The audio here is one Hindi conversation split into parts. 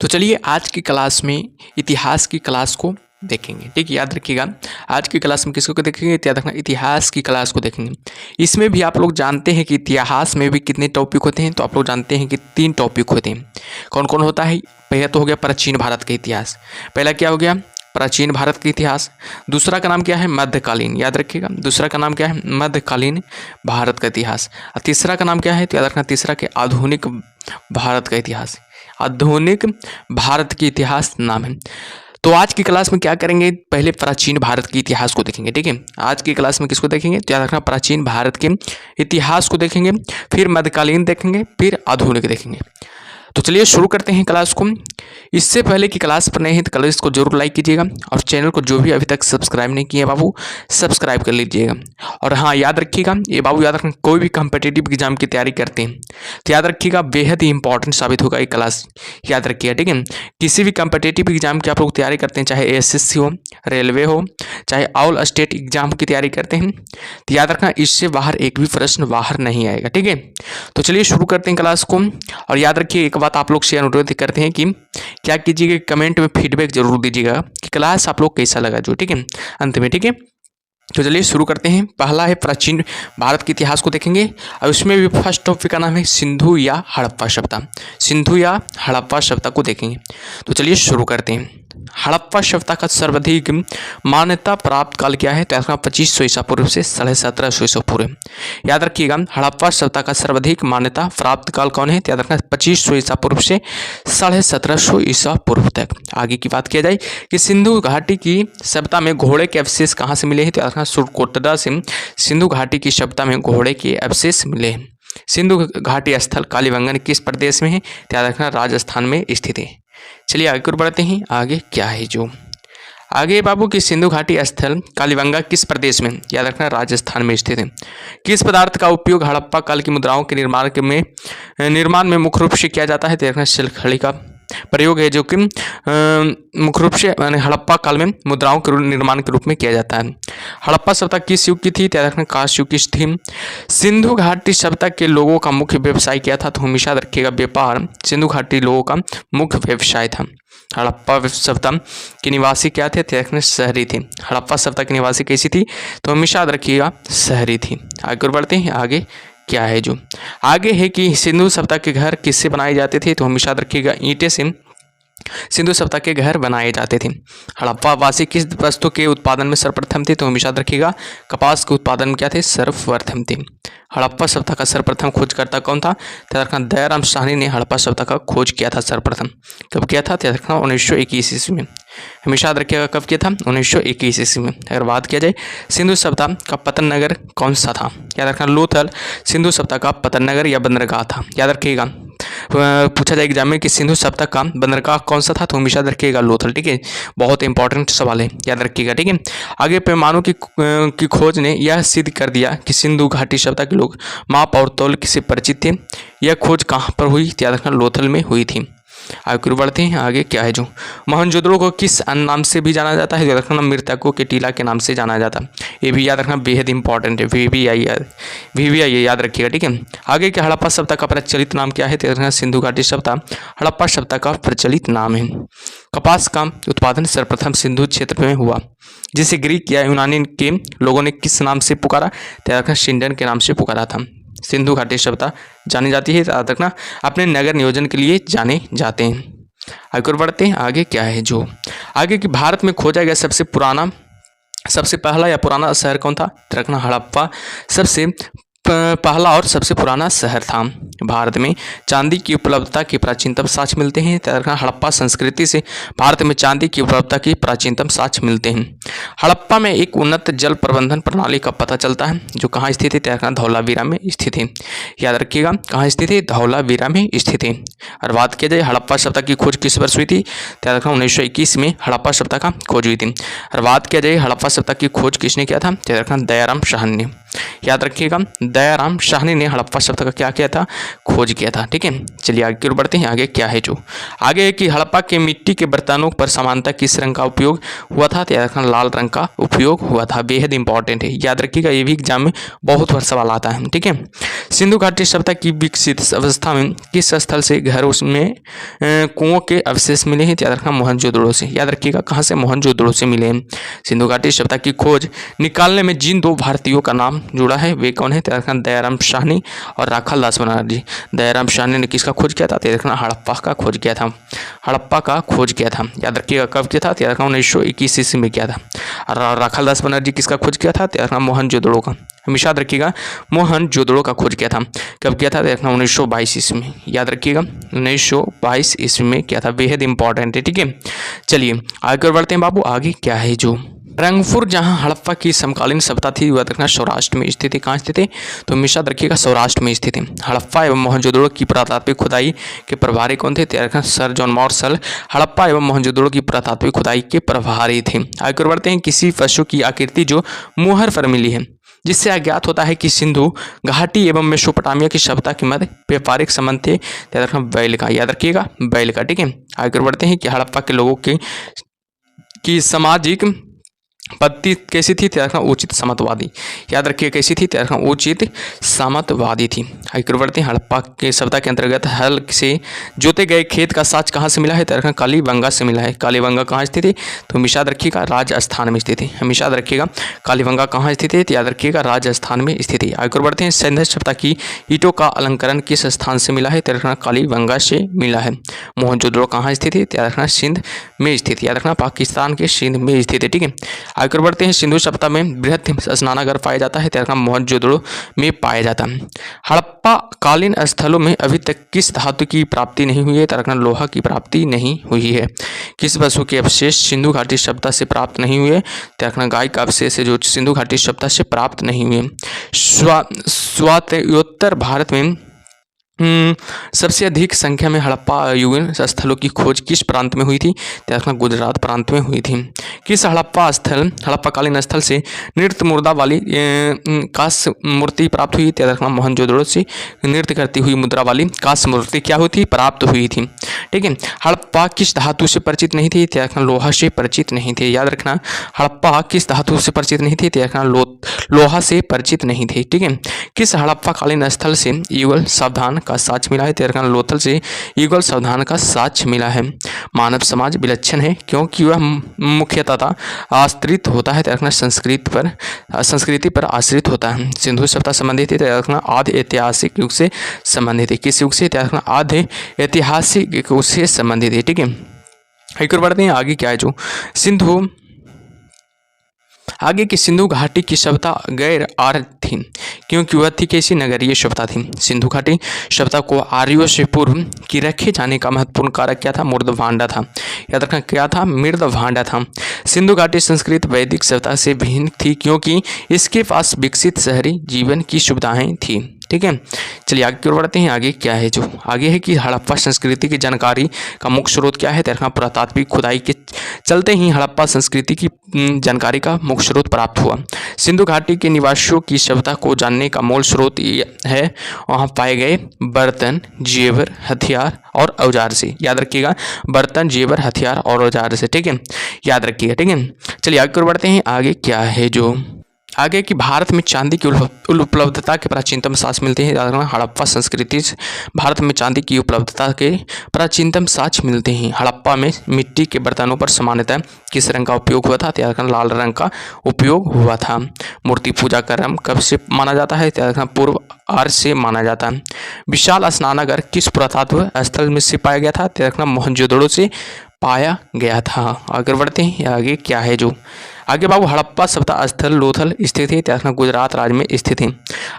तो चलिए आज की क्लास में इतिहास की क्लास को देखेंगे। ठीक, याद रखिएगा आज की क्लास में किसको देखेंगे, याद रखना इतिहास की क्लास को देखेंगे। इसमें भी आप लोग जानते हैं कि इतिहास में भी कितने टॉपिक होते हैं, तो आप लोग जानते हैं कि 3 टॉपिक होते हैं। कौन कौन होता है? पहला तो हो गया प्राचीन भारत का इतिहास। पहला क्या हो गया? प्राचीन भारत का इतिहास। दूसरा का नाम क्या है? मध्यकालीन। याद रखिएगा दूसरा का नाम क्या है? मध्यकालीन भारत का इतिहास। और तीसरा का नाम क्या है? तो याद रखना तीसरा के आधुनिक भारत का इतिहास। आधुनिक भारत की इतिहास नाम है। तो आज की क्लास में क्या करेंगे, पहले प्राचीन भारत के इतिहास को देखेंगे। ठीक है, आज की क्लास में किसको देखेंगे? तो याद रखना प्राचीन भारत के इतिहास को देखेंगे, फिर मध्यकालीन देखेंगे, फिर आधुनिक देखेंगे। तो चलिए शुरू करते हैं क्लास को। इससे पहले की क्लास पर नए हैं तो क्लास को जरूर लाइक कीजिएगा और चैनल को जो भी अभी तक सब्सक्राइब नहीं किए बाबू सब्सक्राइब कर लीजिएगा। और हाँ, याद रखिएगा ये बाबू, याद रखना कोई भी कम्पिटिटिव एग्जाम की तैयारी करते हैं तो याद रखिएगा बेहद ही इंपॉर्टेंट साबित होगा ये क्लास। याद रखिएगा, ठीक है। किसी भी कम्पिटिटिव एग्जाम की आप लोग तैयारी करते हैं, चाहे एसएससी हो, रेलवे हो, चाहे ऑल स्टेट एग्जाम की तैयारी करते हैं, तो याद रखना इससे बाहर एक भी प्रश्न बाहर नहीं आएगा। ठीक है, तो चलिए शुरू करते हैं क्लास को। और याद रखिए एक बात आप लोग से अनुरोध करते हैं कि क्या कीजिएगा, कमेंट में फीडबैक जरूर दीजिएगा कि क्लास आप लोग कैसा लगा जो। ठीक है, अंत में। ठीक है, तो चलिए शुरू करते हैं। पहला है प्राचीन भारत के इतिहास को देखेंगे और उसमें भी फर्स्ट टॉपिक का नाम है सिंधु या हड़प्पा सभ्यता। सिंधु या हड़प्पा सभ्यता को देखेंगे। तो चलिए शुरू करते हैं। हड़प्पा सभ्यता का सर्वाधिक मान्यता प्राप्त काल क्या है? तो 2500 ईसा पूर्व से 1750 ईसा पूर्व। याद रखिएगा हड़प्पा सभ्यता का सर्वाधिक मान्यता प्राप्त काल कौन है? तो याद रखना 2500 ईसा पूर्व से 1750 ईसा पूर्व तक। आगे की बात किया जाए कि सिंधु घाटी की सभ्यता में घोड़े के अवशेष कहाँ से मिले हैं? तो याद रखना सुरकोटड़ा से सिंधु घाटी की सभ्यता में घोड़े के अवशेष मिले हैं। सिंधु घाटी स्थल कालीबंगन किस प्रदेश में है? तो याद रखना राजस्थान में स्थित है। चलिए आगे बढ़ते हैं। आगे क्या है जो आगे बाबू की सिंधु घाटी स्थल कालीबंगा किस प्रदेश में? याद रखना राजस्थान में स्थित है। किस पदार्थ का उपयोग हड़प्पा काल की मुद्राओं के निर्माण में मुख्य रूप से किया जाता है? तो याद रखना शिलखड़ी का प्रयोग है जो कि मुख्य रूप से हड़प्पा काल में मुद्राओं के निर्माण के रूप में किया जाता है। हड़प्पा सभ्यता किस युग की थी? तो याद रखना कांस्य युग की थी। सिंधु घाटी सभ्यता के लोगों का मुख्य व्यवसाय क्या था? तो हमेशा रखिएगा व्यापार सिंधु घाटी लोगों का मुख्य व्यवसाय था। हड़प्पा सभ्यता के निवासी क्या थे? तो शहरी थे। हड़प्पा सभ्यता के निवासी कैसी थी? तो हमेशा याद रखिएगा शहरी थी। आगे बढ़ते हैं। आगे क्या है जो आगे है कि सिंधु सभ्यता के घर किससे बनाए जाते थे? तो हमेशा रखिएगा ईंटे से सिंधु सभ्यता के घर बनाए जाते थे। हड़प्पा वासी किस वस्तु के उत्पादन में सर्वप्रथम थे? तो हमेशा रखिएगा कपास के उत्पादन में क्या थे? सर्वप्रथम थे। हड़प्पा सभ्यता का सर्वप्रथम खोजकर्ता कौन था? तो रखना दयाराम साहनी ने हड़प्पा सभ्यता का खोज किया था सर्वप्रथम। कब किया था? तो रखना 1921 ईस्वी में। हमेशा याद रखिएगा कब किया था? 1921 ईस्वी में। अगर बात किया जाए सिंधु सभ्यता का पतन नगर कौन सा था? याद रखना लोथल सिंधु सभ्यता का पतन नगर या बंदरगाह था। याद रखिएगा पूछा जाए एग्जाम में कि सिंधु सभ्यता का बंदरगाह कौन सा था? तो हमेशा रखिएगा लोथल। ठीक है, बहुत इंपॉर्टेंट सवाल है, याद रखिएगा। ठीक है, आगे पैमानों की खोज ने यह सिद्ध कर दिया कि सिंधु घाटी सभ्यता के लोग माप और तौल से परिचित थे। यह खोज कहाँ पर हुई? याद रखना लोथल में हुई थी। आगे बढ़ते हैं। आगे क्या है जो मोहनजोदड़ो को किस अन्य नाम से भी जाना जाता है? याद रखना मृतकों के टीला के नाम से जाना जाता है। ये भी याद रखना बेहद इंपॉर्टेंट है। वीवीआई याद रखिएगा। ठीक है, आगे के हड़प्पा सभ्यता का प्रचलित नाम क्या है? तो याद रखना सिंधु घाटी सभ्यता हड़प्पा सभ्यता का प्रचलित नाम है। कपास का उत्पादन सर्वप्रथम सिंधु क्षेत्र में हुआ जिसे ग्रीक या यूनानी के लोगों ने किस नाम से पुकारा? तो याद रखना सिंडन के नाम से पुकारा था। सिंधु घाटी सभ्यता जानी जाती है, याद रखना अपने नगर नियोजन के लिए जाने जाते हैं। आगे बढ़ते हैं। आगे क्या है जो आगे कि भारत में खोजा गया सबसे पहला या पुराना शहर कौन था? तो रखना हड़प्पा सबसे पहला और सबसे पुराना शहर था। भारत में चांदी की उपलब्धता के प्राचीनतम साक्ष्य मिलते हैं। हड़प्पा संस्कृति से भारत में चांदी की उपलब्धता के प्राचीनतम साक्ष्य मिलते हैं। हड़प्पा में एक उन्नत जल प्रबंधन प्रणाली का पता चलता है जो कहाँ स्थित है? धौलावीरा में स्थित है। याद रखिएगा कहाँ स्थित है? धौलावीरा में स्थित है। और बात किया जाए हड़प्पा सभ्यता की खोज किस वर्ष हुई थी? याद रखना 1921 में हड़प्पा सभ्यता का खोज हुई थी। और बात किया जाए हड़प्पा सभ्यता की खोज किसने किया था? याद रखना दयाराम साहनी ने। याद रखिएगा, दयाराम साहनी ने हड़प्पा शब्द का क्या किया था, खोज किया था। ठीक है, चलिए आगे की ओर बढ़ते हैं। आगे क्या है जो आगे है कि हड़प्पा के मिट्टी के बर्तनों पर सामान्यतः किस रंग का उपयोग हुआ था, तो याद रखना लाल रंग का उपयोग हुआ था। बेहद इंपॉर्टेंट है, याद रखिएगा, ये भी एग्जाम में बहुत बार सवाल आता है। ठीक है, सिंधु घाटी सभ्यता की विकसित अवस्था में किस स्थल से घर उसमें कुओं के अवशेष मिले हैं, तो याद रखना मोहनजोदड़ो से। याद रखिएगा, कहाँ से, मोहनजोदड़ो से मिले हैं। सिंधु घाटी सभ्यता की खोज निकालने में जिन दो भारतीयों का नाम जुड़ा है वे कौन है, तो याद रखना दयाराम साहनी और राखाल दास बनर्जी। दयाराम साहनी ने किसका खोज किया था, तो याद रखना हड़प्पा का खोज किया था। हड़प्पा का खोज किया था, याद रखिएगा, कब किया था, तो याद रखना 1921 ईस्वी में किया था। और राखाल दास बनर्जी किसका खोज किया था, तो याद रखना मोहनजोदड़ो का। हमेशा याद रखिएगा, मोहनजोदड़ो का खोज किया था। कब किया था, देखना 1922 ईस्वी में। याद रखिएगा, 1922 ईस्वी में किया था। बेहद इंपॉर्टेंट है। ठीक है, चलिए आगे बढ़ते हैं बाबू। आगे क्या है जो रंगपुर, जहां हड़प्पा की समकालीन सभ्यता थी, वह देखना सौराष्ट्र में स्थित है। कहाँ स्थित है, तो हमेशा रखिएगा सौराष्ट्र में स्थित है। हड़प्पा एवं मोहनजोदड़ो की पुरातात्विक खुदाई के प्रभारी कौन थे, तो रखना सर जॉन मार्शल हड़प्पा एवं मोहनजोदड़ो की पुरातात्विक खुदाई के प्रभारी थे। आगे बढ़ते हैं। किसी पशु की आकृति जो मुहर पर मिली है, जिससे अज्ञात होता है कि सिंधु घाटी एवं मेसोपोटामिया की सभ्यता के मध्य व्यापारिक संबंध थे, याद रखना बैल का। याद रखिएगा, बैल का। ठीक है, आगे बढ़ते हैं कि हड़प्पा के लोगों की सामाजिक पद्धति कैसी थी, त्याग रखना उचित सामंतवादी। याद रखिए, कैसी थी, त्याग रखना उचित सामंतवादी थी। आगे बढ़ते हैं। हड़प्पा के सभ्यता के अंतर्गत हल से जोते गए खेत का साच कहाँ से मिला है, त्याग रखना कालीबंगा से मिला है। कालीबंगा कहाँ स्थित है, तो हमेशा याद रखिएगा राजस्थान में स्थित है। हमेशा याद रखिएगा, कालीबंगा कहाँ स्थित है, तो याद रखिएगा राजस्थान में स्थित है। आगे बढ़ते हैं। सिंध सभ्यता की ईंटों का अलंकरण किस स्थान से मिला है, त्याग रखना कालीबंगा से मिला है। मोहनजोदड़ो कहाँ स्थित है, त्याग रखना सिंध में स्थित है। याद रखना पाकिस्तान के सिंध में स्थित है। ठीक है, आगे बढ़ते हैं। सिंधु सभ्यता में बृहद स्नानागार पाया जाता है, त्याग मोहनजोदड़ो में पाया जाता है। हड़प्पा कालीन स्थलों में अभी तक किस धातु की प्राप्ति नहीं हुई है, त्याग लोहा की प्राप्ति नहीं हुई है। किस वस्तु के अवशेष सिंधु घाटी सभ्यता से प्राप्त नहीं हुए, त्याग गाय का अवशेष है जो सिंधु घाटी सभ्यता से प्राप्त नहीं हुए। स्वातोत्तर भारत में सबसे अधिक संख्या में हड़प्पा युगीन स्थलों की खोज किस प्रांत में हुई थी, तो गुजरात प्रांत में हुई थी। किस हड़प्पाकालीन स्थल से नृत्य मुद्रा वाली कांस्य मूर्ति प्राप्त हुई, तो मोहनजोदड़ो से नृत्य करती हुई मुद्रा वाली कांस्य मूर्ति क्या हुई थी, प्राप्त हुई थी। ठीक है, हड़प्पा किस धातु से परिचित नहीं थी, तो लोहा से परिचित नहीं थे। याद रखना, हड़प्पा किस धातु से परिचित नहीं थी, तो लोहा से परिचित नहीं थे। ठीक है, किस हड़प्पाकालीन स्थल से युगल सावधान का साक्ष्य मिला है, तो लोथल से युगल सावधान का साक्ष्य मिला है। मानव समाज विलक्षण है क्योंकि वह मुख्यतः आश्रित होता है, तो संस्कृति पर आश्रित होता है। सिंधु सभ्यता संबंधित है, तो आधे ऐतिहासिक युग से संबंधित है। किस युग से, तो आधे ऐतिहासिक युग से संबंधित है। ठीक है, एक और बढ़ते हैं। आगे क्या है जो आगे की सिंधु घाटी की सभ्यता गैर आर्य थी क्योंकि वह थी कैसी, नगरीय सभ्यता थी। सिंधु घाटी सभ्यता को आर्यों से पूर्व की रखे जाने का महत्वपूर्ण कारक क्या था, मृदभांडा था। याद रखना, क्या था, मृदभांडा था। सिंधु घाटी संस्कृत वैदिक सभ्यता से भिन्न थी क्योंकि इसके पास विकसित शहरी जीवन की सुविधाएं थी। ठीक है, चलिए आगे की ओर बढ़ते हैं। आगे क्या है जो आगे है कि हड़प्पा संस्कृति की जानकारी का मुख्य स्रोत क्या है, तो पुरातात्विक खुदाई के चलते ही हड़प्पा संस्कृति की जानकारी का मुख्य स्रोत प्राप्त हुआ। सिंधु घाटी के निवासियों की सभ्यता को जानने का मूल स्रोत है वहाँ पाए गए बर्तन, जेवर, हथियार और औजार से। याद रखिएगा, बर्तन, जेवर, हथियार और औजार से। ठीक है, याद रखिएगा। ठीक है, चलिए आगे की ओर बढ़ते हैं। आगे क्या है जो आगे की भारत में चांदी की उपलब्धता के प्राचीनतम साक्ष्य मिलते हैं। हड़प्पा संस्कृति से भारत में चांदी की उपलब्धता के प्राचीनतम साक्ष्य मिलते हैं। हड़प्पा में मिट्टी के बर्तनों पर सामान्यतः किस रंग का उपयोग हुआ था, तो लाल रंग का उपयोग हुआ था। मूर्ति पूजा का क्रम कब से माना जाता है, तो पूर्व आर्य से माना जाता है। विशाल स्नानागार किस पुरातत्व स्थल में से पाया गया था, तो मोहनजोदड़ो से पाया गया था। आगे बढ़ते हैं। आगे क्या है जो आगे बाबू हड़प्पा सभ्यता स्थल लोथल स्थित है, त्याग गुजरात राज्य में स्थित है।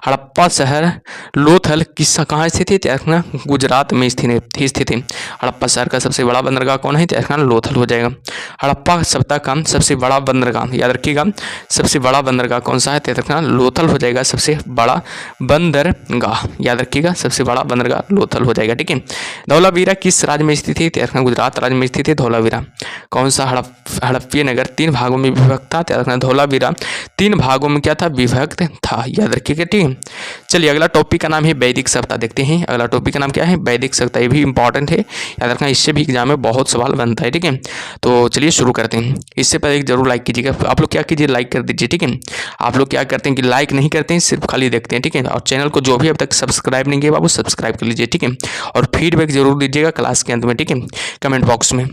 हड़प्पा शहर लोथल कहाँ स्थित है, त्याग गुजरात में स्थित है। हड़प्पा शहर का सबसे बड़ा बंदरगाह कौन है, त्याग लोथल हो जाएगा। हड़प्पा सभ्यता का सबसे बड़ा बंदरगाह, याद रखिएगा, सबसे बड़ा बंदरगाह कौन सा है, त्याग लोथल हो जाएगा सबसे बड़ा बंदरगाह। याद रखिएगा, सबसे बड़ा बंदरगाह लोथल हो जाएगा। ठीक है, धौलावीरा किस राज्य में स्थित है, त्याग गुजरात राज्य में स्थित है। धौलावीरा कौन सा हड़प्पीय नगर 3 भागों में विभक्त विभक्त था, याद रखना धोलावीरा 3 भागों में क्या था, विभक्त था, याद रखिएगा। ठीक है, चलिए अगला टॉपिक का नाम है वैदिक सभ्यता। देखते हैं अगला टॉपिक का नाम क्या है, वैदिक सभ्यता। ये भी इंपॉर्टेंट है, याद रखना, इससे भी एग्जाम में बहुत सवाल बनता है। ठीक है, तो चलिए शुरू करते हैं। इससे पहले एक जरूर लाइक कीजिएगा। आप लोग क्या कीजिए, लाइक कर दीजिए। ठीक है, आप लोग क्या करते हैं कि लाइक नहीं करते हैं, सिर्फ खाली देखते हैं। ठीक है, और चैनल को जो भी अब तक सब्सक्राइब नहीं किया बाबू सब्सक्राइब कर लीजिए। ठीक है, और फीडबैक जरूर दीजिएगा क्लास के अंत में। ठीक है, कमेंट बॉक्स में।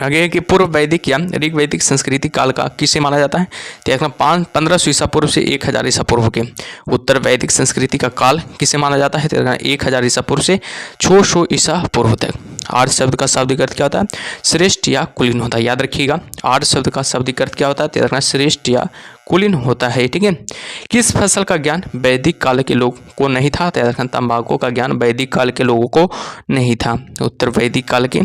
आगे है कि पूर्व वैदिक या ऋग वैदिक संस्कृति काल का किसे माना जाता है, तो 1500 ईसा पूर्व से 1000 ईसा पूर्व के। उत्तर वैदिक संस्कृति का काल किसे माना जाता है, तो 1000 ईसा पूर्व से 600 ईसा पूर्व तक। आर्य शब्द का शाब्दिक अर्थ क्या होता है, श्रेष्ठ या कुलीन होता है, याद रखिएगा। आर्य शब्द का शाब्दिक अर्थ क्या होता है, तो श्रेष्ठ या कुलीन होता है। ठीक है, किस फसल का ज्ञान वैदिक काल के लोग को नहीं था, तो तंबाकू का ज्ञान वैदिक काल के लोगों को नहीं था। उत्तर वैदिक काल के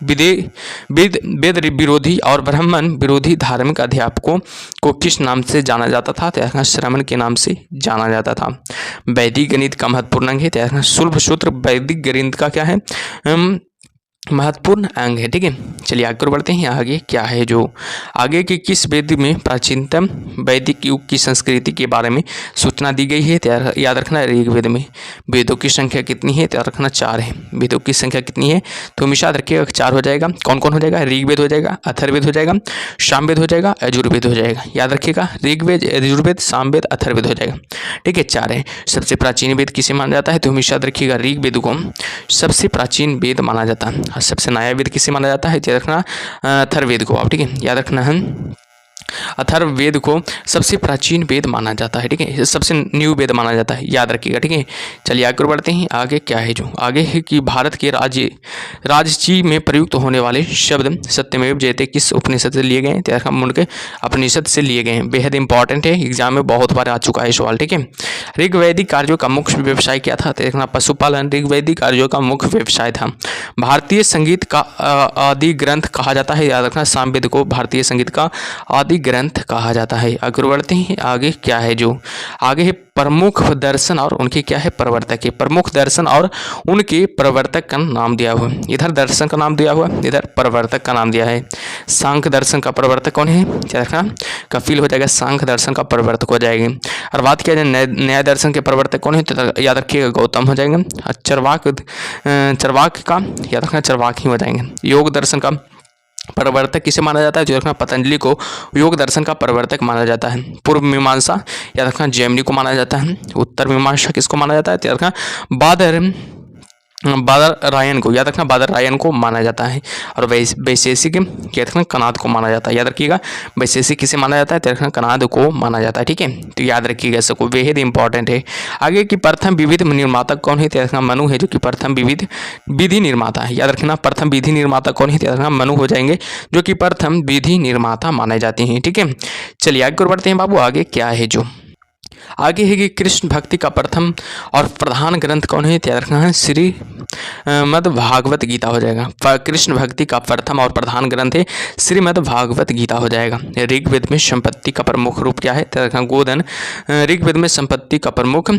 वेद विरोधी और ब्राह्मण विरोधी धार्मिक अध्यापकों को किस नाम से जाना जाता था, तो श्रमण के नाम से जाना जाता था। वैदिक गणित का महत्वपूर्ण अंग है, तो शुल्भ सूत्र वैदिक गणित का क्या है, महत्वपूर्ण अंग है। ठीक है, चलिए आगे बढ़ते हैं। आगे क्या है, जो आगे के किस वेद में प्राचीनतम वैदिक युग की संस्कृति के बारे में सूचना दी गई है, तो याद रखना ऋग्वेद में। वेदों की संख्या कितनी है, तो याद रखना 4 है। वेदों की संख्या कितनी है, तो हमेशा याद रखिएगा 4 हो जाएगा। कौन कौन हो जाएगा, ऋग्वेद हो जाएगा, अथर्ववेद हो जाएगा, सामवेद हो जाएगा, यजुर्वेद हो जाएगा। याद रखिएगा ऋग्वेद, यजुर्वेद, सामवेद, अथर्ववेद हो जाएगा। ठीक है, 4 है। सबसे प्राचीन वेद किसे माना जाता है, तो हमेशा याद रखिएगा ऋग्वेद को सबसे प्राचीन वेद माना जाता है। सबसे नया वेद किसे माना जाता है, याद रखना अथर्ववेद को। आप ठीक है, याद रखना है अथर्ववेद को सबसे प्राचीन वेद माना जाता है। ठीक है, सबसे न्यू वेद माना जाता है, याद रखिएगा। ठीक है, चलिए आगे बढ़ते हैं। आगे क्या है, जो आगे है कि भारत के राजची में प्रयुक्त होने वाले शब्द सत्यमेव जयते किस उपनिषद से लिए गए हैं, तो मुंडक उपनिषद से लिए गए हैं। बेहद इंपॉर्टेंट है, एग्जाम में बहुत बार आ चुका है सवाल। ठीक है, ऋग्वैदिक कार्यों का मुख्य व्यवसाय क्या था, तो देखना पशुपालन ऋग्वैदिक कार्यों का मुख्य व्यवसाय था। भारतीय संगीत का आदि ग्रंथ कहा जाता है, याद रखना सामवेद को भारतीय संगीत का आदि ग्रंथ कहा जाता है। आगे बढ़ते हैं। आगे क्या है, जो आगे है प्रमुख दर्शन और उनके क्या है प्रवर्तक है। प्रमुख दर्शन और उनके प्रवर्तक का नाम दिया हुआ, इधर दर्शन का नाम दिया हुआ, इधर प्रवर्तक का नाम दिया है। सांख्य दर्शन का प्रवर्तक कौन है, क्या रखना कपिल हो जाएगा, सांख्य दर्शन का प्रवर्तक हो जाएगी। और बात किया जाए न्याय दर्शन के प्रवर्तक कौन है, तो याद रखिएगा गौतम हो जाएंगे। चरवाक का याद रखना चरवाक ही हो जाएंगे। योग दर्शन का प्रवर्तक किसे माना जाता है, जो रखना पतंजलि को योग दर्शन का प्रवर्तक माना जाता है। पूर्व मीमांसा याद रखना जैमिनी को माना जाता है। उत्तर मीमांसा किसको माना जाता है, याद रखना बादरायण को, याद रखना बादरायण को माना जाता है। और वैशेषिक याद रखना कनाद को माना जाता है। याद रखिएगा वैशेषिक किसे माना जाता है, तो रखना कनाद को माना जाता है। ठीक है, तो याद रखिएगा सबको, बेहद इंपॉर्टेंट है। आगे की प्रथम विविध निर्माता कौन है, तो रखना मनु है, जो कि प्रथम विविध विधि निर्माता है। याद रखना प्रथम विधि निर्माता कौन है, तो रखना मनु हो जाएंगे, जो कि प्रथम विधि निर्माता माने जाते हैं। ठीक है, चलिए आगे बढ़ते हैं बाबू। आगे क्या है, जो आगे है कि कृष्ण भक्ति का प्रथम और प्रधान ग्रंथ कौन है, याद रखना है श्री मद भागवत गीता हो जाएगा। कृष्ण भक्ति का प्रथम और प्रधान ग्रंथ है श्रीमद् भागवत गीता हो जाएगा। ऋग्वेद में संपत्ति का प्रमुख रूप क्या है, याद रखना गोधन ऋग्वेद में संपत्ति का प्रमुख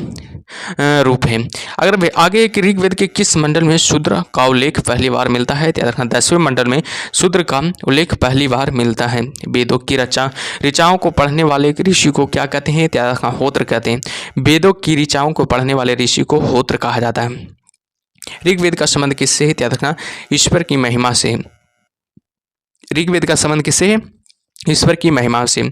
रूप है। अगर आगे कि ऋग्वेद के किस मंडल में शूद्र का उल्लेख पहली बार मिलता है, याद रखना 10वें मंडल में शूद्र का उल्लेख पहली बार मिलता है। वेदों की ऋचाओं को पढ़ने वाले ऋषि को क्या कहते हैं, याद रखना होत्र कहते हैं। वेदों की ऋचाओं को पढ़ने वाले ऋषि को होत्र कहा जाता है। ऋग्वेद का संबंध किससे है, याद रखना ईश्वर की महिमा से। ऋग्वेद का संबंध किससे है, ईश्वर की महिमा से।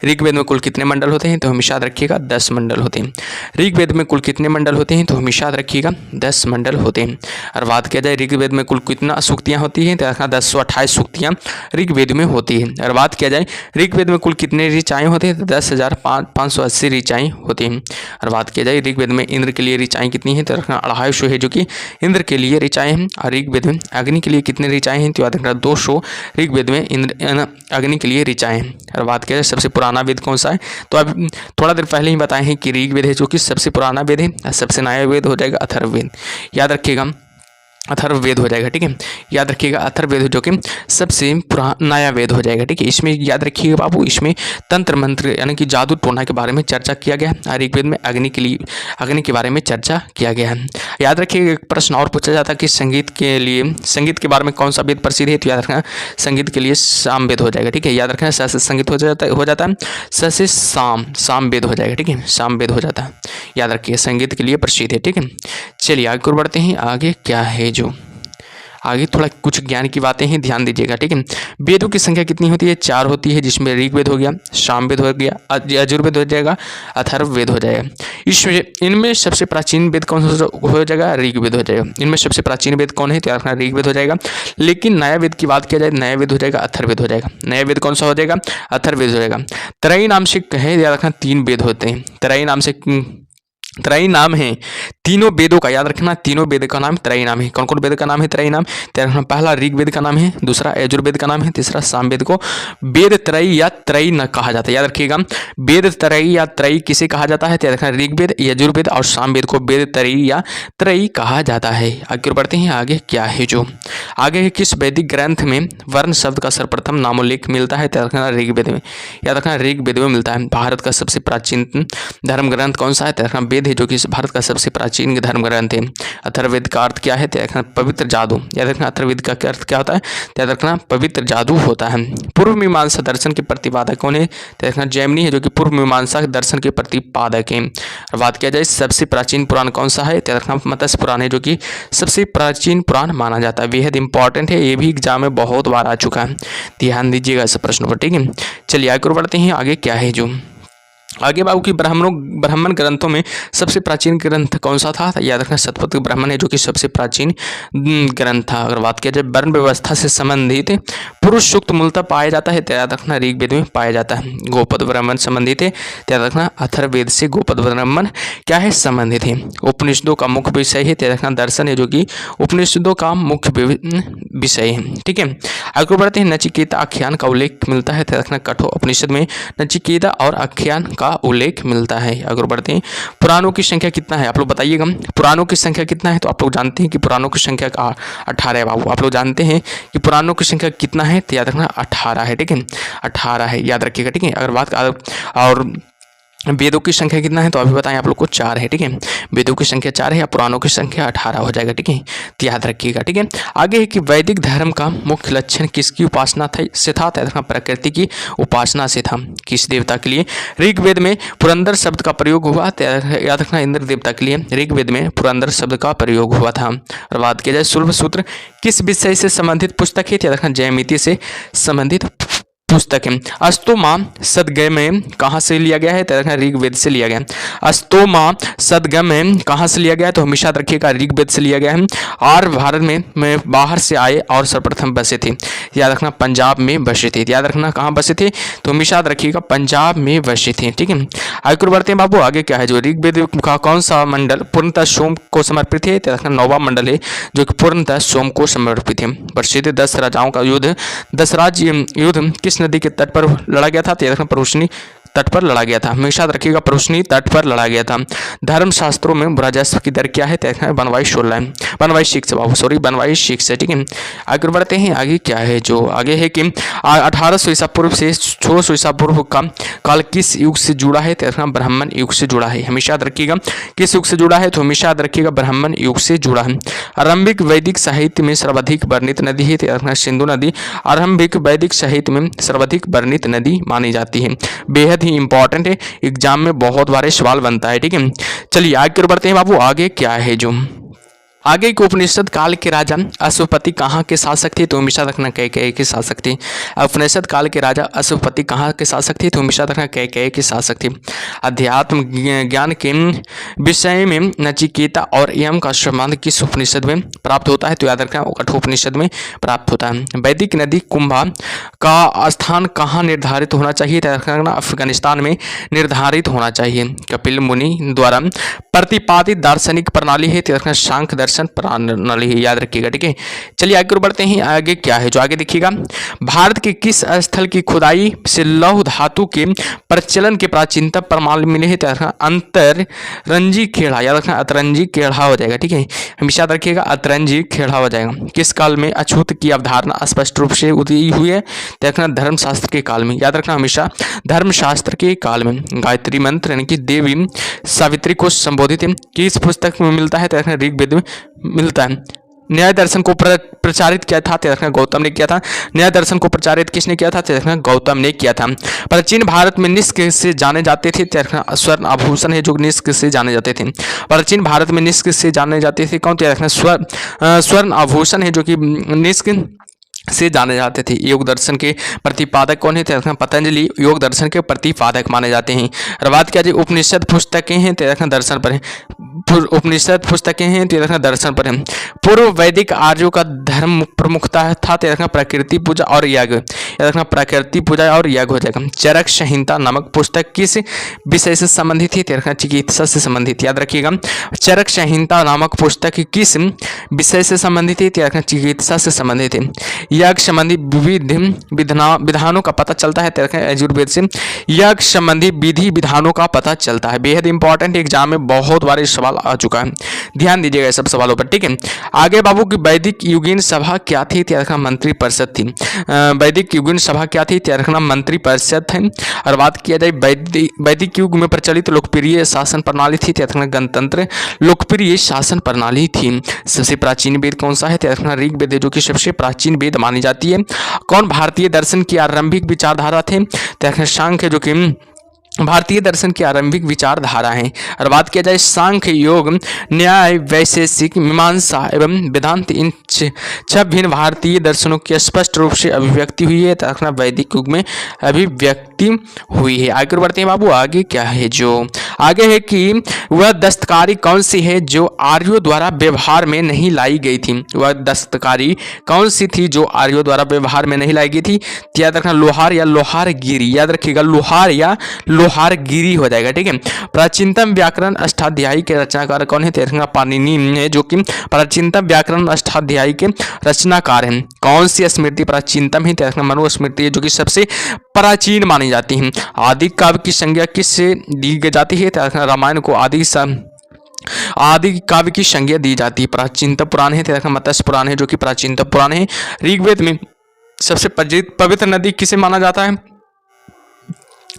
ऋग्वेद में कुल कितने मंडल होते हैं, तो हमेशा याद रखिएगा 10 मंडल होते हैं। ऋग्वेद में कुल कितने मंडल होते हैं, तो हमेशा याद रखिएगा 10 मंडल होते हैं। और बात किया जाए ऋग्वेद में कुल कितना सूक्तियाँ होती हैं, तो रखना 1028 सूक्तियाँ ऋग्वेद में होती हैं। और बात किया जाए ऋग्वेद में कुल कितने ऋचाएँ होते हैं, तो 10,580 ऋचाएँ होती हैं। और बात किया जाए ऋग्वेद में इंद्र के लिए ऋचाएँ कितनी हैं, तो रखना 250 है, जो कि इंद्र के लिए ऋचाएँ हैं। और ऋग्वेद में अग्नि के लिए कितने ऋचाएँ हैं, तो याद रखना 200 ऋग्वेद में अग्नि के लिए ऋचाएँ हैं। और बात करें सबसे पुराना वेद कौन सा है, तो अब थोड़ा देर पहले ही बताए हैं कि ऋग्वेद है, जो कि सबसे पुराना वेद है। सबसे नया वेद हो जाएगा अथर्ववेद। याद रखिएगा अथर्ववेद हो जाएगा। ठीक है, याद रखिएगा अथर्ववेद जो कि सबसे नया वेद हो जाएगा। ठीक है, इसमें याद रखिएगा बाबू, इसमें तंत्र मंत्र यानी कि जादू टोना के बारे में चर्चा किया गया है। ऋग्वेद में अग्नि के बारे में चर्चा किया गया है। याद रखिएगा एक प्रश्न और पूछा जाता है कि संगीत के बारे में कौन सा वेद प्रसिद्ध है, तो याद रखना संगीत के लिए साम वेद हो जाएगा। ठीक है, याद रखना स से संगीत हो जाता है, स से साम वेद हो जाएगा। ठीक है, साम वेद हो जाता है, याद रखिए संगीत के लिए प्रसिद्ध है। ठीक है, चलिए आगे और बढ़ते हैं। आगे क्या है, जो आगे थोड़ा कुछ ज्ञान की बातें हैं, ध्यान दीजिएगा। ठीक है, वेदों की संख्या कितनी होती है, 4 होती है, जिसमें ऋग्वेद हो गया, सामवेद हो गया, यजुर्वेद हो जाएगा, अथर्ववेद हो जाएगा। इनमें सबसे प्राचीन वेद कौन हो जाएगा, ऋग्वेद हो जाएगा। इनमें सबसे प्राचीन वेद कौन है, तो याद रखना ऋग्वेद हो जाएगा। लेकिन नया वेद की बात किया जाए, नया वेद हो जाएगा अथर्ववेद हो जाएगा। नया वेद कौन सा हो जाएगा, अथर्ववेद हो जाएगा। त्रयी नाम से कहे, याद रखना 3 वेद होते हैं। त्रयी नाम है तीनों वेदों का, याद रखना तीनों वेद का नाम त्रयी नाम है। कौन कौन वेद का नाम है त्रयी नाम, पहला ऋग्वेद का नाम है, दूसरा यजुर्वेद का नाम है, तीसरा सामवेद को वेद त्रयी या त्रयी न कहा जाता है। याद रखिएगा वेद त्रयी या त्रयी किसे कहा जाता है, तो याद रखना ऋग्वेद, यजुर्वेद और सामवेद को वेद त्रयी या त्रयी कहा जाता है। आगे बढ़ते हैं। आगे क्या है, जो आगे है किस वैदिक ग्रंथ में वर्ण शब्द का सर्वप्रथम नामोल्लेख मिलता है, तो याद रखना ऋग्वेद में। याद रखना ऋग्वेद में मिलता है। भारत का सबसे प्राचीन धर्म ग्रंथ कौन सा है, तो याद रखना वेद है, जो कि भारत का सबसे प्राचीन धर्म ग्रंथ है। अथर्ववेद का अर्थ क्या है, तो याद रखना पवित्र जादू। याद रखना अथर्ववेद का अर्थ क्या होता है, तो याद रखना पवित्र जादू होता है। पूर्व मीमांसा दर्शन के प्रतिपादक कौन है, तो याद रखना जैमिनी है, जो कि पूर्व मीमांसा दर्शन के प्रतिपादक है। और बात किया जाए सबसे प्राचीन पुराण कौन सा है, तो याद रखना मत्स्य पुराण है, जो कि सबसे प्राचीन पुराण माना जाता है। बेहद इंपॉर्टेंट है, ये भी एग्जाम में बहुत बार आ चुका है, ध्यान दीजिएगा इस प्रश्न पर। ठीक है, चलिए आगे बढ़ते हैं। आगे क्या है, जो आगे बाबू की ब्राह्मण ग्रंथों में सबसे प्राचीन ग्रंथ कौन सा था, याद रखना शतपथ ब्राह्मण है, जो कि सबसे प्राचीन ग्रंथ था। अगर बात किया जाए वर्ण व्यवस्था से संबंधित पुरुष सूक्त मूलतः पाया जाता है, तो याद रखना ऋग्वेद में पाया जाता है। गोपद ब्राह्मण संबंधित है, तो याद रखना अथर्ववेद से गोपद ब्राह्मण क्या है, संबंधित है। उपनिषदों का मुख्य विषय है, तो याद रखना दर्शन है, जो कि उपनिषदों का मुख्य विषय है। ठीक है, आगे बढ़ते हैं। नचिकेता आख्यान का उल्लेख मिलता है, तो याद रखना कठोर उपनिषद में नचिकेता और आख्यान का उल्लेख मिलता है। अगर बढ़ते हैं। पुराणों की संख्या कितना है, आप लोग बताइएगा। पुराणों की संख्या कितना है, तो आप लोग जानते हैं कि पुराणों की संख्या 18 है बाबू। आप लोग जानते हैं कि पुराणों की संख्या कितना है, तो याद रखना 18 है। ठीक है, 18 है, याद रखिएगा। ठीक है, अगर बात और वेदों की संख्या कितना है, तो अभी बताएं आप लोग को 4 है। ठीक है, वेदों की संख्या 4 है, या पुराणों की संख्या 18 हो जाएगा। ठीक है, तो याद रखिएगा। ठीक है, आगे है कि वैदिक धर्म का मुख्य लक्षण किसकी उपासना से था, तो प्रकृति की उपासना से था। किस देवता के लिए, ऋग्वेद में पुरंदर शब्द का प्रयोग हुआ, तो याद रखना इंद्र देवता के लिए ऋग्वेद में पुरंदर शब्द का प्रयोग हुआ था। और बात किया जाए शुल्भ सूत्र किस विषय से संबंधित पुस्तक है, तो याद रखना ज्यामिति से संबंधित पुस्तक है। अस्तोमा सदगमय कहाँ से लिया गया है, तो ऋग्वेद से लिया गया है। अस्तोमा सदगमय कहाँ से लिया गया है, तो हमेशा रखिएगा ऋग्वेद से लिया गया है। और भारत में बाहर से आए और सर्वप्रथम बसे थे, याद रखना पंजाब में बसे थे। याद रखना कहाँ बसे थे, तो हमेशा रखिएगा पंजाब में बसे थे। ठीक है, आगे बढ़ते हैं बाबू। आगे क्या है, जो ऋग्वेद का कौन सा मंडल पूर्णतः सोम को समर्पित है, तो रखना 9वां मंडल है, जो कि पूर्णतः सोम को समर्पित है। प्रसिद्ध 10 राजाओं का युद्ध, 10 राज्य युद्ध किस नदी के तट पर लड़ा गया था, तो प्रभुषणी तट पर लड़ा गया था। हमेशा रखिएगा प्रभुषणी तट पर लड़ा गया था। धर्म शास्त्रों में राजस्व की दर क्या है, तो बनवाई 6 है। ठीक है, आगे बढ़ते हैं। आगे क्या है, जो आगे है कि 1800 ईसा पूर्व से 1600 ईसा पूर्व का काल किस युग से जुड़ा है, तो ब्राह्मण युग से जुड़ा है। हमेशा रखिएगा किस युग से जुड़ा है, तो हमेशा रखिएगा ब्राह्मण युग से जुड़ा है। आरंभिक वैदिक साहित्य में सर्वाधिक वर्णित नदी है, तो सिंधु नदी आरंभिक वैदिक साहित्य में सर्वाधिक वर्णित नदी मानी जाती है। बेहद ही इंपॉर्टेंट है, एग्जाम में बहुत बार सवाल बनता है। ठीक है, चलिए आगे बढ़ते हैं बाबू। आगे क्या है, जो आगे के उपनिषद काल के राजा अश्वपति कहाँ के शासक थे, तो हमेशा रखना कैकेयी के शासक थे। उपनिषद काल के राजा अश्वपति कहाँ के शासक थे, तो हमेशा रखना कैकेयी के शासक थे। अध्यात्म ज्ञान के विषय में नचिकेता और यम का संबंध किस उपनिषद में प्राप्त होता है, तो याद रखना कठोपनिषद में प्राप्त होता है। वैदिक नदी कुंभा का स्थान कहाँ निर्धारित होना चाहिए, तो रखना अफगानिस्तान में निर्धारित होना चाहिए। कपिल मुनि द्वारा प्रतिपादित दार्शनिक प्रणाली है, तो रखना सांख्य दर्शन प्रणाली है, याद रखिएगा। ठीक है, चलिए आगे और बढ़ते हैं। आगे क्या है जो आगे देखिएगा, भारत के किस स्थल की खुदाई से लौह धातु के प्रचलन के प्राचीनतम प्रमाण मिले हैं? अंतरंजी खेड़ा, याद रखना अतरंजी खेड़ा हो जाएगा। ठीक है, हमेशा याद रखिएगा अतरंजी खेड़ा हो जाएगा। किस काल में अछूत की अवधारणा स्पष्ट रूप से उदय हुई है? देखना धर्मशास्त्र के काल में, याद रखना हमेशा धर्मशास्त्र के काल में। गायत्री मंत्र यानी कि देवी सावित्री को संबोधित किस पुस्तक में मिलता है? तो देखना ऋग्वेद में मिलता है। न्याय दर्शन को प्रचारित किया था? तो देखना गौतम ने किया था। न्याय दर्शन को प्रचारित किसने किया था? तो देखना गौतम ने किया था। प्राचीन भारत में निष्क से जाने जाते थे? तो देखना स्वर्ण आभूषण है जो निष्क से जाने जाते थे। प्राचीन भारत में निष्क से जाने जाते थे कौन? तो देखना स्वर्ण आभूषण है जो कि निष्क से जाने जाते थे। योग दर्शन के प्रतिपादक कौन है? तो पतंजलि योग दर्शन के प्रतिपादक माने जाते हैं। और बात किया जाए उपनिषद पुस्तकें हैं तो दर्शन पर है। उपनिषद पुस्तकें हैं तो दर्शन पर है। पूर्व वैदिक आर्यों का धर्म प्रमुखता था तो प्रकृति पूजा और यज्ञ, प्रकृति पूजा और यज्ञ हो जाएगा। चरक संहिता नामक पुस्तक किस विषय से संबंधित थी? तो चिकित्सा से संबंधित, याद रखिएगा। चरक संहिता नामक पुस्तक किस विषय से संबंधित थी? तो चिकित्सा से संबंधित है। यज्ञ संबंधी विधि विधानों का पता चलता है तो यजुर्वेद से यज्ञ संबंधी विधि विधानों का पता चलता है। बेहद इंपॉर्टेंट एग्जाम में बहुत बार सवाल आ चुका है, ध्यान दीजिएगा सब सवालों पर। ठीक है, आगे बाबू की वैदिक युगीन सभा क्या थी? तो मंत्री परिषद थी। वैदिक युगीन सभा क्या थी? तो मंत्री परिषद है। और बात किया जाए वैदिक युग में प्रचलित लोकप्रिय शासन प्रणाली थी तो गणतंत्र लोकप्रिय शासन प्रणाली थी। सबसे प्राचीन वेद कौन सा है? तो ऋग्वेद जो कि सबसे प्राचीन वेद मानी जाती है। कौन भारतीय दर्शन की आरंभिक विचारधारा थे? तो सांख्य जो कि भारतीय दर्शन की आरंभिक विचारधारा है। और बात किया जाए सांख्य योग न्याय वैशेषिक मीमांसा एवं वेदांत इन छह भिन्न भारतीय दर्शनों की स्पष्ट रूप से अभिव्यक्ति हुई है तो वैदिक युग में अभिव्यक्ति हुई है। आगे बढ़ते हैं बाबू, आगे क्या है जो आगे है कि वह दस्तकारी कौन सी है जो आर्यों द्वारा व्यवहार में नहीं लाई गई थी? वह दस्तकारी कौन सी थी जो आर्यों द्वारा व्यवहार में नहीं लाई गई थी? याद रखना लोहार या लोहारगिरी, याद रखिएगा लोहार या लोहारगिरी हो जाएगा। ठीक है, प्राचीनतम व्याकरण अष्टाध्यायी के रचनाकार कौन है? तो पाणिनि है जो कि प्राचीनतम व्याकरण अष्टाध्यायी के रचनाकार हैं। कौन सी स्मृति प्राचीनतम है? तो मनुस्मृति है जो कि सबसे प्राचीन मानी जाती है। आदि काव्य की संज्ञा किससे दी जाती है? तो रामायण को आदि काव्य की संज्ञा दी जाती है। प्राचीनतम पुराण है तो मत्स्य पुराण है जो कि प्राचीनतम पुराण है। ऋग्वेद में सबसे पवित्र नदी किसे माना जाता है?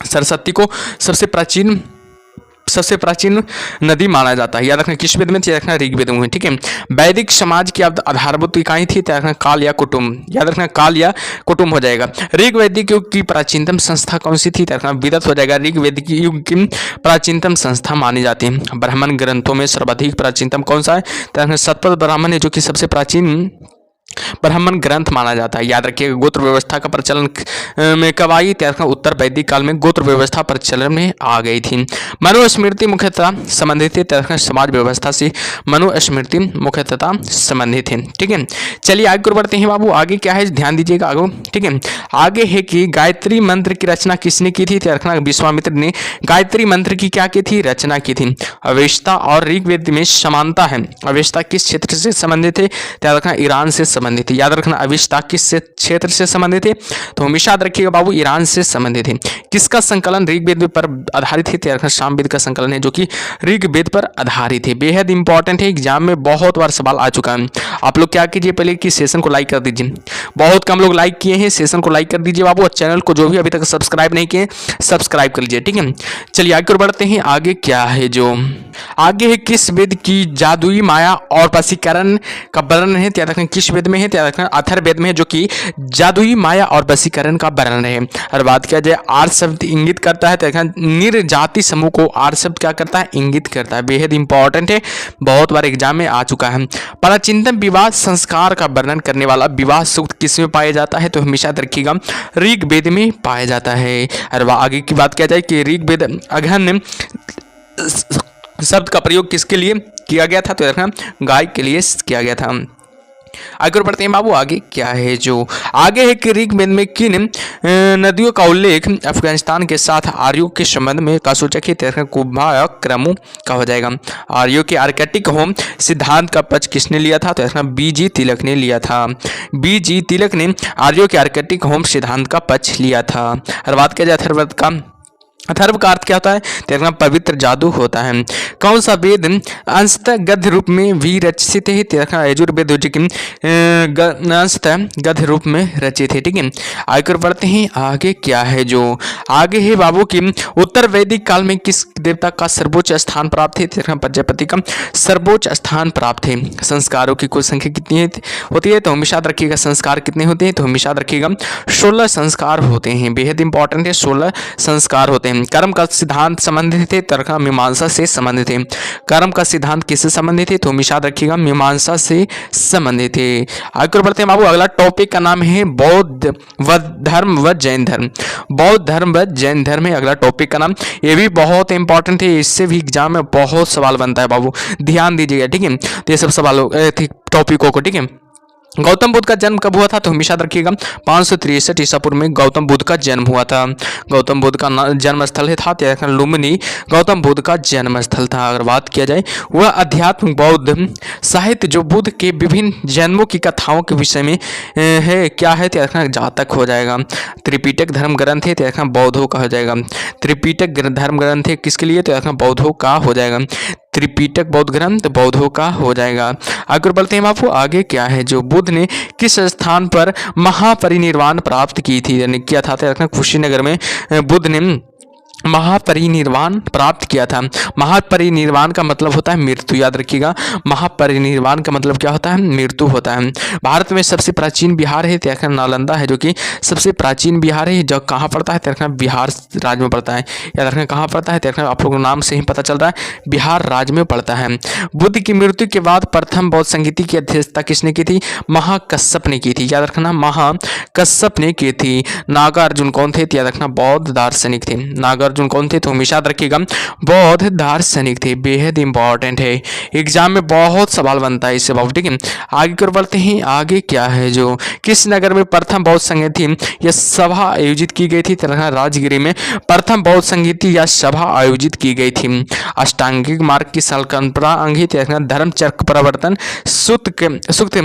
सरस्वती को सबसे प्राचीन नदी माना जाता है। याद रखना किस वेद में? रखना ऋग्वेद में। ठीक है, वैदिक समाज की आधारभूत इकाई थी तो रखना काल या कुटुंब, याद रखना काल या कुटुंब हो जाएगा। ऋग्वैदिक युग की प्राचीनतम संस्था कौन सी थी? तो रखना विदत हो जाएगा। ऋग्वैदिक युग की प्राचीनतम संस्था मानी जाती है। ब्राह्मण ग्रंथों में सर्वाधिक प्राचीनतम कौन सा है? तो रखना शतपथ ब्राह्मण है जो कि सबसे प्राचीन ब्राह्मण ग्रंथ माना जाता है। याद रखिएगा गोत्र व्यवस्था का प्रचलन में कब आई? तो उत्तर वैदिक काल में गोत्र व्यवस्था प्रचलन में आ गई थी। मनुस्मृति मुख्यतः संबंधित है तो समाज व्यवस्था से मनुस्मृति मुख्यतः संबंधित है। ठीक है, चलिए आगे बढ़ते हैं बाबू। आगे क्या है ध्यान दीजिएगा आगे। ठीक है, आगे है कि गायत्री मंत्र की रचना किसने की थी? तो रखना विश्वामित्र ने गायत्री मंत्र की क्या की थी? रचना की थी। अवेस्ता और ऋग्वेद में समानता है। अवेस्ता किस क्षेत्र से संबंधित है? तो रखना ईरान से संबंधित है। याद रखना अवेस्ता किस क्षेत्र से संबंधित है? तो हमेशा याद रखिएगा बाबू ईरान से संबंधित है। किसका संकलन ऋग्वेद पर आधारित है? तो सामवेद का संकलन है जो कि ऋग्वेद पर आधारित है। बेहद इंपॉर्टेंट है, एग्जाम में बहुत बार सवाल आ चुका है। आप लोग क्या कीजिए पहले कि सेशन को लाइक कर दीजिए। बहुत कम लोग लाइक किए हैं, सेशन को लाइक कर दीजिए बाबू। और चैनल को जो भी अभी तक सब्सक्राइब नहीं किए सब्सक्राइब कर लीजिए। ठीक है, चलिए आगे बढ़ते हैं। आगे क्या है जो आगे है किस वेद की जादुई माया और वशीकरण का वर्णन है? याद रखना किस वेद में है? याद रखना अथर्ववेद में है जो कि जादुई माया और वशीकरण का वर्णन है। और बात किया जाए आर्य शब्द इंगित करता है तो निर्जाति समूह को आर्य शब्द क्या करता है? इंगित करता है। बेहद इंपॉर्टेंट है, बहुत बार एग्जाम में आ चुका है। प्राचीनतम विवाह संस्कार का वर्णन करने वाला विवाह सूक्त किस में पाया जाता है? तो हमेशा रखिएगा ऋग्वेद में पाया जाता है। और आगे की बात किया जाए कि ऋग्वेद अघन शब्द का प्रयोग किसके लिए किया गया था? तो रखना गाय के लिए किया गया था। आगे बढ़ते हैं बाबू। आगे क्या है जो आगे है कि ऋग्वेद में किन नदियों का उल्लेख अफगानिस्तान के साथ आर्यों के संबंध में का सूचक है? कुंभक्रमु का हो जाएगा। आर्यों के आर्कटिक होम सिद्धांत का पक्ष किसने लिया था? तो इसका बीजी तिलक ने लिया था। बीजी तिलक ने आर्यों के आर्कटिक होम सिद्धांत का पक्ष लिया था। और बात किया जाए अथर्ववेद का, अथर्व का अर्थ क्या होता है? तेरा पवित्र जादू होता है। कौन सा वेद अंशतः गद्य रूप में भी रचित है? तेरा यजुर्वेद जो कि अंशतः गद्य रूप में रचित है। ठीक है, आगे बढ़ते हैं। आगे क्या है जो आगे है बाबू की उत्तर वैदिक काल में किस देवता का सर्वोच्च स्थान प्राप्त है? तेरा प्रजापति का सर्वोच्च स्थान प्राप्त है। संस्कारों की कुल संख्या कितनी होती है? तो हमेशा याद रखिएगा संस्कार कितने होते हैं? तो हमेशा याद रखिएगा 16 संस्कार होते हैं। बेहद इंपॉर्टेंट है, 16 संस्कार होते हैं। कर्म का सिद्धांत संबंधित थे, तर्क मीमांसा से संबंधित है। कर्म का सिद्धांत किससे संबंधित है? तो हमेशा याद रखिएगा मीमांसा से संबंधित है। आगे बढ़ते हैं बाबू। अगला टॉपिक का नाम है बौद्ध व धर्म व जैन धर्म। बौद्ध धर्म व जैन धर्म है अगला टॉपिक का नाम। ये भी बहुत इंपॉर्टेंट है, इससे भी एग्जाम में बहुत सवाल बनता है बाबू, ध्यान दीजिएगा। ठीक है, तो ये सब सवालों टॉपिकों को, ठीक है। गौतम बुद्ध का जन्म कब हुआ था? तो हमेशा रखिएगा 563 ईसा पूर्व में गौतम बुद्ध का जन्म हुआ था। गौतम बुद्ध का जन्म स्थल था लुम्बिनी, गौतम बुद्ध का जन्म स्थल था। अगर बात किया जाए वह अध्यात्म बौद्ध साहित्य जो बुद्ध के विभिन्न जन्मों की कथाओं के विषय में है, क्या है? जातक हो जाएगा। त्रिपिटक धर्म ग्रंथ है, तो बौद्धों का हो जाएगा। त्रिपिटक धर्म ग्रंथ है किसके लिए? तो बौद्धों का हो जाएगा। त्रिपिटक बौद्ध ग्रंथ बौद्धों का हो जाएगा। आगे बढ़ते हैं बापू। आगे क्या है जो बुद्ध ने किस स्थान पर महापरिनिर्वाण प्राप्त की थी? यानी किया था कुशीनगर में बुद्ध ने महापरिनिर्वाण प्राप्त किया था। महापरिनिर्वाण का मतलब होता है मृत्यु, याद रखिएगा। महापरिनिर्वाण का मतलब क्या होता है? मृत्यु होता है। भारत में सबसे प्राचीन बिहार है नालंदा है, जो कि सबसे प्राचीन बिहार है। जो कहाँ पड़ता है? बिहार राज्य में पड़ता है। याद रखना कहाँ पड़ता है? आप लोगों को नाम से ही पता चल रहा है, बिहार राज्य में पड़ता है। बुद्ध की मृत्यु के बाद प्रथम बौद्ध संगीति की अध्यक्षता किसने की थी? महाकश्यप ने की थी। याद रखना महाकश्यप ने की थी। नागार्जुन कौन थे? याद रखना बौद्ध दार्शनिक थे। नागार्जुन कौन थे? तो हमेशा याद रखिएगा बौद्ध दार्शनिक थे। बेहद इंपॉर्टेंट है, एग्जाम में बहुत सवाल बनता है इससे बाबू। ठीक है, आगे कर बढ़ते हैं। आगे क्या है जो किस नगर में प्रथम बौद्ध संगीति या सभा आयोजित की गई थी? राजगिरी में प्रथम बौद्ध संगीति या सभा आयोजित की गई थी। अष्टांगिक मार्ग की संकल्पना अंगित धर्म चक्र प्रवर्तन सूक्त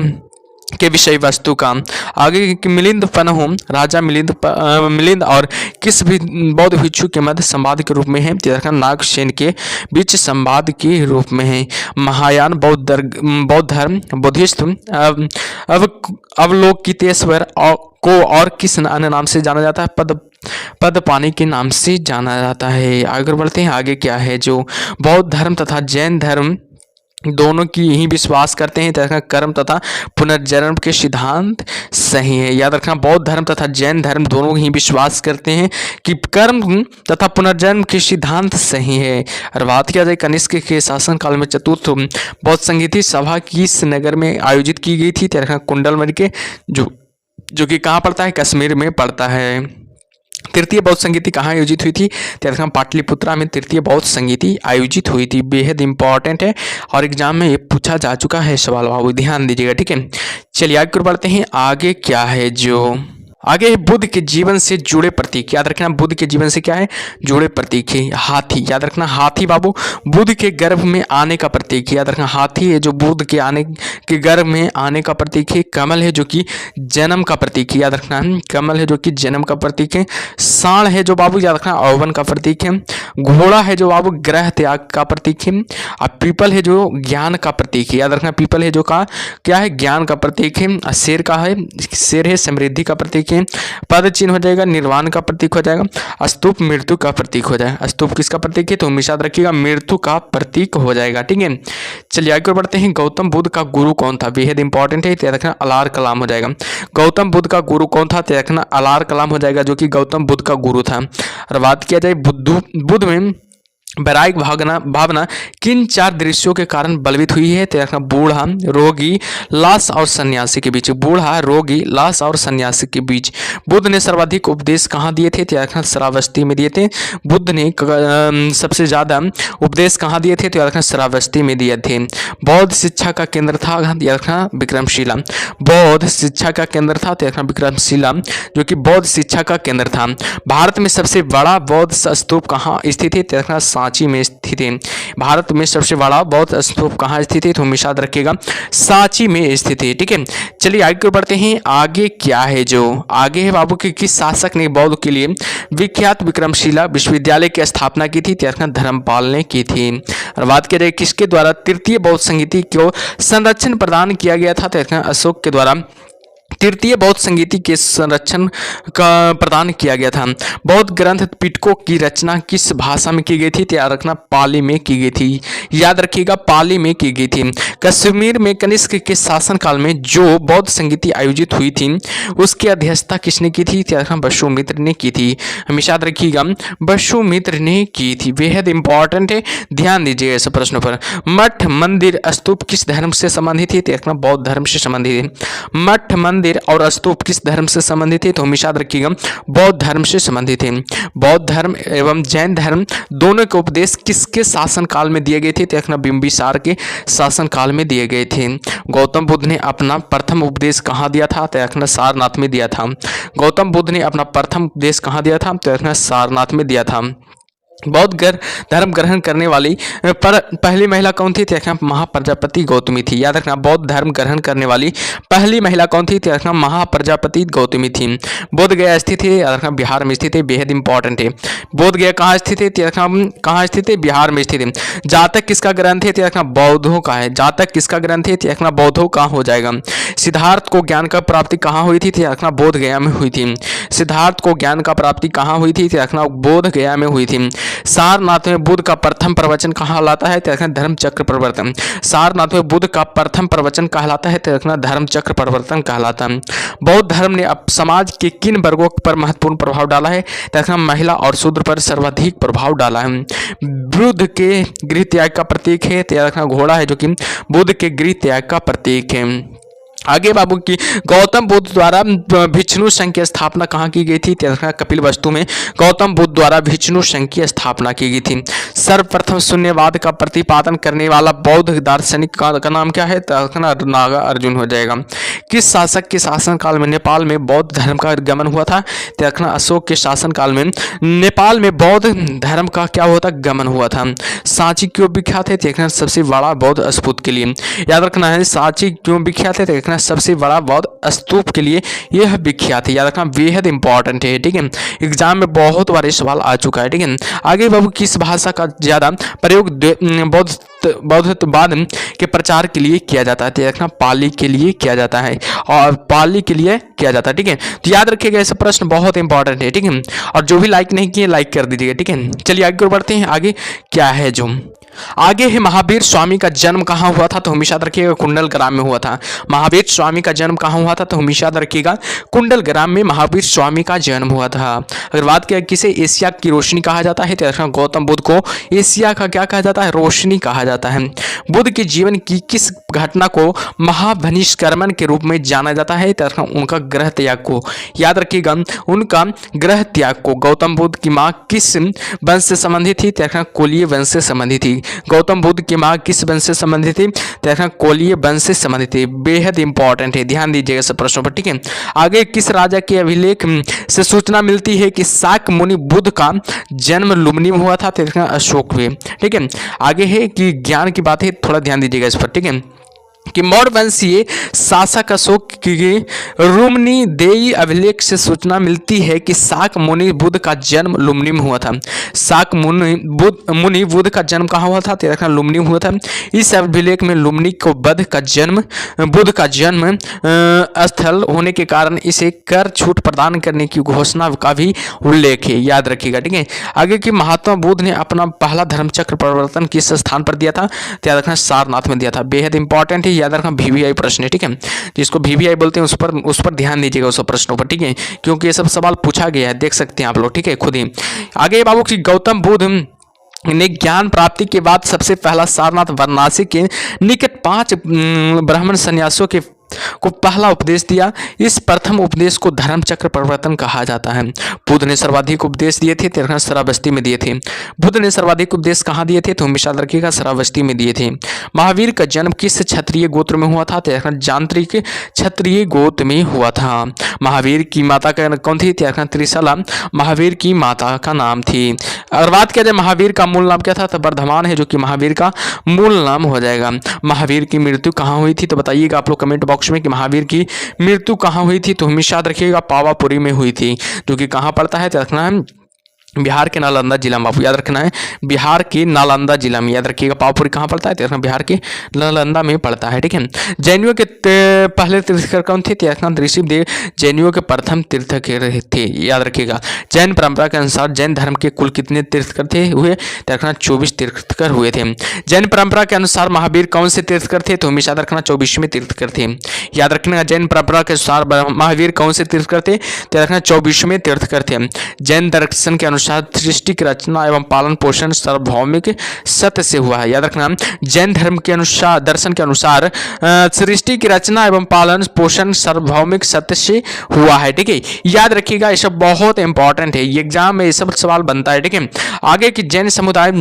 के विषय वस्तु का। आगे मिलिंद पन्हु राजा मिलिंद और किस भी बौद्ध भिक्षु के मध्य संवाद के रूप में है? नागसेन के बीच संवाद के रूप में है। महायान बौद्ध धर्म बुद्धिस्ट अवलोकितेश्वर को और किस अन्य नाम से जाना जाता है? पदपानी के नाम से जाना जाता है। आगे बढ़ते हैं। आगे क्या है जो बौद्ध धर्म तथा जैन धर्म दोनों की ही विश्वास करते हैं? कर्म तथा पुनर्जन्म के सिद्धांत सही है। याद रखना बौद्ध धर्म तथा जैन धर्म दोनों ही विश्वास करते हैं कि कर्म तथा पुनर्जन्म के सिद्धांत सही है। और बात किया जाए कनिष्क के शासनकाल में चतुर्थ बौद्ध संगीति सभा किस नगर में आयोजित की गई थी? कुंडलमणि के जो कि कहाँ पड़ता है? कश्मीर में पड़ता है। तृतीय बौद्ध संगीति कहाँ आयोजित हुई थी? पाटलिपुत्रा में तृतीय बौद्ध संगीति आयोजित हुई थी। बेहद इंपॉर्टेंट है और एग्जाम में ये पूछा जा चुका है सवाल, बाबू ध्यान दीजिएगा। ठीक है, चलिए आगे बढ़ते हैं। आगे क्या है जो आगे है बुद्ध के जीवन से जुड़े प्रतीक। याद रखना बुद्ध के जीवन से क्या है जुड़े प्रतीक है? हाथी। याद रखना हाथी बाबू बुद्ध के गर्भ में आने का प्रतीक है। याद रखना हाथी है जो बुद्ध के आने के गर्भ में आने का प्रतीक है। कमल है जो कि जन्म का प्रतीक है। याद रखना कमल है जो कि जन्म का प्रतीक है। सांड है जो बाबू याद रखना औवन का प्रतीक है। घोड़ा है जो बाबू ग्रह त्याग का प्रतीक है। और पीपल है जो ज्ञान का प्रतीक है। याद रखना पीपल है जो का क्या है? ज्ञान का प्रतीक है। और शेर का है शेर है समृद्धि का प्रतीक है। पद चिन्ह हो जाएगा निर्वाण का प्रतीक हो जाएगा। स्तूप मृत्यु का प्रतीक हो जाएगा। स्तूप किसका प्रतीक है? तो हमेशा याद रखिएगा मृत्यु का प्रतीक हो जाएगा। ठीक है, चलिए आगे बढ़ते हैं। गौतम बुद्ध का गुरु कौन था? बेहद इंपॉर्टेंट है, याद रखना अलार कलाम हो जाएगा। गौतम बुद्ध का गुरु कौन था? याद रखना अलार कलाम हो जाएगा जो कि गौतम बुद्ध का गुरु था। और बात किया जाए बुद्ध में वैराग्य भावना किन 4 दृश्यों के कारण बलवित हुई है? तो देखना बूढ़ा, रोगी, लाश और सन्यासी के बीच। बूढ़ा, रोगी, लाश और सन्यासी के बीच। बुद्ध ने सर्वाधिक उपदेश कहाँ दिए थे? तो देखना श्रावस्ती में दिए थे। बुद्ध ने सबसे ज्यादा उपदेश कहाँ दिए थे? तो देखना श्रावस्ती में दिए थे। बौद्ध शिक्षा का केंद्र था, देखना विक्रमशिला। बौद्ध शिक्षा का केंद्र था, तो देखना विक्रमशिला, जो कि बौद्ध शिक्षा का केंद्र था। भारत में सबसे बड़ा बौद्ध स्तूप कहाँ स्थित है? तो देखना सांची में स्थित है। भारत में सबसे बड़ा बौद्ध स्तूप कहाँ स्थित है? तो हमेशा याद रखिएगा सांची में स्थित है। ठीक है, चलिए आगे बढ़ते हैं। आगे क्या है? जो आगे है बाबू कि किस शासक ने बौद्ध के लिए विख्यात विक्रमशिला विश्वविद्यालय की स्थापना की थी? तो धर्मपाल ने की थी। और बात करें किसके द्वारा तृतीय बौद्ध संगीति को संरक्षण प्रदान किया गया था? तो अशोक के द्वारा तृतीय बौद्ध संगीति के संरक्षण का प्रदान किया गया था। बौद्ध ग्रंथ पिटकों की रचना किस भाषा में की गई थी? याद रखना पाली में की गई थी। याद रखिएगा पाली में की गई थी। कश्मीर में कनिष्क के शासनकाल में जो बौद्ध संगीति आयोजित हुई थी उसकी अध्यक्षता किसने की थी? याद रखना वसुमित्र ने की थी। हमेशा याद रखिएगा वसुमित्र ने की थी। बेहद इंपॉर्टेंट है, ध्यान दीजिए इस प्रश्न पर। मठ, मंदिर, स्तूप किस धर्म से संबंधित है? याद रखना बौद्ध धर्म से संबंधित है। मठ, मंदिर और स्तूप किस धर्म से संबंधित है? तो हमेशा याद रखिएगा बौद्ध धर्म से संबंधित है। बौद्ध धर्म एवं जैन धर्म दोनों के उपदेश किसके शासन काल में दिए गए थे? तो देखना बिंबिसार के शासन काल में दिए गए थे। गौतम बुद्ध ने अपना प्रथम उपदेश कहाँ दिया था? तो देखना सारनाथ में दिया था। गौतम बुद्ध ने अपना प्रथम उपदेश कहाँ दिया था? तो देखना सारनाथ में दिया था। बौद्ध धर्म ग्रहण करने वाली पहली महिला कौन थी? महाप्रजापति गौतमी थी। याद रखना बौद्ध धर्म ग्रहण करने वाली पहली महिला कौन थी? महाप्रजापति गौतमी थी। बोध गया स्थित है, याद रखना बिहार में स्थित है। बेहद इंपॉर्टेंट है। बोध गया कहाँ स्थित है? कहाँ स्थित है? बिहार में स्थित है। जातक किसका ग्रंथ है? याद रखना बौद्धों का है। जातक किसका ग्रंथ है? याद रखना बौद्धों का हो जाएगा। सिद्धार्थ को ज्ञान का प्राप्ति कहाँ हुई थी? याद रखना बोध गया में हुई थी। सिद्धार्थ को ज्ञान का प्राप्ति कहाँ हुई थी? याद रखना बोध गया में हुई थी। सारनाथ में बुद्ध का प्रथम प्रवचन कहलाता है? धर्म चक्र प्रवर्तन। सारनाथ में बुद्ध का प्रथम प्रवचन कहलाता है? धर्म चक्र प्रवर्तन कहलाता है। बौद्ध धर्म ने अब समाज के किन वर्गों पर महत्वपूर्ण प्रभाव डाला है? महिला और शूद्र पर सर्वाधिक प्रभाव डाला है। बुद्ध के गृह त्याग का प्रतीक है घोड़ा है, जो कि बुद्ध के गृह त्याग का प्रतीक है। आगे बाबू की गौतम बुद्ध द्वारा विष्णु संघ की स्थापना कहाँ की गई थी? कपिलवस्तु में गौतम बुद्ध द्वारा विष्णु संघ की स्थापना की गई थी। सर्वप्रथम शून्यवाद का प्रतिपादन करने वाला बौद्ध दार्शनिक का नाम क्या है? नागार्जुन हो जाएगा। किस शासक के शासनकाल में नेपाल में बौद्ध धर्म का गमन हुआ था? अशोक के शासनकाल में नेपाल में बौद्ध धर्म का क्या हुआ था? गमन हुआ था। सांची क्यों विख्यात है? सबसे बड़ा बौद्ध स्तूप के लिए। याद रखना है सांची क्यों विख्यात है? सबसे बड़ा बौद्ध स्तूप के लिए यह विख्यात है। याद रखना बेहद इंपॉर्टेंट है। ठीक है, एग्जाम में बहुत बार सवाल आ चुका है। ठीक है, आगे बाबू किस भाषा का ज्यादा प्रयोग बौद्धवाद के प्रचार के लिए किया जाता है? तो देखना पाली के लिए किया जाता है और पाली के लिए किया जाता है। ठीक है, तो याद रखिएगा ऐसा प्रश्न बहुत इंपॉर्टेंट है। ठीक है, और जो भी लाइक नहीं किए लाइक कर दीजिएगा। ठीक है, चलिए आगे बढ़ते हैं। आगे क्या है? जो आगे है महावीर स्वामी का जन्म कहाँ हुआ था? तो हमेशा याद रखिएगा कुंडल ग्राम में हुआ था। महावीर स्वामी का जन्म कहाँ हुआ था? तो हमेशा याद रखिएगा कुंडल ग्राम में महावीर स्वामी का जन्म हुआ था। अगर बात किया किसे एशिया की रोशनी कहा जाता है? तो गौतम बुद्ध को एशिया का क्या कहा जाता है? रोशनी कहा जाता है। बुद्ध के जीवन की किस घटना को महाभनिष्कर्मण के रूप में जाना जाता है? तो उनका ग्रह त्याग को। याद रखिएगा उनका ग्रह त्याग को। गौतम बुद्ध की माँ किस वंश से संबंधित थी? तो कोलीय वंश से संबंधित थी। गौतम बुद्ध की माँ किस वंश से संबंधित थी? तो कोलीय वंश से संबंधित थी। बेहद इंपॉर्टेंट है, ध्यान दीजिएगा सब प्रश्नों पर। ठीक है, आगे किस राजा के अभिलेख से सूचना मिलती है कि शाक्य मुनि बुद्ध का जन्म लुम्बिनी में हुआ था? तो अशोक में। ठीक है, आगे है कि ज्ञान की बात है, थोड़ा ध्यान दीजिएगा इस पर। ठीक है, कि मौर्य वंशीय शासक अशोक की लुम्बिनी अभिलेख से सूचना मिलती है कि शाक्य मुनि बुद्ध का जन्म लुम्बिनी में हुआ था। शाक्य मुनि बुद्ध का जन्म कहाँ हुआ था? तो लुम्बिनी में हुआ था। इस अभिलेख में लुम्बिनी को बुद्ध का जन्म स्थल होने के कारण इसे कर छूट प्रदान करने की घोषणा का भी उल्लेख है। याद रखिएगा। ठीक है, आगे की महात्मा बुद्ध ने अपना पहला धर्म चक्र परिवर्तन किस स्थान पर दिया था? तो याद रखना सारनाथ में दिया था। बेहद इंपॉर्टेंट है, याद रखना VVI प्रश्न है। ठीक है, जिसको VVI बोलते हैं उस पर ध्यान दीजिएगा उस प्रश्नों पर। ठीक है, क्योंकि ये सब सवाल पूछा गया है, देख सकते हैं आप लोग। ठीक है, खुद ही। आगे बाबू की गौतम बुद्ध ने ज्ञान प्राप्ति के बाद सबसे पहला सारनाथ वाराणसी के निकट 5 ब्राह्मण सन्यासियों के को पहला उपदेश दिया। इस प्रथम उपदेश को धर्म चक्र प्रवर्तन कहा जाता है। बुद्ध ने सर्वाधिक उपदेश दिए थे, तो श्रावस्ती में दिए थे। बुद्ध ने सर्वाधिक उपदेश कहाँ दिए थे, तो हमेशा रखिएगा श्रावस्ती में दिए थे। महावीर का जन्म किस क्षत्रिय गोत्र में हुआ था, तो जांत्रिक क्षत्रिय गोत्र में हुआ था। महावीर की माता का कौन थी, त्रिशला महावीर की माता का नाम थी। अगर बात किया जाए महावीर का मूल नाम क्या था, तो वर्धमान है जो कि महावीर का मूल नाम हो जाएगा। महावीर की मृत्यु कहाँ हुई थी, तो बताइएगा आप लोग कमेंट बॉक्स में कि महावीर की मृत्यु कहाँ हुई थी। तो हमेशा याद रखिएगा पावापुरी में हुई थी, जो कि कहाँ पड़ता है, तो रखना है बिहार के नालंदा जिला में। आपको याद रखना है बिहार के नालंदा जिला में, याद रखिएगा पावापुरी कहाँ पड़ता है, तो बिहार के नालंदा में पड़ता है। ठीक है। जैनियों के पहले तीर्थकर कौन थे, तो ऋषिदेव जैनियों के प्रथम तीर्थकर थे, याद रखिएगा। जैन परंपरा के अनुसार जैन धर्म के कुल कितने तीर्थकर थे हुए, तो रखना 24 तीर्थकर हुए थे। जैन परंपरा के अनुसार महावीर कौन से तीर्थकर थे, तो हमेशा याद रखना 24वें तीर्थकर थे, याद रखना। जैन परंपरा के अनुसार महावीर कौन से तीर्थकर थे, तो रखना 24वें तीर्थकर थे। जैन दर्शन के अनुसार सृष्टि की रचना एवं पालन पोषण सार्वभौमिक सत्य से हुआ है, याद रखना। जैन धर्म के अनुसार दर्शन के अनुसार सृष्टि की रचना एवं पालन पोषण सार्वभौमिक सत्य से हुआ है। ठीक है, याद रखिएगा, ये सब बहुत इंपॉर्टेंट है, ये एग्जाम में ये सब सवाल बनता है। ठीक है। आगे की जैन समुदाय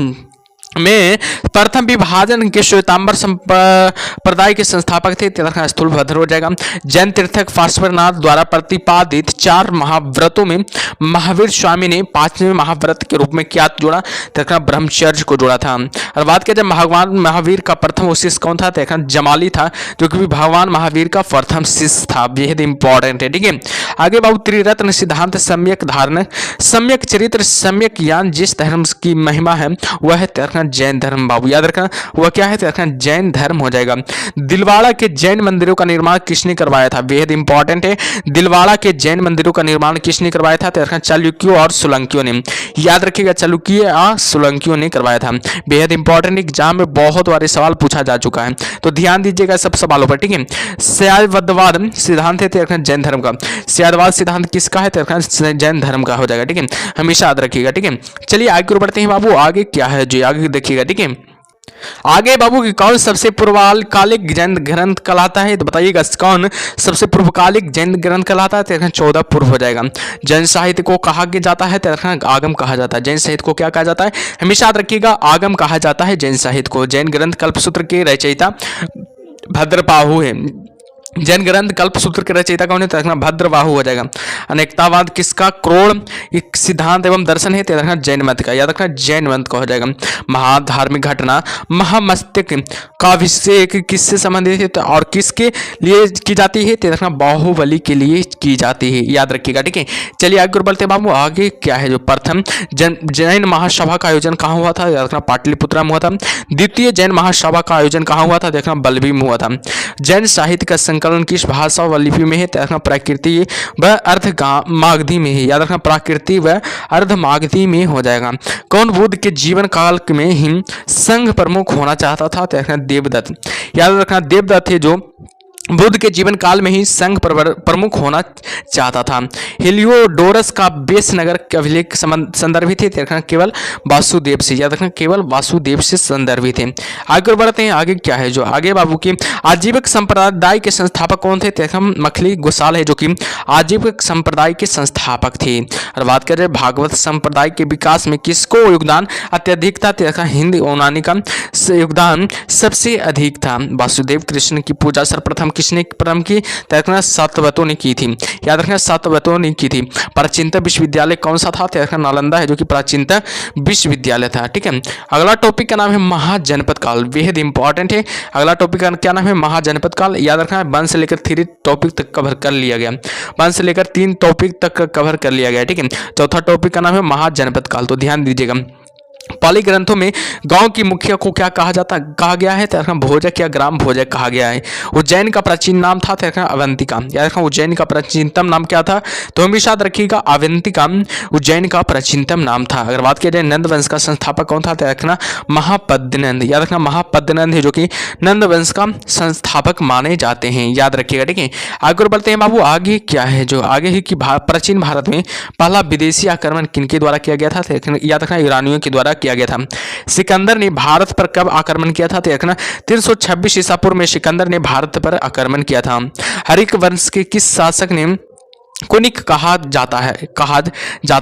में प्रथम विभाजन के श्वेतांबर संप्रदाय के संस्थापक थे, तथा स्थूलभद्र हो जाएगा। जैन तीर्थक पार्श्वनाथ द्वारा प्रतिपादित 4 महाव्रतों में महावीर स्वामी ने 5वें महाव्रत के रूप में क्या जोड़ा, तथा ब्रह्मचर्य को जोड़ा था। और बात किया जाए भगवान महावीर का प्रथम शिष्य कौन था, तथा जमाली था, जो कि भगवान महावीर का प्रथम शिष्य था, बेहद इंपॉर्टेंट है। ठीक है। आगे बाबू त्रिरत्न सिद्धांत, सम्यक धारणा, सम्यक चरित्र, सम्यक ज्ञान, जिस धर्म की महिमा है वह है जैन धर्म। बाबू याद रखना वह क्या है, तो जैन धर्म हो जाएगा। दिलवाड़ा के जैन मंदिरों का निर्माण किसने करवाया था, बेहद इंपॉर्टेंट है। दिलवाड़ा के जैन मंदिरों का निर्माण किसने करवाया था, तो चालुक्यों और सोलंकियों ने, याद रखिएगा चालुक्य और सोलंकियों ने करवाया था। बेहद इंपॉर्टेंट, एग्जाम में बहुत बार सवाल पूछा जा चुका है, तो ध्यान दीजिएगा सब सवालों पर। ठीक है। शैववाद सिद्धांत है जैन धर्म का, शैववाद सिद्धांत किसका है, तो जैन धर्म का हो जाएगा। ठीक है, हमेशा याद रखिएगा। ठीक है, चलिए आगे बढ़ते हैं बाबू। आगे क्या है जी, आगे देखिएगा। ठीक है, आगे बाबू की कौन सबसे पूर्वकालिक जैन ग्रंथ कहलाता है, तो बताइएगा कौन सबसे पूर्वकालिक जैन ग्रंथ कहलाता है, तो 14 पूर्व हो जाएगा। जैन साहित्य को कहा जाता है, तो आगम कहा जाता है। जैन साहित्य को क्या कहा जाता है, हमेशा याद रखिएगा आगम कहा जाता है जैन साहित्य को। जैन ग्रंथ कल्पसूत्र के रचयिता भद्रबाहु है। जैन ग्रंथ कल्पसूत्र के रचयिता कौन है, तो रखना भद्रबाहु हो जाएगा। अनेकतावाद किसका क्रोड़ एक सिद्धांत एवं दर्शन है, तो रखना जैन मत का, याद रखना जैन मत का हो जाएगा। महाधार्मिक घटना महामस्तक का अभिषेक किससे संबंधित है, तो और किसके लिए की जाती है, तो रखना बाहुबली के लिए की जाती है, याद रखिएगा। ठीक है, चलिए आगे बढ़ते बाबू। आगे क्या है, जो प्रथम जैन महासभा का आयोजन कहाँ हुआ था, याद रखना पाटलिपुत्रा में हुआ था। द्वितीय जैन महासभा का आयोजन कहाँ हुआ था, देखना बलबीर में हुआ था। जैन साहित्य का संकलन किस भाषा व लिपि में है, तो रखना प्राकृति व अर्ध मागधी में है, याद रखना प्राकृति व अर्ध मागधी में हो जाएगा। कौन बुद्ध के जीवन काल में ही संघ प्रमुख होना चाहता था, तो रखना देवदत्त, याद रखना देवदत्त है जो बुद्ध के जीवन काल में ही संघ प्रमुख होना चाहता था। हेलियोडोरस का बेस नगर के अभिलेख संदर्भित है, केवल वासुदेव से, याद रखना केवल वासुदेव से संदर्भित है। आगे बढ़ते हैं। आगे क्या है, जो आगे बाबू की आजीविक संप्रदाय के संस्थापक कौन थे, मखली गोसाल है, जो कि आजीविक संप्रदाय के संस्थापक थे। और बात करें भागवत संप्रदाय के विकास में किसको योगदान अत्यधिक था, हिंद यूनानी का योगदान सबसे अधिक था। वासुदेव कृष्ण की पूजा सर्वप्रथम किसने प्रारंभ की, तो सातवतों ने की थी, याद रखना सातवतों ने की थी। प्राचीनतम विश्वविद्यालय कौन सा था, तो नालंदा है, जो कि प्राचीनतम विश्वविद्यालय था। ठीक है, अगला टॉपिक का नाम है महाजनपद काल, बेहद इंपॉर्टेंट है। अगला टॉपिक का क्या नाम है, महाजनपद काल, याद रखना 1 से लेकर 3 टॉपिक तक कवर कर लिया गया, 1 से लेकर 3 टॉपिक तक कवर कर लिया गया। ठीक है, चौथा टॉपिक का नाम है महाजनपद काल, तो ध्यान दीजिएगा। पाली ग्रंथों में गांव की मुखिया को क्या कहा गया है, तो भोजक या ग्राम भोजक कहा गया है। उज्जैन का प्राचीन नाम था, तो अवंतिका, याद रखना उज्जैन का प्राचीनतम नाम क्या था, तो हमेशा याद रखिएगा अवंतिका उज्जैन का प्राचीनतम नाम था। अगर बात किया जाए नंद वंश का संस्थापक कौन था, तो रखना महापद्यनंद, याद रखना महापद्यनंद है, जो कि नंद वंश का संस्थापक माने जाते हैं, याद रखिएगा। ठीक है, आगे बढ़ते हैं बाबू। आगे क्या है, जो आगे है कि प्राचीन भारत में पहला विदेशी आक्रमण किनके द्वारा किया गया था, याद रखना ईरानियों के द्वारा किया गया था। सिकंदर ने भारत पर कब आक्रमण किया था? तो देखना 326 ईसा पूर्व में सिकंदर ने भारत पर आक्रमण किया था। हर्यक वंश के किस शासक ने कुनिक कहा जाता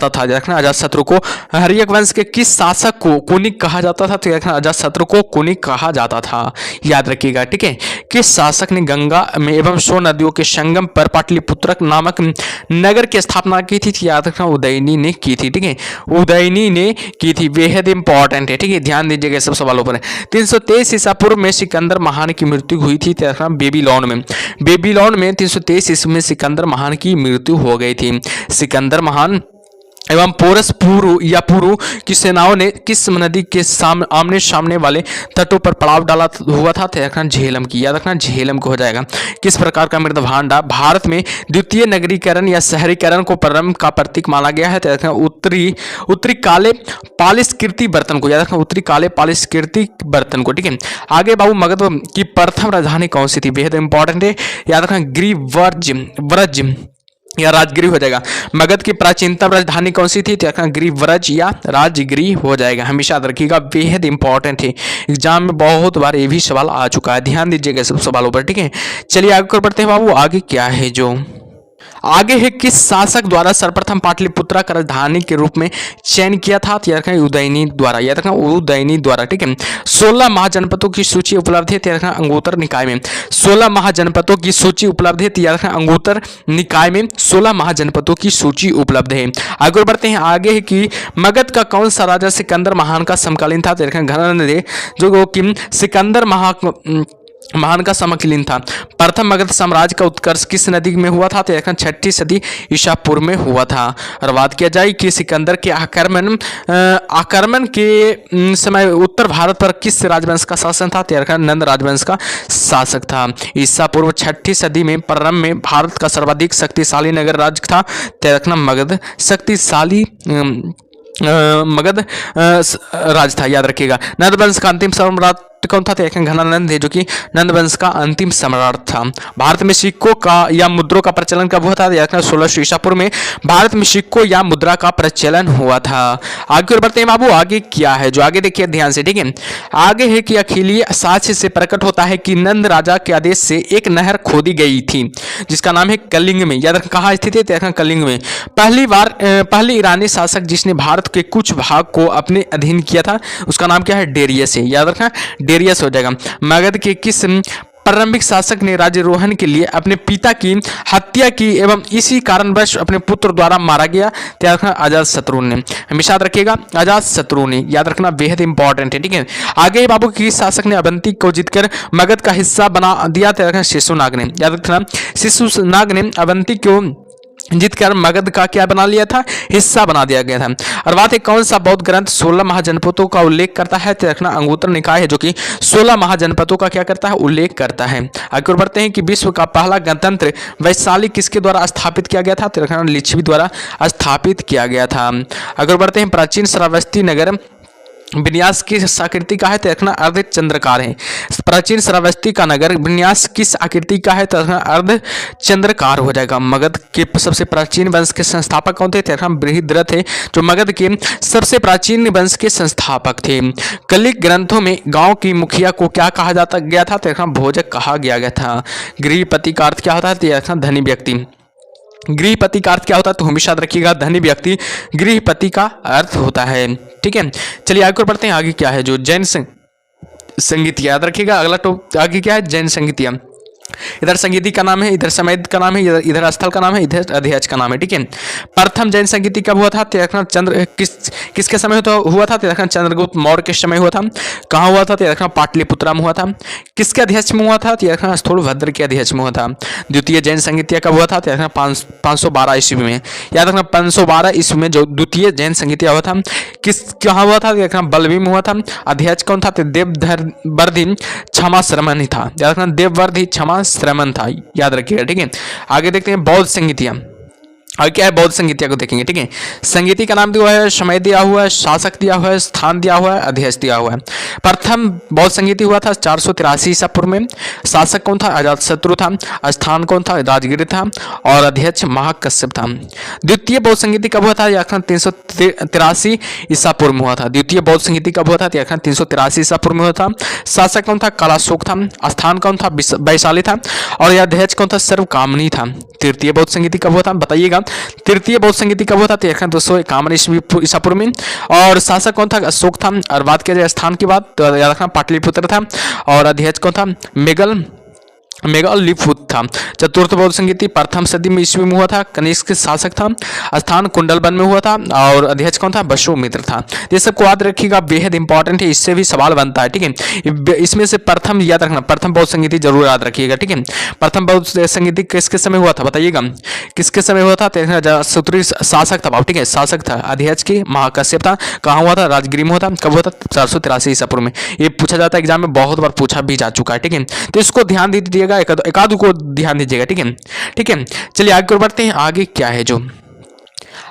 था? देखना अजातशत्रु को। हर्यक वंश के किस शासक को कुनिक कहा जाता था? तो देखना अजातशत्रु को कुनिक कहा जाता था, याद रखिएगा, ठीक है। किस शासक ने गंगा में एवं सो नदियों के संगम पर पाटलिपुत्र नामक नगर की स्थापना की थी? याद रखना उदयनी ने की थी, ठीक है, उदयनी ने की थी। बेहद इंपॉर्टेंट है, ठीक है, ध्यान दीजिएगा सब सवालों पर। 323 ईसा पूर्व में सिकंदर महान की मृत्यु हुई थी बेबीलोन में। बेबीलोन में 323 ईस्वी में सिकंदर महान की मृत्यु हो गई थी। सिकंदर महान एवं पोरस पुरु की सेनाओं ने किस नदी के आमने सामने वाले तटों पर पड़ाव डाला हुआ था? देखना झेलम की, याद रखना झेलम को हो जाएगा। किस प्रकार का मृद भांडा भारत में द्वितीय नगरीकरण या शहरीकरण को प्रारंभ का प्रतीक माना गया है? देखना उत्तरी काले पालिशकृति बर्तन को, याद रखना उत्तरी काले पालिशकृति बर्तन को, ठीक है। आगे बाबू मगध की प्रथम राजधानी कौन सी थी? बेहद इंपॉर्टेंट है, याद रखना गिरिव्रज या राजगिरी हो जाएगा। मगध की प्राचीनतम राजधानी कौन सी थी? तो गिरिव्रज या राजगिरी हो जाएगा, हमेशा याद रखिएगा, बेहद इंपॉर्टेंट है, एग्जाम में बहुत बार ये भी सवाल आ चुका है, ध्यान दीजिएगा सब सवालों पर, ठीक है। चलिए आगे बढ़ते हैं बाबू, आगे क्या है जो आगे है, किस शासक द्वारा सर्वप्रथम पाटलिपुत्र का राजधानी के रूप में चयन किया था? उदयनी द्वारा, याद रखना उदयनी द्वारा, ठीक है। 16 महाजनपदों की सूची उपलब्ध है, याद रखना अंगुत्तर निकाय में। 16 महाजनपदों की सूची उपलब्ध है, याद रखना अंगुत्तर निकाय में 16 महाजनपदों की सूची उपलब्ध है। आगे बढ़ते हैं, आगे है कि मगध का कौन सा राजा सिकंदर महान का समकालीन था? घनंदे, जो कि सिकंदर महान का समकालीन था। प्रथम मगध साम्राज्य का उत्कर्ष किस नदी में हुआ था? तो 6ठी सदी ईसा पूर्व में हुआ था। और बात किया जाए कि सिकंदर के आक्रमण के समय उत्तर भारत पर किस राजवंश का शासन था? तो नंद राजवंश का शासक था। ईसा पूर्व 6ठी सदी में प्रारंभ में भारत का सर्वाधिक शक्तिशाली नगर राज्य था तो मगध शक्तिशाली मगध राज था, याद रखिएगा। नंद वंश का अंतिम सम्राट कौन था? तो घनानंद है, जो कि नंद वंश का अंतिम सम्राट था। भारत में सिक्कों का या मुद्रों का प्रचलन कब हुआ था? 1600 ईसा पूर्व में भारत में सिक्कों या मुद्रा का प्रचलन हुआ था। आगे बढ़ते हैं बाबू, आगे क्या है जो आगे देखिए ध्यान से, ठीक है। आगे है कि अखिलीय साक्ष्य से प्रकट होता है कि नंद राजा के आदेश से एक नहर खोदी गई थी जिसका नाम है कलिंग में, याद रखना कहाँ स्थित है? कलिंग में। पहली ईरानी शासक जिसने भारत के कुछ भाग को अपने अधीन किया था उसका नाम क्या है? डेरियस है, याद रखना डेरियस हो जाएगा। मगध के किस प्रारंभिक शासक ने राज्यारोहण के लिए अपने पिता की हत्या की एवं इसी कारणवश अपने पुत्र द्वारा मारा गया? याद रखना अजातशत्रु ने, हमेशा याद रखिएगा अजातशत्रु ने, याद रखना बेहद इंपॉर्टेंट है, ठीक है। आगे बाबू किस शासक ने अवंती को जीतकर मगध का हिस्सा बना दिया? याद रखना शिशुनाग ने, याद रखना शिशुनाग ने अवंती को जीतकर मगध का क्या बना लिया था? हिस्सा बना दिया गया था। और बात है कौन सा बौद्ध ग्रंथ 16 महाजनपदों का उल्लेख करता है? तो रखना अंगुत्तर निकाय है, जो कि 16 महाजनपदों का क्या करता है? उल्लेख करता है। आगे बढ़ते हैं कि विश्व का पहला गणतंत्र वैशाली किसके द्वारा स्थापित किया गया था? तो रखना लिच्छवी द्वारा स्थापित किया गया था। आगे बढ़ते हैं, प्राचीन श्रावस्ती नगर विन्यास किस आकृति का है? तो रखना अर्ध चंद्रकार है। प्राचीन श्रावस्ती का नगर विन्यास किस आकृति का है? तो रखना अर्ध चंद्रकार हो जाएगा। मगध के सबसे प्राचीन वंश के संस्थापक कौन थे? तो रखना बृहद्रथ है, जो मगध के सबसे प्राचीन वंश के संस्थापक थे। कलिक ग्रंथों में गांव की मुखिया को क्या कहा जाता गया था? तो रखना भोजक कहा गया था। गृहपति का अर्थ क्या होता है? तो रखना धनी व्यक्ति। गृहपति का अर्थ क्या होता है? तो हमेशा याद रखिएगा धनी व्यक्ति गृहपति का अर्थ होता है, ठीक है। चलिए आगे बढ़ते हैं, आगे क्या है जो जैन संगीत, याद रखिएगा अगला आगे क्या है? जैन संगीतिया। इधर संगीति का नाम है, इधर समेत का नाम है, इधर स्थल का नाम है, इधर अध्यक्ष का नाम है, ठीक है। प्रथम जैन संगीति कब हुआ था? चंद्र किसके समय हुआ था? चंद्रगुप्त मौर्य के समय हुआ था। कहाँ हुआ था? पाटलिपुत्रा में हुआ था। किसके अध्यक्ष में हुआ था? स्थूलभद्र के अध्यक्ष में हुआ था। द्वितीय जैन संगीतिया कब हुआ था? 512 ईस्वी में, याद रखना 512 ईस्वी में जो द्वितीय जैन संगीतिया हुआ था। कहाँ हुआ था? बलवी में हुआ था। अध्यक्ष कौन था? देववर्धि क्षमा श्रमण था, याद रखना देववर्धि क्षमा श्रमण था, याद रखिएगा, ठीक है। आगे देखते हैं बौद्ध संगीतियां। और क्या है, बौद्ध संगीतिया को देखेंगे। ठीक है, संगीति का नाम दिया हुआ है, समय दिया हुआ है, शासक दिया हुआ है, स्थान दिया हुआ है, अध्यक्ष दिया हुआ है। प्रथम बौद्ध संगीति हुआ था 483 ईसा पूर्व में। शासक कौन था? अजातशत्रु था। स्थान कौन था? राजगिरी था। और अध्यक्ष महाकश्यप था। द्वितीय बौद्ध संगीति कब हुआ था? यह 383 ईसा पूर्व में हुआ था। द्वितीय बौद्ध संगीति कब हुआ था? यह 383 ईसा पूर्व में हुआ था। शासक कौन था? कालाशोक था। स्थान कौन था? वैशाली था। और यह अध्यक्ष कौन था? सर्वकामनी था। तृतीय बौद्ध संगीति कब हुआ था? बताइएगा। तृतीय बौद्ध संगीति कब हुआ था? 251 ईसा पूर्व में। और शासक कौन था? अशोक था। और बात किया जाए स्थान की बात तो याद रखना पाटलिपुत्र था। और अध्यक्ष कौन था? मेगालिपुत्र था। चतुर्थ बौद्ध संगीति प्रथम सदी में ईस्वी में हुआ था। कनिष्क शासक था। स्थान कुंडलवन में हुआ था। और अध्यक्ष कौन था? बशुमित्र था। ये सबको याद रखिएगा, बेहद इंपॉर्टेंट है, इससे भी सवाल बनता है। ठीक है, इसमें से प्रथम याद रखना, प्रथम बौद्ध संगीति जरूर याद रखिएगा। ठीक है, प्रथम बौद्ध संगीति किसके समय हुआ था? बताइएगा, किसके समय हुआ था? सूत्री शासक था। ठीक है, शासक था। अध्यक्ष की महाकश्यप था। कहाँ हुआ था? राजगिरी में हुआ था। कब हुआ था? 483 ईसा पूर्व में। ये पूछा जाता है एग्जाम में, बहुत बार पूछा भी जा चुका है। ठीक है, तो इसको ध्यान दे दीजिएगा, एकादू को ध्यान दीजिएगा। ठीक है, ठीक है, चलिए आगे बढ़ते हैं। आगे क्या है जो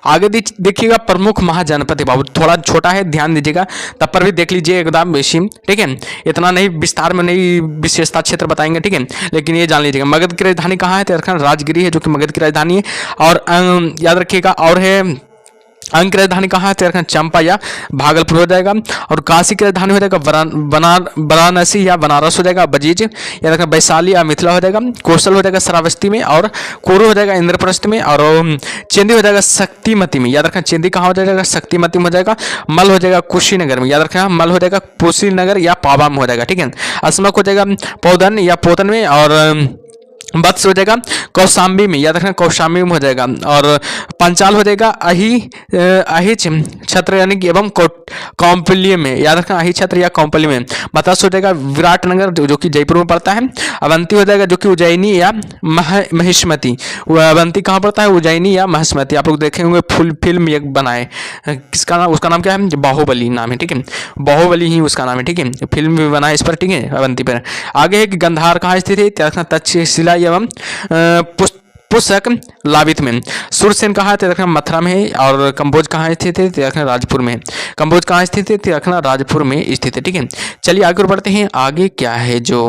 आगे देखिएगा, प्रमुख महाजनपद बाबू थोड़ा छोटा है, ध्यान दीजिएगा, तब पर भी देख लीजिए एकदम बेसी। ठीक है, इतना नहीं विस्तार में नहीं विशेषता क्षेत्र बताएंगे। ठीक है, लेकिन ये जान लीजिएगा, मगध की राजधानी कहाँ है? तो राजगिरी है, जो कि मगध की राजधानी है। और याद रखिएगा, और है अंक की राजधानी कहाँ है? तो चंपा या भागलपुर हो जाएगा। और काशी की राजधानी हो जाएगा वाराणसी या बनारस हो जाएगा, बजीज या वैशाली या मिथिला हो जाएगा। कौशल हो जाएगा श्रावस्ती में। और कोरू हो जाएगा इंद्रप्रस्थ में। और चेंदी हो जाएगा शक्तिमती में। याद रखना, चेंदी कहाँ हो जाएगा? शक्तिमती में हो जाएगा। मल हो जाएगा कुशीनगर में। याद रखना, मल हो जाएगा कुशीनगर या पावा में हो जाएगा। ठीक है, अस्मक हो जाएगा पौधन या पोतन में। और वत्स हो जाएगा कौशाम्बी में। याद रखना, कौशाम्बी में हो जाएगा। और पंचाल हो जाएगा अहिच छत्र यानी कि एवं कौम्पल्य में। याद रखना, अहि छत्र या कौम्पल्य में। बतास हो जाएगा विराटनगर, जो कि जयपुर में पड़ता है। अवंती हो जाएगा, जो कि उज्जैनी या महिष्मती। अवंती कहाँ पड़ता है? उज्जैनी या महिष्मती। आप लोग देखे होंगे फिल्म एक बनाए, किसका नाम? उसका नाम क्या है? बाहुबली नाम है। ठीक है, बाहुबली ही उसका नाम है। ठीक है, फिल्म भी बनाए इस पर। ठीक है, अवंती पर। आगे है कि गंधार कहाँ स्थित है? तक्षशिला एवं पुस्तक लावित में। सुरसेन कहाँ है? मथुरा में है। और कंबोज कहाँ स्थित है? राजपुर में। कंबोज कहाँ स्थित है? राजपुर में स्थित है। ठीक है, चलिए आगे बढ़ते हैं। आगे क्या है जो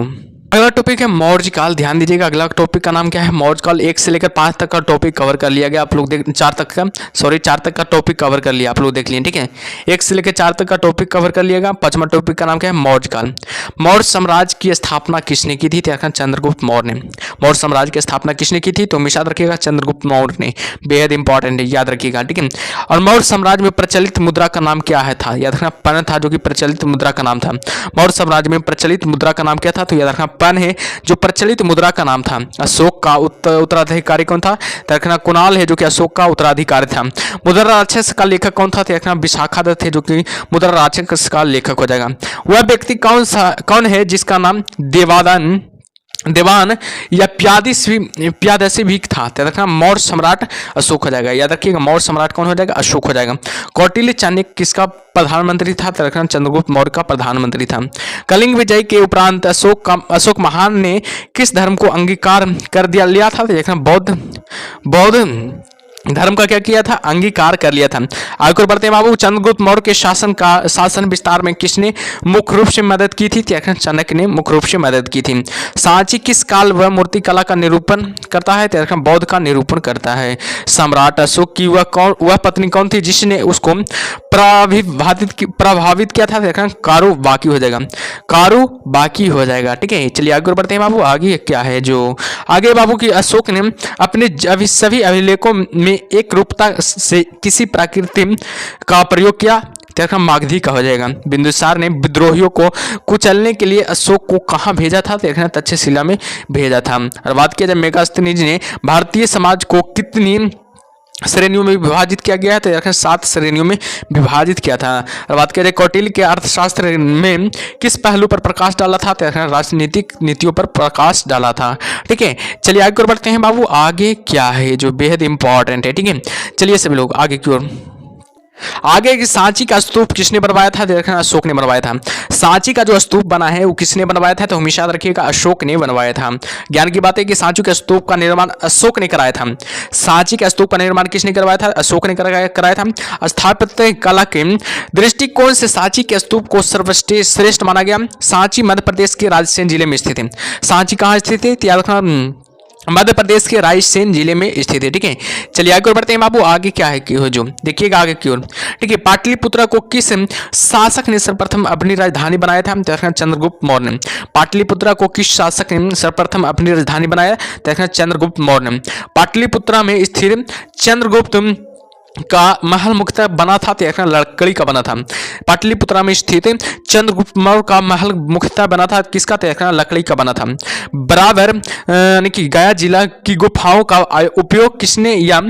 अगला टॉपिक है? मौर्य काल। ध्यान दीजिएगा, अगला टॉपिक का नाम क्या है? मौर्य काल। 1 से लेकर 5 तक का टॉपिक कवर कर लिया गया। आप लोग 4 तक का टॉपिक कवर कर लिया, आप लोग देख लिए। ठीक है, 1 से लेकर 4 तक का टॉपिक कवर कर लिएगा। 5वां टॉपिक का नाम क्या है? मौर्य काल। मौर्य साम्राज्य की स्थापना किसने की थी? चंद्रगुप्त मौर्य ने। मौर्य साम्राज्य की स्थापना किसने की थी? तो हमेशा याद रखिएगा, चंद्रगुप्त मौर्य ने। बेहद इंपॉर्टेंट है, याद रखिएगा। ठीक है, और मौर्य साम्राज्य में प्रचलित मुद्रा का नाम क्या है था? याद रखना, पन था, जो कि प्रचलित मुद्रा का नाम था। मौर्य साम्राज्य में प्रचलित मुद्रा का नाम क्या था? तो याद रखना, पन है, जो प्रचलित मुद्रा का नाम था। अशोक का उत्तराधिकारी कौन था? तो रखना, कुणाल है, जो कि अशोक का उत्तराधिकारी था। मुद्रा राक्षस का लेखक कौन था? तो रखना, विशाखादत्त है, जो कि मुद्रा राक्षस का लेखक हो जाएगा। वह व्यक्ति कौन है जिसका नाम देवान या प्यादसी भी था? तो रखना, मौर्य सम्राट अशोक हो जाएगा। याद रखिएगा, मौर्य सम्राट कौन हो जाएगा? अशोक हो जाएगा। कौटिल्य चाणक्य किसका प्रधानमंत्री था? तो रखना, चंद्रगुप्त मौर्य का प्रधानमंत्री था। कलिंग विजय के उपरांत अशोक महान ने किस धर्म को अंगीकार कर लिया था? तो देखना, बौद्ध धर्म का क्या किया था? अंगीकार कर लिया था। आगे बढ़ते हैं बाबू। चंद्रगुप्त मौर्य के शासन विस्तार में किसने मुख्य रूप से मदद की थी? चाणक्य ने मुख्य रूप से मदद की थी। सांची किस काल व मूर्ति कला का निरूपण करता है? बौद्ध का निरूपण करता है। सम्राट अशोक की वह पत्नी कौन थी जिसने उसको प्रभावित किया था? कारू बाकी हो जाएगा। कारू बाकी हो जाएगा। ठीक है, चलिए आगे बढ़ते हैं बाबू। आगे क्या है जो आगे बाबू की अशोक ने अपने सभी अभिलेखों में एक रूपता से किसी प्रकृति का प्रयोग किया? मागधी का हो जाएगा। बिंदुसार ने विद्रोहियों को कुचलने के लिए अशोक को कहाँ भेजा था? तक्षशिला में भेजा था। और बात किया जाए मेगास्थनीज ने भारतीय समाज को कितनी श्रेणियों में विभाजित किया गया है? तो 7 श्रेणियों में विभाजित किया था। और बात करें कौटिल्य के अर्थशास्त्र में किस पहलू पर प्रकाश डाला था? तो राजनीतिक नीतियों पर प्रकाश डाला था। ठीक है, चलिए आगे बढ़ते हैं बाबू। आगे क्या है जो बेहद इंपॉर्टेंट है? ठीक है, चलिए सभी लोग आगे की ओर। आगे की सांची का स्तूप किसने बनवाया था, देखना अशोक ने बनवाया था। सांची का जो स्तूप बना है वो किसने बनवाया था, तो हमेशा याद रखिएगा अशोक ने बनवाया था। ज्ञान की बात है कि सांची के स्तूप का निर्माण अशोक ने कराया था। सांची का स्तूप का निर्माण किसने करवाया था, अशोक ने कराया था। स्थापत्य कला के दृष्टिकोण से सांची के स्तूप को सर्वश्रेष्ठ माना गया। सांची मध्य प्रदेश के रायसेन जिले में स्थित है। सांची कहाँ स्थित है, याद रखना मध्य प्रदेश के रायसेन जिले में स्थित है। ठीक है, चलिए आगे और बढ़ते हैं बाबू। आगे क्या है कि जो देखिएगा आगे की ओर। ठीक है, पाटलिपुत्र को किस शासक ने सर्वप्रथम अपनी राजधानी बनाया था, देखना चंद्रगुप्त मौर्य ने। पाटलिपुत्र को किस शासक ने सर्वप्रथम अपनी राजधानी बनाया, देखना चंद्रगुप्त मौर्य ने। पाटलिपुत्र में स्थित चंद्रगुप्त का महल मुख्यतः बना था, देखना लकड़ी का बना था। पाटलिपुत्र में स्थित चंद्रगुप्त मौर्य का महल मुख्यतः बना था किसका, देखना लकड़ी का बना था। बराबर यानी कि गया जिला की गुफाओं का उपयोग किसने या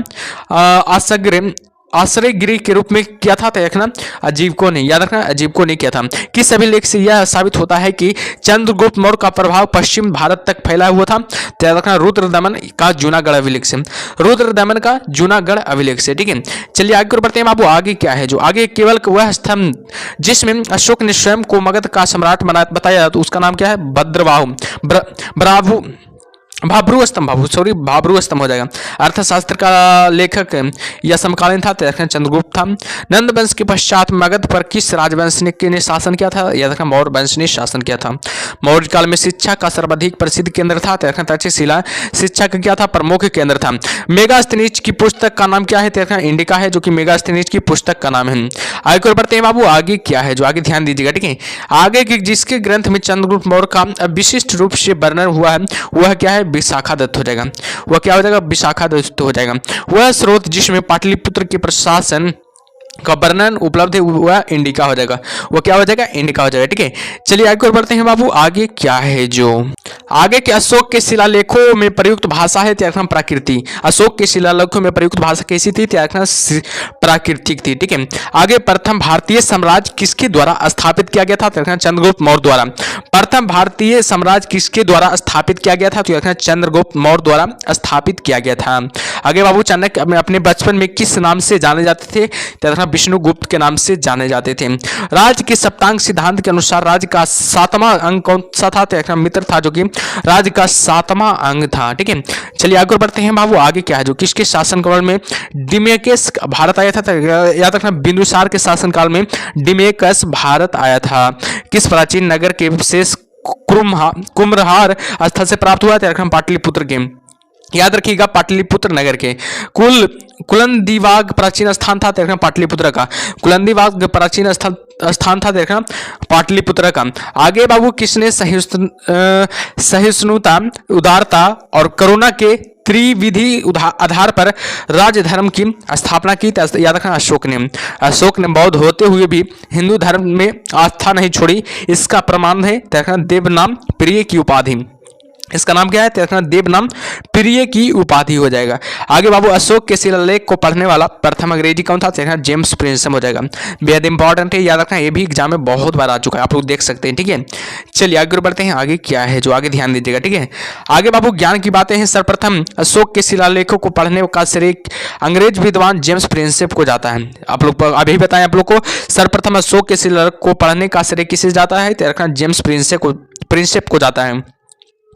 आश्रय गृह के रूप में किया था, देखना अजीबकों ने। याद रखना अजीबकों ने किया था। किस अभिलेख से यह साबित होता है कि चंद्रगुप्त मौर्य का प्रभाव पश्चिम भारत तक फैला हुआ था, तो याद रखना रुद्रदमन का जूनागढ़ अभिलेख से। रुद्रदमन का जूनागढ़ अभिलेख से। ठीक है, चलिए आगे बढ़ते हैं बाबू। आगे क्या है जो आगे केवल वह स्तंभ जिसमें अशोक ने स्वयं को मगध का सम्राट बताया, तो उसका नाम क्या है, भद्रबाहु भाब्रू स्तंभ हो जाएगा। अर्थशास्त्र का लेखक या समकालीन था, चंद्रगुप्त था। नंद वंश के पश्चात मगध पर किस राजवंश ने शासन किया था, याद रखना मौर्य वंश ने शासन किया था। मौर्य काल में शिक्षा का सर्वाधिक प्रसिद्ध केंद्र था, तक्षशिला शिक्षा का क्या था, प्रमुख केंद्र था। मेगास्थनीज की पुस्तक का नाम क्या है, इंडिका है, जो कि मेगास्थनीज की पुस्तक का नाम है। आगे और बढ़ते हैं बाबू। आगे क्या है जो आगे ध्यान दीजिएगा। ठीक है, आगे की जिसके ग्रंथ में चंद्रगुप्त मौर्य का विशिष्ट रूप से वर्णन हुआ है वह क्या है, विशाखा दत्त हो जाएगा। वह क्या हो जाएगा, विशाखा दत्त हो जाएगा। वह स्रोत जिसमें पाटलिपुत्र के प्रशासन का वर्णन उपलब्ध है वह इंडिका हो जाएगा। वो क्या हो जाएगा, इंडिका हो जाएगा। ठीक है, चलिए आगे और बढ़ते हैं बाबू। आगे क्या है जो आगे के अशोक के शिलालेखों में प्रयुक्त भाषा है, त्यागना प्राकृति। अशोक के शिलालेखों में प्रयुक्त भाषा कैसी थी, त्यागना प्राकृतिक थी। ठीक है, आगे प्रथम भारतीय साम्राज्य किसके द्वारा स्थापित किया गया था, त्यागना चंद्रगुप्त मौर्य द्वारा। प्रथम भारतीय साम्राज्य किसके द्वारा स्थापित किया गया था, तो त्यागना चंद्रगुप्त मौर्य द्वारा स्थापित किया गया था। आगे बाबू चाणक्य अपने बचपन में किस नाम से जाने जाते थे, त्यागना विष्णुगुप्त के नाम से जाने जाते थे। राज्य के सप्तांग सिद्धांत के अनुसार राज्य का 7वां अंग कौन सा था, त्यागना मित्र था, जो कि राज्य का 7वां अंग था। ठीक है, चलिए आगे बढ़ते हैं बाबू। आगे क्या है जो किसके शासनकाल में डिमेकस भारत आया था, याद रखना बिंदुसार के शासनकाल में डिमेकस भारत आया था। किस प्राचीन नगर के विशेष कुम्हरार स्थल से प्राप्त हुआ, त्यागना पाटलिपुत्र के। याद रखिएगा पाटलिपुत्र नगर के। कुलंदीबाग प्राचीन स्थान था, देखना पाटलिपुत्र का। कुलंदीबाग प्राचीन स्थान था, देखना पाटलिपुत्र का। आगे बाबू किसने सहिष्णुता, उदारता और करुणा के त्रिविधि आधार पर राज्य धर्म की स्थापना की, याद रखना अशोक ने। अशोक ने बौद्ध होते हुए भी हिंदू धर्म में आस्था नहीं छोड़ी। इसका प्रमाण है, देखना देवनाम प्रिय की उपाधि। इसका नाम क्या है, देखना देवनाम प्रिय की उपाधि हो जाएगा। आगे बाबू अशोक के शिलालेख को पढ़ने वाला प्रथम अंग्रेजी कौन था, देखना जेम्स प्रिंसम हो जाएगा। बेहद इंपॉर्टेंट है, याद रखना ये भी एग्जाम में बहुत बार आ चुका है, आप लोग देख सकते हैं। ठीक है, चलिए आगे बढ़ते हैं। आगे क्या है जो आगे ध्यान दीजिएगा। ठीक है, आगे बाबू ज्ञान की बातें हैं। सर्वप्रथम अशोक के शिलालेखों को पढ़ने का श्रेय अंग्रेज विद्वान जेम्स प्रिंसेप को जाता है। आप लोग अभी बताएं आप लोग को, सर्वप्रथम अशोक के शिलालेख को पढ़ने का श्रेय किसे जाता है, देखना जेम्स प्रिंसेप को जाता है।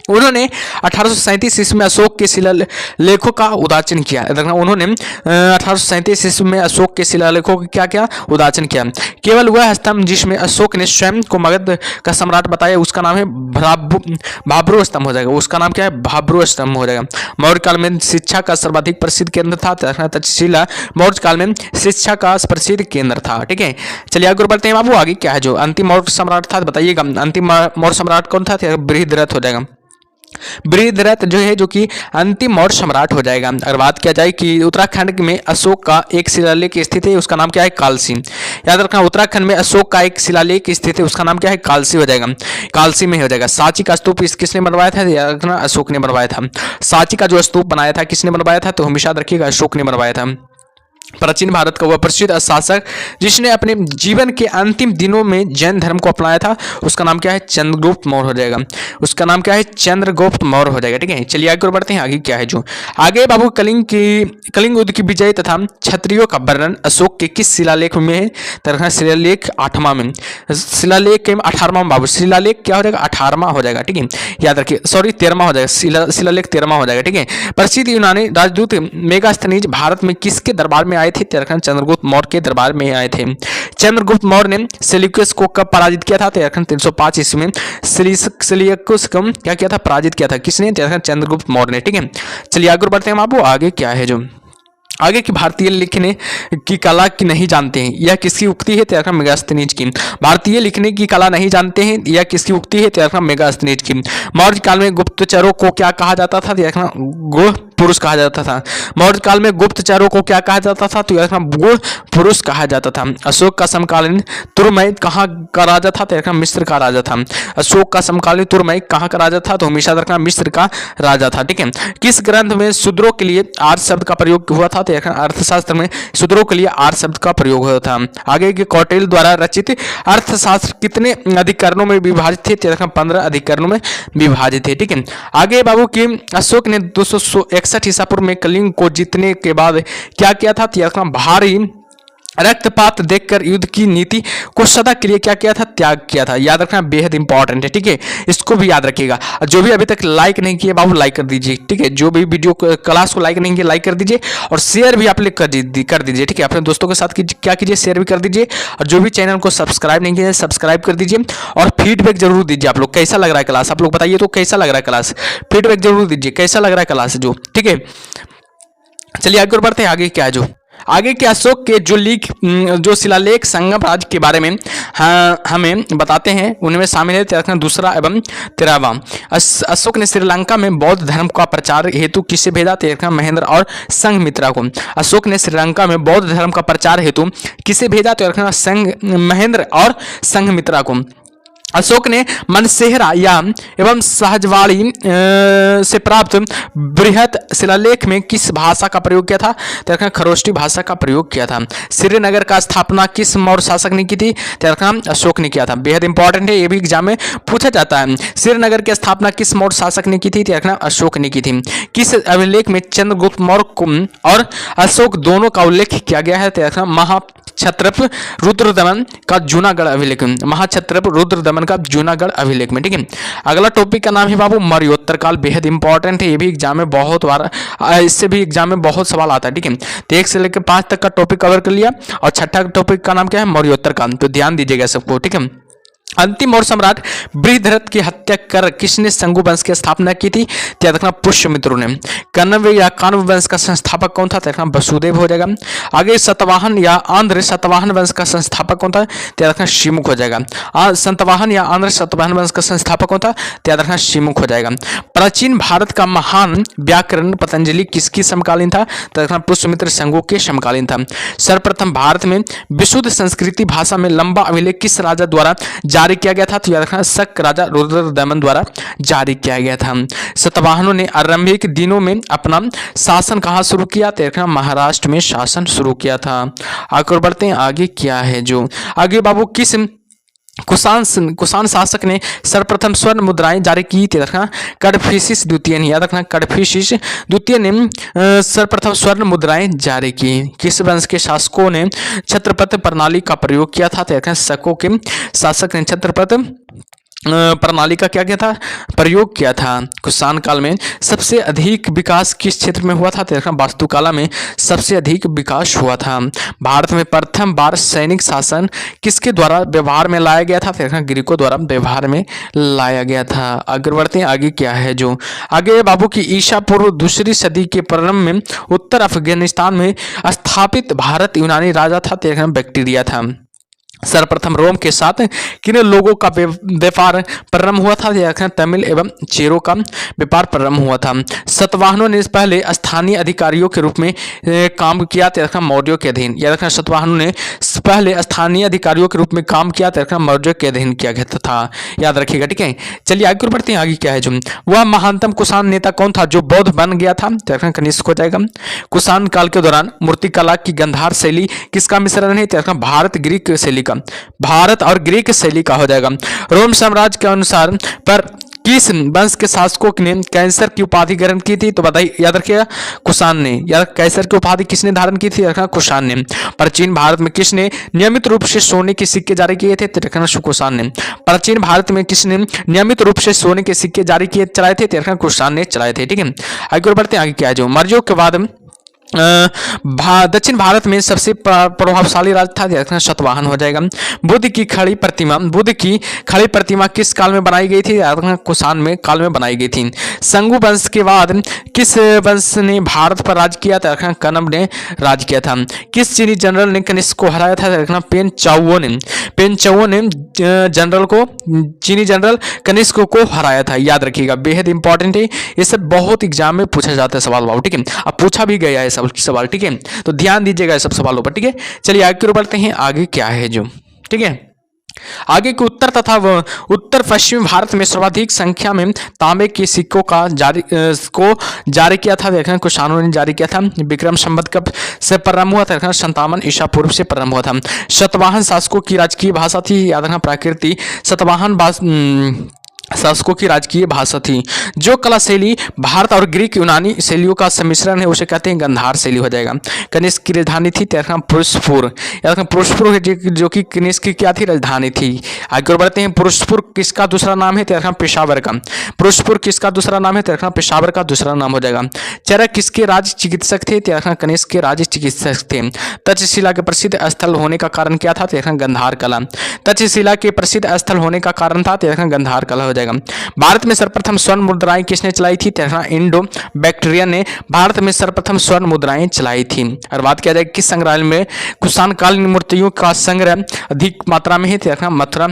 उन्होंने 1837 ईस्वी में अशोक के शिलालेखों का उदाचन किया। उन्होंने 1837 ईस्वी में अशोक के शिलालेखों का क्या किया, उदाचन किया। केवल वह स्तंभ जिसमें अशोक ने स्वयं को मगध का सम्राट बताया उसका नाम है भाब्रू स्तंभ हो जाएगा। उसका नाम क्या है, भाब्रू स्तंभ हो जाएगा। मौर्य काल में शिक्षा का सर्वाधिक प्रसिद्ध केंद्र था, तक्षशिला मौर्य काल में शिक्षा का प्रसिद्ध केंद्र था। ठीक है, चलिए आगे बढ़ते हैं बाबू। आगे क्या है जो अंतिम मौर्य सम्राट था, बताइएगा अंतिम मौर्य सम्राट कौन था, बृहद्रथ हो जाएगा। बृहद्रथ जो है जो कि अंतिम मौर्य सम्राट हो जाएगा। अगर बात किया जाए कि उत्तराखंड में अशोक का एक शिलालेख स्थित है, उसका नाम क्या है, कालसी। याद रखना उत्तराखंड में अशोक का एक शिलालेख स्थित है, उसका नाम क्या है, कालसी हो जाएगा। कालसी में हो जाएगा। सांची का स्तूप किसने बनवाया था, याद रखना अशोक ने बनवाया था। सांची का जो स्तूप बनाया था किसने बनवाया था, तो हमेशा याद रखिएगा अशोक ने बनवाया था। प्राचीन भारत का वह प्रसिद्ध शासक जिसने अपने जीवन के अंतिम दिनों में जैन धर्म को अपनाया था, उसका नाम क्या है? चंद्रगुप्त मौर्य हो जाएगा। उसका नाम क्या है? चंद्रगुप्त मौर्य हो जाएगा। ठीक है, चलिए आगे बढ़ते हैं। आगे क्या है जो आगे बाबू कलिंग युद्ध की विजय तथा क्षत्रियों का वर्णन अशोक के किस शिलालेख में है? तरह शिलालेख 8वां में, शिलालेख के 18वां बाबू, शिलालेख क्या हो जाएगा? 18वां हो जाएगा। ठीक है, याद रखिए, सॉरी 13वां हो जाएगा, शिलालेख 13वां हो जाएगा। ठीक है, प्रसिद्ध यूनानी राजदूत मेगास्थनीज भारत में किसके दरबार में आए थे? चंद्रगुप्त मौर्य के दरबार में आए थे। चंद्रगुप्त मौर्य ने सेल्यूकस को कब पराजित किया था? 305 ईस्वी में सेल्यूकस को क्या किया था? पराजित किया था। किसने? चंद्रगुप्त मौर्य ने। ठीक है, चलिए आगे बढ़ते हैं बाबू। आगे क्या है जो आगे की भारतीय लिखने की कला की नहीं जानते हैं, यह किसकी उक्ति है? मेगास्थनीज की। भारतीय लिखने की कला नहीं जानते हैं, यह किसकी उक्ति है? मेगास्थनीज की। मौर्य काल में गुप्तचरों को क्या कहा जाता था? गुह पुरुष कहा जाता था। मौर्य काल में गुप्तचरों को क्या कहा जाता था? तो गुह पुरुष कहा जाता था। अशोक का समकालीन तुर्मय कहाँ का राजा था? मिस्र का राजा था। अशोक का समकालीन तुर्मय कहाँ का राजा था? तो हमेशा मिस्र का राजा था। ठीक है, किस ग्रंथ में शूद्रों के लिए आर्य शब्द का प्रयोग हुआ था? अर्थशास्त्र में शूद्रों के लिए आर्य शब्द का प्रयोग हुआ था। आगे के कौटिल्य द्वारा रचित अर्थशास्त्र कितने अधिकरणों में विभाजित थे? 15 अधिकरणों में विभाजित थे। ठीक है, आगे बाबू की अशोक ने 261 ईसा पूर्व में कलिंग को जीतने के बाद क्या किया था? भारी रक्तपात देखकर युद्ध की नीति को सदा के लिए क्या किया था? त्याग किया था। याद रखना, बेहद इंपॉर्टेंट है। ठीक है, इसको भी याद रखिएगा। जो भी अभी तक लाइक नहीं किए बाबू, लाइक कर दीजिए। ठीक है, जो भी वीडियो क्लास को लाइक नहीं किए, लाइक कर दीजिए और शेयर भी आप लोग कर दीजिए। ठीक है, अपने दोस्तों के साथ क्या कीजिए? शेयर भी कर दीजिए। और जो भी चैनल को सब्सक्राइब नहीं किया, सब्सक्राइब कर दीजिए और फीडबैक जरूर दीजिए। आप लोग कैसा लग रहा है क्लास? आप लोग बताइए तो कैसा लग रहा है क्लास? फीडबैक जरूर दीजिए, कैसा लग रहा है क्लास जो। ठीक है, चलिए आगे बढ़ते हैं। आगे क्या है जो आगे के अशोक के जो शिलालेख संगम राज्य के बारे में हमें बताते हैं, उनमें शामिल है दूसरा एवं 13वां। अशोक ने श्रीलंका में बौद्ध धर्म का प्रचार हेतु किसे भेजा? महेंद्र और संघमित्रा को। अशोक ने श्रीलंका में बौद्ध धर्म का प्रचार हेतु किसे भेजा? महेंद्र और संघमित्रा को। अशोक ने मनसेहरा या एवं सहजवाड़ी से प्राप्त बृहत शिलालेख में किस भाषा का प्रयोग किया था? तो खरोष्टी भाषा का प्रयोग किया था। श्रीनगर का स्थापना किस मौर्य शासक ने की थी? अशोक ने किया था। बेहद इंपॉर्टेंट है, ये भी एग्जाम में पूछा जाता है। श्रीनगर की स्थापना किस मौर्य शासक ने की थी? अशोक ने की थी। किस अभिलेख में चंद्रगुप्त मौर्य और अशोक दोनों का उल्लेख किया गया है? महाक्षत्रप रुद्रदमन का जूनागढ़ अभिलेख, महाक्षत्रप रुद्रदमन का जूनागढ़ अभिलेख में। ठीक है, अगला टॉपिक का नाम है बाबू मौर्योत्तर काल। बेहद इंपॉर्टेंट है, ये भी एग्जाम में बहुत बार, इससे भी एग्जाम में बहुत सवाल आता है। ठीक है, तो 1 से लेकर 5 तक का टॉपिक कवर कर लिया और छठा टॉपिक का नाम क्या है? मौर्योत्तर काल। तो ध्यान दीजिएगा सबको। ठीक है, अंतिम मौर्य सम्राट बृहद्रथ की हत्या कर किसने शंगु वंश की स्थापना की थी? पुष्यमित्रों ने। कण्व या काण्व वंश का संस्थापक कौन था? वसुदेव हो जाएगा। आगे सतवाहन या आंध्र सतवाहन वंश का संस्थापक कौन था? शिमुख हो जाएगा। सतवाहन या आंध्र सतवाहन वंश का संस्थापक कौन था? शिमुख हो जाएगा। प्राचीन भारत का महान व्याकरण पतंजलि किसकी समकालीन था? पुष्यमित्र शंगु के समकालीन था। सर्वप्रथम भारत में विशुद्ध संस्कृति भाषा में लंबा अभिलेख किस राजा द्वारा जारी किया गया था? तो याद रखना, शक राजा रुद्रदमन द्वारा जारी किया गया था। सतवाहनों ने आरंभिक दिनों में अपना शासन कहाँ शुरू किया? तो महाराष्ट्र में शासन शुरू किया था। आगे बढ़ते हैं। आगे क्या है जो आगे बाबू किस कुषाण शासक ने सर्वप्रथम स्वर्ण मुद्राएं जारी की थी? कडफिसिस द्वितीय ने। याद रखना, कडफिसिस द्वितीय ने सर्वप्रथम स्वर्ण मुद्राएं जारी की। किस वंश के शासकों ने छत्रपति प्रणाली का प्रयोग किया था? तो शकों के शासक ने छत्रपति प्रणाली का क्या किया था? प्रयोग किया था। कुषाण काल में सबसे अधिक विकास किस क्षेत्र में हुआ था? वास्तुकला में सबसे अधिक विकास हुआ था। भारत में प्रथम बार सैनिक शासन किसके द्वारा व्यवहार में लाया गया था? ग्रीकों द्वारा व्यवहार में लाया गया था। आगे बढ़ते हैं। आगे क्या है जो आगे बाबू की ईसा पूर्व 2री सदी के प्रारंभ में उत्तर अफगानिस्तान में स्थापित भारत यूनानी राजा था? बैक्टीरिया था। सर्वप्रथम रोम के साथ किन लोगों का व्यापार प्रारंभ हुआ था? याद रखना तमिल एवं चेरों का व्यापार प्रारंभ हुआ था। सातवाहनों ने पहले स्थानीय अधिकारियों के रूप में काम किया, याद रखना मौर्यों के अधीन। याद रखना सातवाहनों ने पहले स्थानीय अधिकारियों के रूप में काम किया, याद रखना मौर्यों के अधीन किया गया था, याद रखिएगा। ठीक है, चलिए आगे बढ़ते हैं। आगे क्या है जो वह महानतम कुषाण नेता कौन था जो बौद्ध बन गया था? याद रखना कनिष्क हो जाएगा। कुषाण काल के दौरान मूर्तिकला की गंधार शैली किसका मिश्रण है? याद रखना भारत ग्रीक शैली का, भारत और ग्रीक शैली का हो जाएगा। रोम साम्राज्य के अनुसार पर किस वंश के शासकों ने कैंसर की उपाधि ग्रहण की थी? तो बताइए, याद रखिएगा कुषाण ने। यार कैंसर की उपाधि किसने धारण की थी? रखना कुषाण ने। प्राचीन भारत में किसने नियमित रूप से सोने के सिक्के जारी किए थे? रखना कुषाण ने। प्राचीन भारत में किसने नियमित रूप से सोने के सिक्के जारी किए चलाए थे? रखना कुषाण ने चलाए थे। ठीक है, आगे बढ़ते हैं। आगे क्या है जो मौर्यों के बाद दक्षिण भारत में सबसे प्रभावशाली राज था? सातवाहन हो जाएगा। बुद्ध की खड़ी प्रतिमा किस काल में बनाई गई थी? कुषाण में काल में बनाई गई थी। संगु वंश के बाद किस वंश ने भारत पर राज किया था? कनब ने राज किया था। किस चीनी जनरल ने कनिष्क को हराया था? पेन चाओ ने जनरल को, चीनी जनरल कनिष्क को हराया था, याद रखिएगा। बेहद इंपॉर्टेंट है, ये सब बहुत एग्जाम में पूछा जाता है सवाल बाबू। ठीक है, अब पूछा भी गया है सवाल। ठीक है, तो ध्यान दीजिएगा इस सब सवालों पर। ठीक है, चलिए आगे की ओर बढ़ते हैं। आगे क्या है जो, ठीक है, आगे के उत्तर तथा उत्तर पश्चिमी भारत में सर्वाधिक संख्या में तांबे के सिक्कों का जारी किया था? देखना कुषाणों ने जारी किया था। विक्रम संवत कब से प्रारंभ हुआ था? देखना 57 ईसा पूर्व से प्रारंभ हुआ था। सातवाहन शासकों की राजकीय भाषा थी? याद रखना प्राकृतिक। सातवाहन शासकों की राजकीय भाषा थी। जो कला शैली भारत और ग्रीक यूनानी शैलियों का सम्मिश्रण है उसे कहते हैं गंधार शैली हो जाएगा। कनिष्क की राजधानी थी पुरुषपुर, पुरुषपुर जो कि कनिष्क की क्या थी? राजधानी थी। आगे बढ़ते हैं। पुरुषपुर किसका दूसरा नाम है? पेशावर का। पुरुषपुर किसका दूसरा नाम है? पेशावर का दूसरा नाम हो जाएगा। चरक किसके राज्य चिकित्सक थे? कनिष्क के राज्य चिकित्सक थे। तक्षशिला के प्रसिद्ध स्थल होने का कारण क्या था? गंधार कला। तक्षशिला के प्रसिद्ध स्थल होने का कारण था गंधार कला हो जाएगा। भारत में सर्वप्रथम स्वर्ण मुद्राएं किसने चलाई थी? इंडो बैक्टीरियन ने भारत में सर्वप्रथम स्वर्ण मुद्राएं चलाई थी। और बात किया जाए किस संग्रहालय में कुषाण कालीन मूर्तियों का संग्रह अधिक मात्रा में है? मथुरा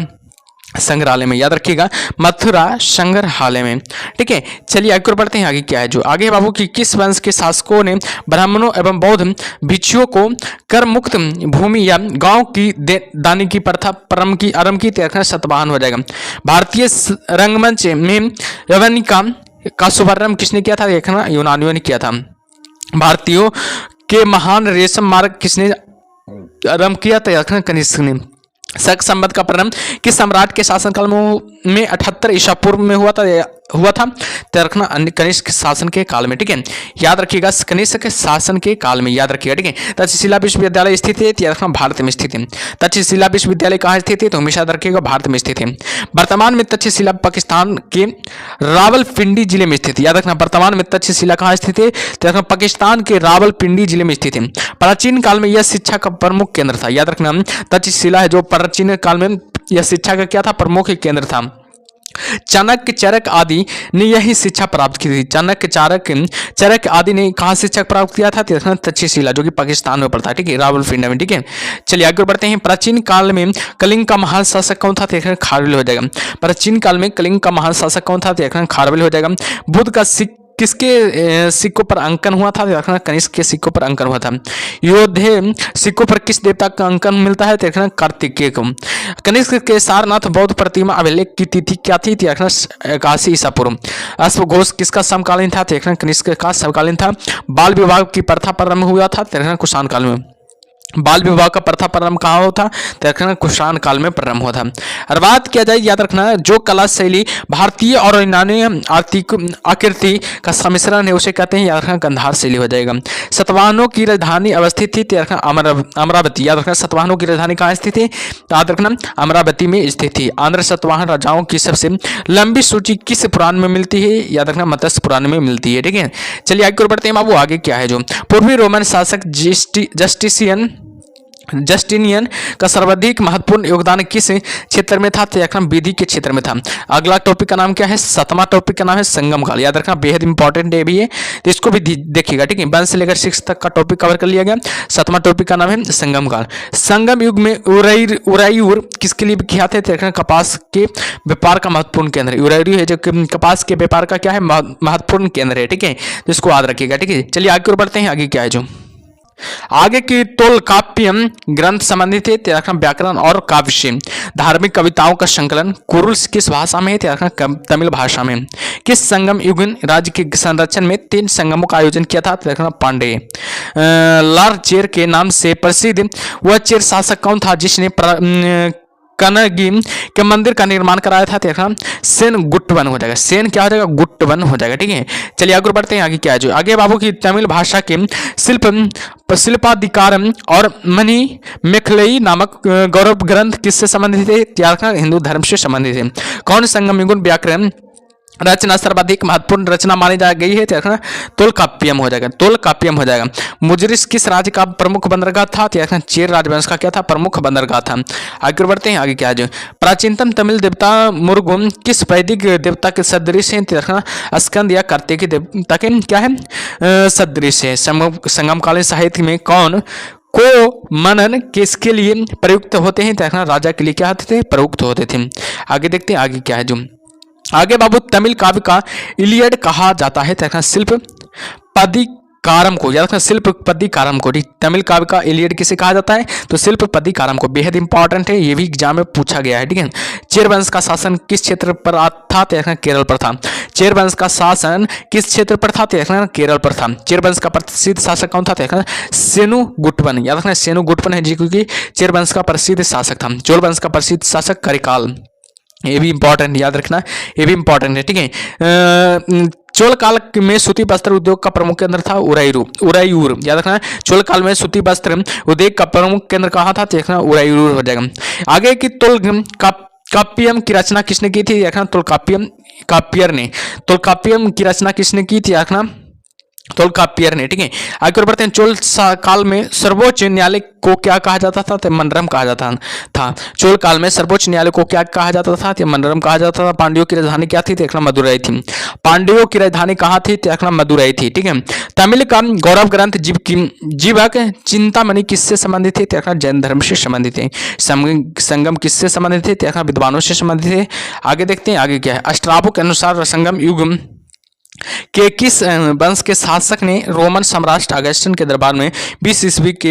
संग्रहालय में, याद रखिएगा मथुरा संग्रहालय में। ठीक है, चलिए आगे बढ़ते हैं। आगे क्या है जो, आगे बाबू की किस वंश के शासकों ने ब्राह्मणों एवं बौद्ध भिक्षुओं को कर मुक्त भूमि या गांव की दानी की प्रथा आरंभ की? सातवाहन हो जाएगा। भारतीय रंगमंच में यवनिका का शुभारंभ किसने किया था? देखना यूनानियों ने किया था। भारतीयों के महान रेशम मार्ग किसने आरंभ किया था? कनिष्क ने। शक संवत का प्रारंभ किस सम्राट के शासनकाल में 78 ईसा पूर्व में हुआ था? रखना कनिष्क शासन के काल में। ठीक है, याद रखिएगा कनिष्क के शासन के काल में, याद रखिएगा। ठीक है, तक्षशिला विश्वविद्यालय स्थित है? याद रखना भारत में स्थित है। तक्षशिला विश्वविद्यालय कहाँ स्थित है? तो हमेशा याद रखिएगा भारत में स्थित है। वर्तमान में तक्षशिला पाकिस्तान के रावलपिंडी जिले में स्थित है। याद रखना वर्तमान में तक्षशिला कहाँ स्थित है? तो पाकिस्तान के रावलपिंडी जिले में स्थित है। प्राचीन काल में यह शिक्षा का प्रमुख केंद्र था। याद रखना तक्षशिला है जो प्राचीन काल में यह शिक्षा का क्या था? प्रमुख केंद्र था। चाणक्य चरक आदि ने यही शिक्षा प्राप्त की थी। चाणक्य चरक आदि ने कहाँ शिक्षा प्राप्त किया था? तक्षशिला जो कि पाकिस्तान में पड़ता है। ठीक है, रावलपिंडी में। ठीक है, चलिए आगे बढ़ते हैं। प्राचीन काल में कलिंग का महान शासक कौन था? खारवेल हो जाएगा। प्राचीन काल में कलिंग का महान शासक कौन था? खारवेल हो जाएगा। बुद्ध का किसके सिक्कों पर अंकन हुआ था? कनिष्क के सिक्कों पर अंकन हुआ था। योधे सिक्कों पर किस देवता का अंकन मिलता है? कार्तिकेय को। कनिष्क के सारनाथ बौद्ध प्रतिमा अभिलेख की तिथि क्या थी? 81 ईसा पूर्व। अश्वघोष किसका समकालीन था? कनिष्क का समकालीन था। बाल विवाह की प्रथा प्रारंभ हुआ था कुषाण काल में। बाल विवाह का प्रथा प्रारंभ कहाँ हुआ था? रखना कुषाण काल में प्रारंभ हुआ था। और बात किया जाए, याद रखना जो कला शैली भारतीय और यूनानी आकृति का सम्मिश्रण है उसे कहते हैं, याद रखना गंधार शैली हो जाएगा। सातवाहनों की राजधानी अवस्थित थी? रखना अमरावती। याद रखना सातवाहनों की राजधानी कहाँ स्थित है? याद रखना अमरावती में स्थित थी। आंध्र सातवाहन राजाओं की सबसे लंबी सूची किस पुराण में मिलती है? याद रखना मत्स्य पुराण में मिलती है। ठीक है, चलिए आगे बढ़ते हैं बाबू। आगे क्या है जो, पूर्वी रोमन शासक जस्टिसियन जस्टिनियन का सर्वाधिक महत्वपूर्ण योगदान किस क्षेत्र में था? तो याद रखना विधि के क्षेत्र में था। अगला टॉपिक का नाम क्या है? 7वां टॉपिक का नाम है संगम काल। याद रखना बेहद इंपॉर्टेंट है भी है, तो इसको भी देखिएगा, ठीक है। 1 से लेकर 6 तक का टॉपिक कवर कर लिया गया। 7वां टॉपिक का नाम है संगम काल। संगम युग में उरायूर किसके लिए विख्यात है? तो याद रखना कपास के व्यापार का महत्वपूर्ण केंद्र। उरायूर है जो कपास के व्यापार का क्या है? महत्वपूर्ण केंद्र है, ठीक है। तो इसको याद रखिएगा, ठीक है। चलिए आगे और बढ़ते हैं। आगे क्या है जो आगे की तोलकाप्पियम ग्रंथ संबंधित है? व्याकरण और काव्य से। धार्मिक कविताओं का संकलन कुरुल किस भाषा में है? तमिल भाषा में। किस संगम युग राज्य के संरक्षण में 3 संगमों का आयोजन किया था? पांडे। लार चेर के नाम से प्रसिद्ध वह चेर शासक कौन था जिसने कनगी के मंदिर का निर्माण कराया था? देखना सेन गुट्टवन हो जाएगा। सेन क्या हो जाएगा? गुट्टवन हो जाएगा, ठीक है। चलिए आगे बढ़ते हैं। आगे क्या है जो आगे बाबू की तमिल भाषा के शिल्पाधिकारम और मणि मेखलई नामक गौरव ग्रंथ किससे संबंधित है? त्याग हिंदू धर्म से संबंधित है। कौन संगम युग व्याकरण रचना सर्वाधिक महत्वपूर्ण रचना मानी जा गई है? तोलकाप्पियम हो जाएगा। तोलकाप्पियम हो जाएगा। मुजरिस किस राज्य का प्रमुख बंदरगाह था? चेर राजवंश का क्या था? प्रमुख बंदरगाह था। आगे बढ़ते हैं। आगे क्या है जो प्राचीनतम तमिल देवता मुरुगन किस वैदिक देवता के सदृश है? स्कंद या कार्तिक देवता के क्या है? सदृश है। संगमकालीन साहित्य में कौन को मनन किसके लिए प्रयुक्त होते हैं? राजा के लिए क्या होते थे? प्रयुक्त होते थे। आगे देखते हैं। आगे क्या है जो आगे बाबू तमिल काव्य का इलियड कहा जाता है? शिल्प पदिकारम को। याद रखना शिल्प पदिकारम को। तमिल काव्य का इलियड किसे कहा जाता है? तो शिल्प पदिकारम को। बेहद इंपॉर्टेंट है, ये भी एग्जाम में पूछा गया है, ठीक है। चेर वंश का शासन किस क्षेत्र पर था? केरल पर था। चेर वंश का शासन किस क्षेत्र पर था? केरल पर था। चेर वंश का प्रसिद्ध शासक कौन था? सेनु गुट्टवन। याद रखना सेनु गुट्टवन है जी, क्योंकि चेर वंश का प्रसिद्ध शासक था। चोल वंश का प्रसिद्ध शासक करिकाल। ये भी इंपॉर्टेंट, याद रखना, ये भी इंपॉर्टेंट है, ठीक है। चोल काल में सूती वस्त्र उद्योग का प्रमुख केंद्र था उरायूर। याद रखना चोल काल में सूती वस्त्र उद्योग का प्रमुख केंद्र कहाँ था? देखना उरायूर हो जाएगा। आगे की तोलकाप्पियम की रचना किसने की थी? देखना तोलकाप्पियम काप्पियर ने। तोलकाप्पियम की रचना किसने की थी? देखना तोलकाप्पियर ने, ठीक है। आगे बढ़ते हैं। चोल काल में सर्वोच्च न्यायालय को क्या कहा जाता था? तो मंडरम कहा जाता था। चोल काल में सर्वोच्च न्यायालय को क्या कहा जाता था? तो मंडरम कहा जाता था। पांड्यों की राजधानी क्या थी? देखना मदुरई थी। पांड्यों की राजधानी कहाँ थी? देखना मदुरई थी, ठीक है। तमिल का गौरव ग्रंथ जीवक चिंतामणि किससे संबंधित थे? देखना जैन धर्म से संबंधित है। संगम किससे संबंधित थे? देखना विद्वानों से संबंधित है। आगे देखते हैं। आगे क्या है? स्ट्राबो के अनुसार संगम युग के किस वंश के शासक ने रोमन सम्राट अगस्टन के दरबार में 20 ईस्वी के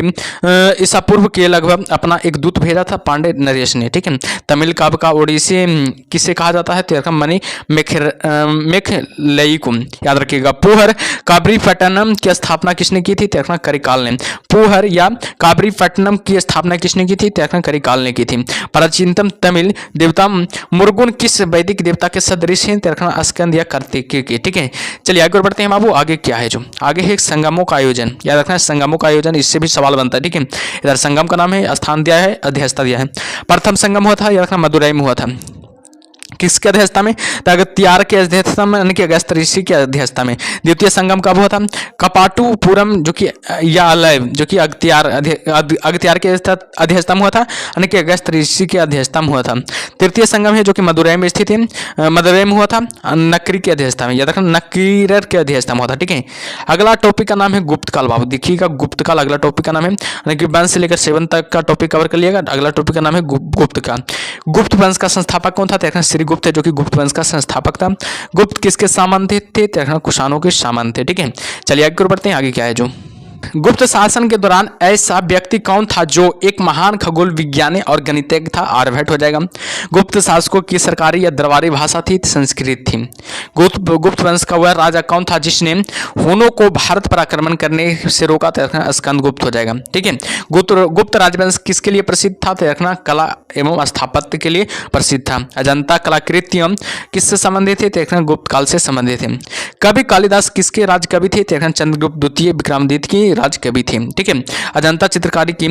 ईसा पूर्व के लगभग अपना एक दूत भेजा था? पांडे नरेश ने, ठीक है। तमिल काव्य का ओडिसी किसे कहा जाता है? तो मणि मेखलई को। याद रखिएगा। पुहर काबरीपट्टनम की स्थापना किसने की थी? तो करिकाल ने। पुहर या काबरीपट्टनम की स्थापना किसने की थी? तो करिकाल ने की थी। प्राचीनतम तमिल देवता मुरुगन किस वैदिक देवता के सदृश हैं? तो स्कंद या कार्तिक के, ठीक है। चलिए आगे बढ़ते हैं बाबू। आगे क्या है जो आगे है? संगमों का आयोजन। याद रखना संगमों का आयोजन, इससे भी सवाल बनता है, ठीक है। इधर संगम का नाम है, स्थान दिया है, अध्यक्षता दिया है। प्रथम संगम हुआ था, याद रखना मदुरई में हुआ था। किसके अध्यक्षता में? अगस्त्यार के अध्यक्षता में, यानी कि अगस्त ऋषि के अध्यक्षता में। द्वितीय संगम कब हुआ था? कपाटुपुरम जो कि या अलय जो कि अगस्त्यार के अध्यक्षता में हुआ था, यानी कि अगस्त ऋषि के अध्यक्षता में हुआ था। तृतीय संगम है जो कि मदुरई में स्थित है, मदुरई में हुआ था, नकरी के अध्यक्षता में। याद रखना नकीरर के अध्यक्षता में हुआ था, ठीक है। अगला टॉपिक का नाम है गुप्तकाल। बाबू देखिएगा गुप्तकाल अगला टॉपिक का नाम है, यानी कि 1 से लेकर 7 तक का टॉपिक कवर कर लिएगा। अगला टॉपिक का नाम है गुप्तकाल। गुप्त वंश का संस्थापक कौन था? गुप्त है जो कि गुप्त वंश का संस्थापक था। गुप्त किसके सामंत थे? कुषाणों के सामंत थे, ठीक है। चलिए आगे बढ़ते हैं। आगे क्या है जो गुप्त शासन के दौरान ऐसा व्यक्ति कौन था जो एक महान खगोल विज्ञानी और गणितज्ञ था? आर्यभट्ट हो जाएगा। गुप्त शासकों की सरकारी या दरबारी भाषा थी? संस्कृत थी। गुप्त वंश का वह राजा कौन था जिसने हुनों को भारत पर आक्रमण करने से रोका? तो स्कंदगुप्त हो जाएगा, ठीक है। गुप्त राजवंश किसके लिए प्रसिद्ध था? तो रखना कला एवं स्थापत्य के लिए प्रसिद्ध था। अजंता कलाकृतियां किससे संबंधित थे? तो गुप्त काल से संबंधित थे। कवि कालिदास किसके राज कवि थे? तो चंद्रगुप्त द्वितीय विक्रमादित्य की राज कवि थे, ठीक है। अजंता चित्रकारी की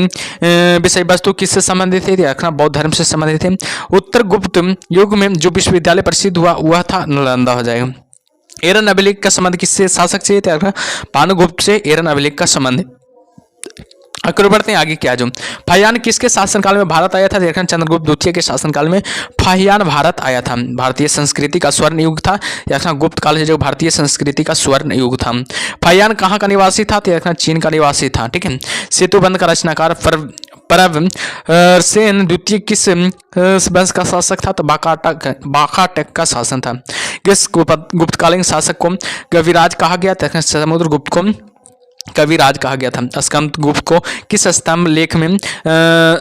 विषय वस्तु किससे संबंधित थे? रखना बौद्ध धर्म से संबंधित थे। उत्तर गुप्त युग में जो विश्वविद्यालय प्रसिद्ध हुआ वह था नालंदा हो जाएगा। एरन अभिलेख का संबंध किससे शासक से? पांडुगुप्त से एरन अभिलेख का संबंध आगे बढ़ते हैं आगे क्या जो फाहियान किसके शासनकाल में भारत आया था, देखना चंद्रगुप्त द्वितीय के शासनकाल में फाहियान भारत आया था। भारतीय संस्कृति का स्वर्ण युग था, देखना गुप्त काल से जो भारतीय संस्कृति का स्वर्ण युग था। फाहियान कहाँ का निवासी था, देखना चीन का निवासी था। ठीक है, सेतुबंध का रचनाकार परवरसेन द्वितीय किस वंश का शासक था, तो बाकाटक का शासन था। किस गुप्तकालीन शासक को कविराज कहा गया, देखना समुद्रगुप्त को कविराज कहा गया था। स्कंदगुप्त को किस स्तंभ लेख में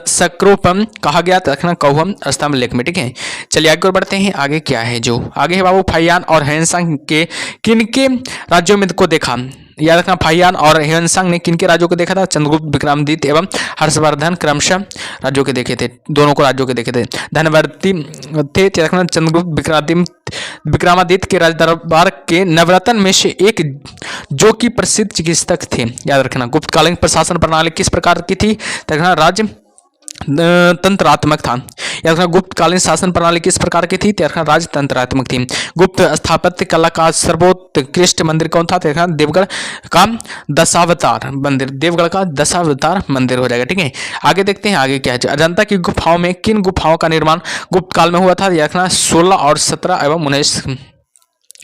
सक्रोपम कहा गया, रखना कौहम स्तंभ लेख में। ठीक है, चलिए आगे और बढ़ते हैं। आगे क्या है जो आगे है बाबू, फाहियान और ह्वेनसांग के किनके राज्यों में को देखा, याद रखना फाहियान और ह्वेनसांग ने किनके राज्यों को देखा था, चंद्रगुप्त विक्रमादित्य एवं हर्षवर्धन क्रमशः राज्यों के देखे थे, दोनों को राज्यों के देखे थे। धनवर्ती थे, रखना चंद्रगुप्त विक्रमादित्य के राज दरबार के नवरत्न में से एक जो कि प्रसिद्ध चिकित्सक थे। याद रखना गुप्तकालीन प्रशासन प्रणाली किस प्रकार की थी, रखना राज्य तंत्रात्मक था। याद रखना गुप्तकालीन शासन प्रणाली किस प्रकार की थी, रखना राजतंत्रात्मक थी। गुप्त स्थापत्य कला का सर्वोत्कृष्ट मंदिर कौन था, रखना देवगढ़ का दशावतार मंदिर, देवगढ़ का दशावतार मंदिर हो जाएगा। ठीक है, आगे देखते हैं आगे क्या है। अजंता की गुफाओं में किन गुफाओं का निर्माण गुप्त काल में हुआ था, रखना 16 और 17 एवं 19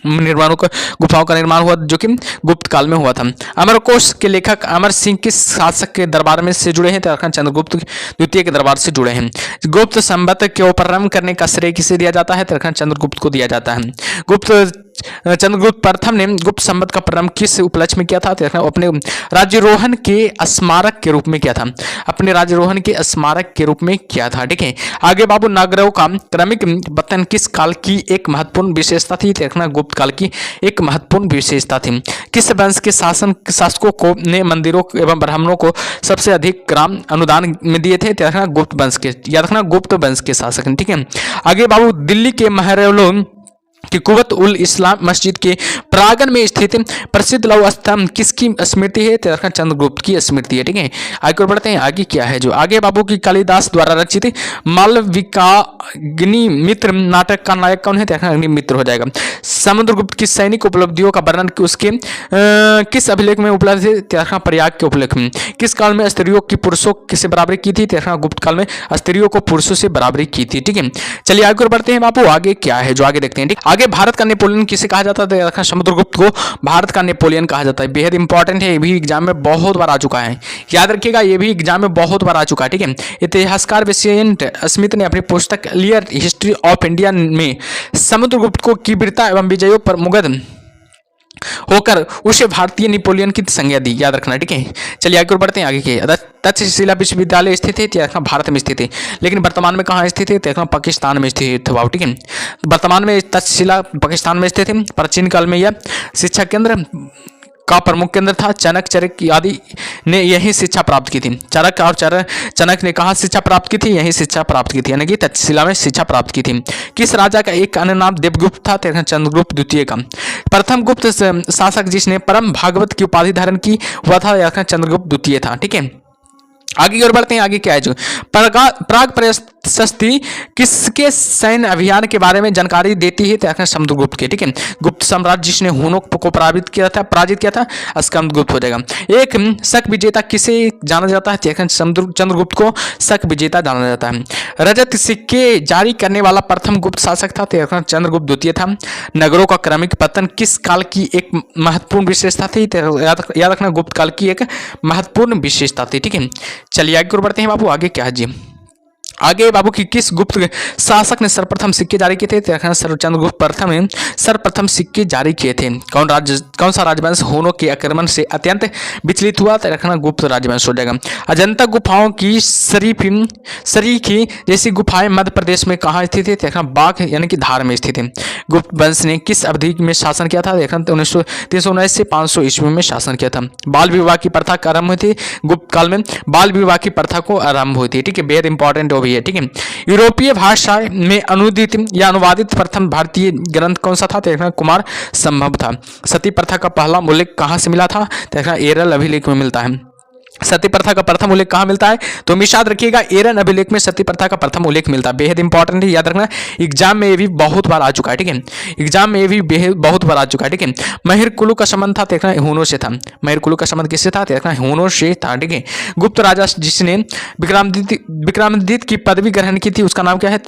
निर्माणों का गुफाओं का निर्माण हुआ जो कि गुप्त काल में हुआ था। अमरकोश के लेखक अमर सिंह किस शासक के दरबार में से जुड़े हैं, तो चंद्रगुप्त द्वितीय के दरबार से जुड़े हैं। गुप्त संवत के प्रारंभ करने का श्रेय किसे दिया जाता है, तो चंद्रगुप्त को दिया जाता है। चंद्रगुप्त प्रथम ने गुप्त संवत का प्रारंभ किस उपलक्ष्य में किया था, तो अपने राज्यरोहण के स्मारक के रूप में किया था, अपने राज्यरोहण के स्मारक के रूप में किया था। ठीक है, आगे बाबू नगरों का क्रमिक पतन किस काल की एक महत्वपूर्ण विशेषता थी, देखना गुप्त काल की एक महत्वपूर्ण विशेषता थी। किस वंश के शासकों को ने मंदिरों एवं ब्राह्मणों को सबसे अधिक ग्राम अनुदान में दिए थे, देखना गुप्त वंश के, याद रखना गुप्त वंश के शासक। ठीक है, आगे बाबू दिल्ली के महरौलों कि कुवत उल इस्लाम मस्जिद के प्रांगण में स्थित प्रसिद्ध लौह स्तंभ किसकी स्मृति है, तो चंद्रगुप्त की स्मृति है। ठीक है, आगे बढ़ते हैं आगे क्या है जो आगे बाबू की कालिदास द्वारा रचित मालविकाग्निमित्र नाटक का नायक कौन है, तो अग्निमित्र हो जाएगा। समुद्रगुप्त की सैनिक उपलब्धियों का वर्णन उसके किस अभिलेख में उपलब्ध है, तो प्रयाग के उपलेख में। किस काल में स्त्रियों की पुरुषों से बराबरी की थी, तो गुप्त काल में स्त्रियों को पुरुषों से बराबरी की थी। ठीक है, चलिए आगे बढ़ते हैं बाबू, आगे क्या है जो आगे देखते हैं। ठीक, आगे भारत का नेपोलियन किसे कहा जाता है, समुद्रगुप्त को भारत का नेपोलियन कहा जाता है। बेहद इंपॉर्टेंट है, ये भी एग्जाम में बहुत बार आ चुका है, याद रखिएगा, ये भी एग्जाम में बहुत बार आ चुका है। ठीक है, इतिहासकार विसेंट स्मिथ ने अपनी पुस्तक क्लियर हिस्ट्री ऑफ इंडिया में समुद्रगुप्त को की वीरता एवं विजयों पर मुग्ध होकर उसे भारतीय नेपोलियन की संज्ञा दी, याद रखना। ठीक है, चलिए आगे बढ़ते हैं आगे के। तक्षशिला विश्वविद्यालय स्थित है, भारत में स्थित है, लेकिन वर्तमान में कहाँ स्थित है, तो पाकिस्तान में स्थित है। ठीक है, वर्तमान में तक्षशिला पाकिस्तान में स्थित है। प्राचीन काल में यह शिक्षा केंद्र का प्रमुख केंद्र था। चाणक्य आदि ने यही शिक्षा प्राप्त की थी। चाणक्य ने कहा शिक्षा प्राप्त की थी, यही शिक्षा प्राप्त की थी, यानी कि तक्षशिला में शिक्षा प्राप्त की थी। किस राजा का एक अन्य नाम देवगुप्त था, चंद्रगुप्त द्वितीय का। प्रथम गुप्त शासक जिसने परम भागवत की उपाधि धारण की हुआ था, चंद्रगुप्त द्वितीय था। ठीक है, आगे और बढ़ते हैं आगे क्या है जो प्राग प्रशस्ति किसके सैन्य अभियान के बारे में जानकारी देती है, तो समुद्रगुप्त के। ठीक है, गुप्त सम्राट जिसने हुनों को पराजित किया था स्कंदगुप्त हो जाएगा। एक शक विजेता किसे जाना जाता है, चंद्रगुप्त को शक विजेता जाना जाता है। रजत सिक्के जारी करने वाला प्रथम गुप्त शासक था, तो चंद्रगुप्त द्वितीय था। नगरों का क्रमिक पतन किस काल की एक महत्वपूर्ण विशेषता थी, तो याद रखना गुप्त काल की एक महत्वपूर्ण विशेषता थी। ठीक है, चलिए आगे बढ़ते हैं बाबू, आगे क्या है जी। आगे बाबू की किस गुप्त शासक ने सर्वप्रथम सिक्के जारी किए थे, चंद्रगुप्त प्रथम ने सर्वप्रथम सिक्के जारी किए थे। कौन सा राजवंश हुनों के आक्रमण से अत्यंत विचलित हुआ, तो रखना गुप्त राजवंश हो जाएगा। अजंता गुफाओं की सरीखी जैसी गुफाएं मध्य प्रदेश में कहाँ स्थित है, देखना बाघ यानी कि धार में स्थित है। गुप्त वंश ने किस अवधि में शासन किया था, देखना 319 से 500 ईस्वी में शासन किया था। बाल विवाह की प्रथा आरंभ हुई थी गुप्त काल में, बाल विवाह की प्रथा को आरंभ हुई थी। ठीक है, बेहद इंपॉर्टेंट हो भी है। ठीक है, यूरोपीय भाषा में अनुदित या अनुवादित प्रथम भारतीय ग्रंथ कौन सा था, देखना कुमार संभव था। सती प्रथा का पहला उल्लेख कहाँ से मिला था, देखना एरल अभिलेख में मिलता है। सती प्रथा का प्रथम उल्लेख कहाँ मिलता है? तो हमेशा याद रखिएगा एरन अभिलेख में सती प्रथा का प्रथम उल्लेख मिलता है। बेहद इंपॉर्टेंट है, याद रखना, एग्जाम में ये भी बहुत बार आ चुका है, ठीक है, एग्जाम में ये भी बेहद बहुत बार आ चुका है, ठीक है। महिर कुलु का संबंध था, देखना हूनों से था। महिर कुलु का संबंध किससे था? देखना हूनों से था, ठीक है। गुप्त राजा जिसने विक्रमादित्य की पदवी ग्रहण की थी, उसका नाम क्या है?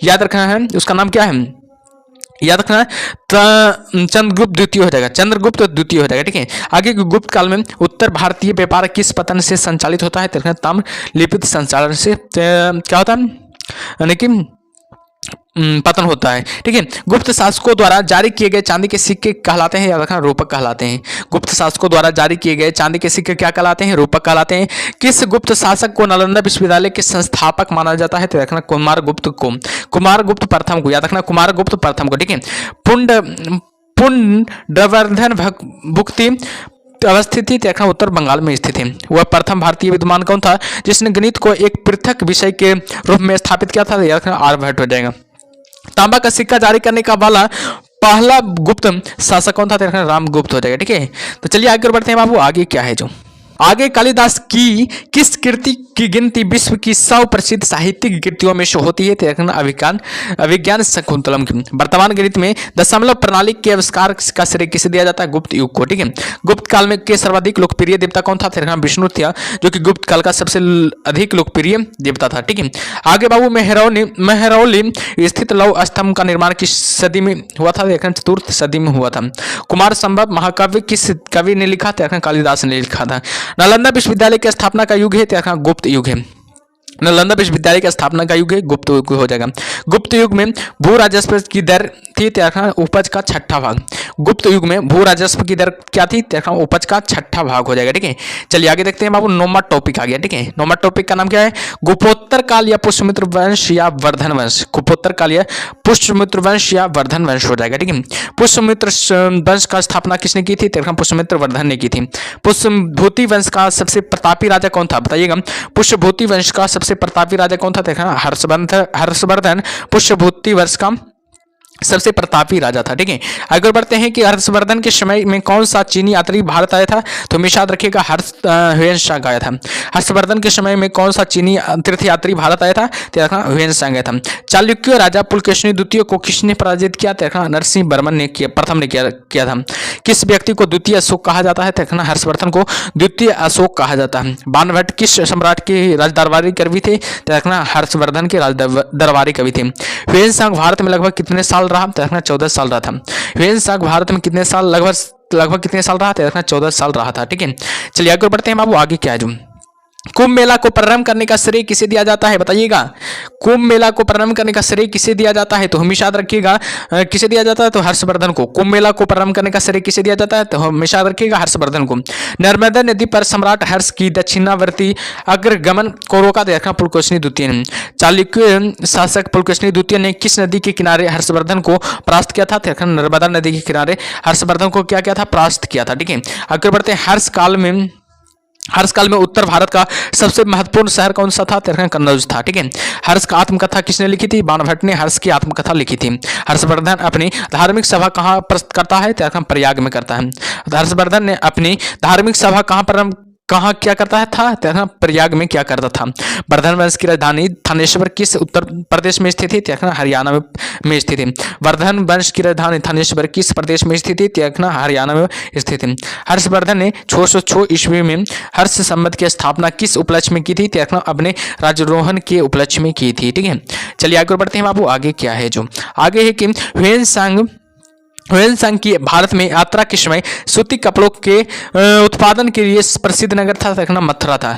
याद रखना है, उसका नाम क्या है? याद रखना है, चंद्रगुप्त द्वितीय हो जाएगा, चंद्रगुप्त द्वितीय हो जाएगा, ठीक है। आगे गुप्त काल में उत्तर भारतीय व्यापार किस पतन से संचालित होता है? तो ताम्र लिपित संचालन से क्या होता है, यानी कि पतन होता है, ठीक है। गुप्त शासकों द्वारा जारी किए गए चांदी के सिक्के कहलाते हैं, याद रखना, रूपक कहलाते हैं। गुप्त शासकों द्वारा जारी किए गए चांदी के सिक्के क्या कहलाते हैं? रूपक कहलाते हैं। किस गुप्त शासक को नालंदा विश्वविद्यालय के संस्थापक माना जाता है? तो रखना कुमारगुप्त को, कुमारगुप्त प्रथम को, याद रखना कुमारगुप्त प्रथम को, ठीक है। पुंडवर्धन भुक्ति अवस्थित थी, देखना उत्तर बंगाल में स्थित है। वह प्रथम भारतीय विद्वान कौन था जिसने गणित को एक पृथक विषय के रूप में स्थापित किया था? याद रखना आर्यभट्ट हो जाएगा। तांबा का सिक्का जारी करने का वाला पहला गुप्त शासक कौन था? देखना रामगुप्त हो जाएगा, ठीक है। तो चलिए आगे बढ़ते हैं बाबू, आगे क्या है जो आगे कालिदास की किस कृति की गिनती विश्व की 100 प्रसिद्ध साहित्यिक कृतियों में से होती है? देखना अभिज्ञान शकुंतलम की। वर्तमान गणित में दशमलव प्रणाली के आविष्कार का श्रेय किसे दिया जाता है? गुप्त युग को, ठीक है। गुप्त काल में के सर्वाधिक लोकप्रिय देवता कौन था? देखना विष्णु था, जो कि गुप्त काल का सबसे अधिक लोकप्रिय देवता था, ठीक है। आगे बाबू मेहरौली स्थित लौह स्तंभ का निर्माण किस सदी में हुआ था? देखना चतुर्थ सदी में हुआ था। कुमार संभव महाकाव्य किस कवि ने लिखा? देखना कालिदास ने लिखा था। नालंदा विश्वविद्यालय की स्थापना का युग है, देखना गुप्त युग है। नालंदा विश्वविद्यालय की स्थापना का युग है, गुप्त युग हो जाएगा। गुप्त युग में भू राजस्व की दर थी, देखना उपज का 6ठा भाग। गुप्त युग में भू राजस्व की दर क्या थी? देखना उपज का 6ठा भाग हो जाएगा, ठीक है। चलिए आगे देखते हैं बाबू, नौवां टॉपिक आ गया, ठीक है। नौवां टॉपिक का नाम क्या है? गुप्तोत्तर काल या पुष्यमित्र वंश या वर्धन वंश। गुप्तोत्तर काल या पुष्यमित्र वंश या वर्धन वंश हो जाएगा, ठीक है। पुष्यमित्र वंश का स्थापना किसने की थी? देखना पुष्यमित्र वर्धन ने की थी। पुष्यभूति वंश का सबसे प्रतापी राजा कौन था? बताइएगा। पुष्यभूति वंश का सबसे प्रतापी राजा कौन था? देखना हर्षवर्धन पुष्यभूति वंश का सबसे प्रतापी राजा था, ठीक है। आगे बढ़ते हैं कि हर्षवर्धन के समय में कौन सा चीनी यात्री भारत आया था? तो हमेशा याद रखिएगा ह्वेन-त्सांग आया था। हर्षवर्धन के समय में कौन सा चीनी तीर्थयात्री भारत आया था? तो देखना ह्वेन-त्सांग आया था। चालुक्य राजा पुलकेशिनी द्वितीय को किसने पराजित किया? देखना नरसिंह वर्मन ने किया, प्रथम ने किया था। किस व्यक्ति को द्वितीय अशोक कहा जाता है? देखना हर्षवर्धन को द्वितीय अशोक कहा जाता है। बाणभट्ट किस सम्राट के राजदरबारी कवि थे? देखना हर्षवर्धन के राजदरबारी कवि थे। ह्वेन-त्सांग भारत में लगभग कितने साल रहा? तो देखना 14 साल रहा था। ह्वेन-त्सांग भारत में कितने साल लगभग कितने साल रहा? तो देखना 14 साल रहा था, ठीक है। चलिए आगे बढ़ते हैं बाबू, आगे क्या है जो कुंभ मेला को प्रारंभ करने का श्रेय किसे दिया जाता है? बताइएगा। कुंभ मेला को प्रारंभ करने का श्रेय किसे दिया जाता है? तो हमेशा याद रखिएगा किसे दिया जाता है? तो हर्षवर्धन को। कुंभ मेला को प्रारंभ करने का श्रेय किसे दिया जाता है? तो हमेशा याद रखिएगा हर्षवर्धन को। नर्मदा नदी पर सम्राट हर्ष की दक्षिणावर्ती अग्रगमन को रोका? देखना पुलकेशिनी द्वितीय ने। चालुक्य शासक पुलकेशिनी द्वितीय ने किस नदी के किनारे हर्षवर्धन को परास्त किया था? देखना नर्मदा नदी के किनारे हर्षवर्धन को क्या किया था? परास्त किया था, ठीक है। आगे बढ़ते हैं, हर्ष काल में उत्तर भारत का सबसे महत्वपूर्ण शहर कौन सा था? देखना कन्नौज था, ठीक है। हर्ष का आत्मकथा किसने लिखी थी? बाणभट्ट ने हर्ष की आत्मकथा लिखी थी। हर्षवर्धन अपनी धार्मिक सभा कहाँ प्रस्तुत करता है? देखना प्रयाग में करता है। हर्षवर्धन ने अपनी धार्मिक सभा कहाँ क्या करता है था? देखना प्रयाग में क्या करता था। वर्धन वंश की राजधानी थानेश्वर किस उत्तर प्रदेश में स्थित थी? देखना हरियाणा में स्थित है। वर्धन वंश की राजधानी थानेश्वर किस प्रदेश में स्थित थी? देखना हरियाणा में स्थित है। हर्षवर्धन ने 606 ईस्वी में हर्ष संवत की स्थापना किस उपलक्ष्य में की थी? देखना अपने राज्यारोहण के उपलक्ष्य में की थी, ठीक है। चलिए आगे बढ़ते हैं बाबू, आगे क्या है जो आगे है कि ह्वेन-त्सांग की भारत में यात्रा के समय सूती कपड़ों के उत्पादन के लिए प्रसिद्ध नगर था, देखना मथुरा था।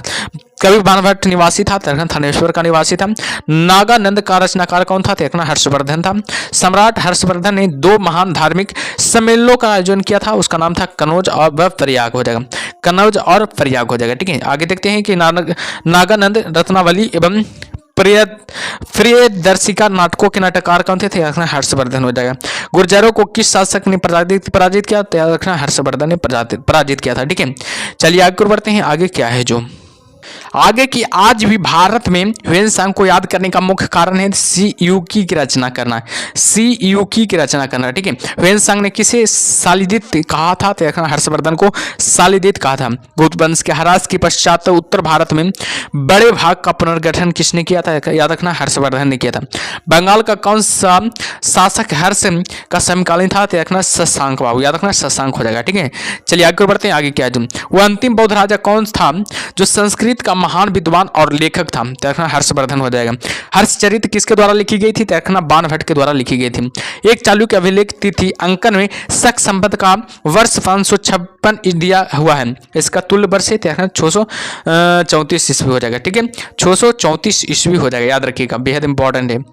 कवि बाणभट्ट निवासी था, देखना थानेश्वर का निवासी था। नागानंद का रचनाकार कौन था? देखना हर्षवर्धन था। सम्राट हर्षवर्धन ने 2 महान धार्मिक सम्मेलनों का आयोजन किया था, उसका नाम था कनौज और प्रयाग हो जाएगा। कनौज और प्रयाग हो जाएगा, ठीक है। आगे देखते हैं कि नागानंद रत्नावली एवं प्रियदर्शिका नाटकों के नाटककार कौन थे? हर्षवर्धन हो जाएगा। गुर्जरों को किस शासक ने पराजित किया? हर्षवर्धन ने पराजित किया था, ठीक है। चलिए आगे बढ़ते हैं, आगे क्या है जो आगे की आज भी भारत में ह्वेनसांग को याद करने का मुख्य कारण है सी युकी की रचना करना। सी युकी की रचना करना, ठीक है। ह्वेनसांग ने किसे शालिदित कहा था? तो हर्षवर्धन को शालिदित कहा था। गुप्त वंश के ह्रास के पश्चात उत्तर भारत में बड़े भाग का पुनर्गठन किसने किया था? याद रखना, हर्षवर्धन ने किया था। बंगाल का कौन सा शासक हर्ष का समकालीन था? तो रखना शशांक बाबू, याद रखना शशांक हो जाएगा, ठीक है। चलिए आगे बढ़ते हैं। आगे क्या है? वो अंतिम बौद्ध राजा कौन था जो संस्कृत का महान विद्वान और लेखक था? तो रखना हर्षवर्धन हो जाएगा। हर्षचरित किसके द्वारा लिखी गई थी? तो रखना बाणभट्ट के द्वारा लिखी गई थी। एक चालुक्य अभिलेख तिथि अंकन में शक संबंध का वर्ष 556 दिया हुआ है। इसका तुल्य वर्ष है 634 ईस्वी हो जाएगा, ठीक है। 634 ईस्वी हो जाएगा, याद रखिएगा, बेहद इंपॉर्टेंट है।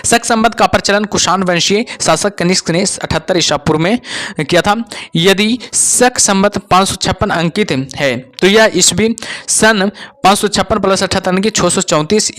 शक संबंध का प्रचलन कुषाण वंशीय शासक कनिष्क ने 78 ईसा पूर्व में किया था। यदि शक संबंध 556 अंकित है तो यह ईस्वी सन 556 प्लस 78 की 634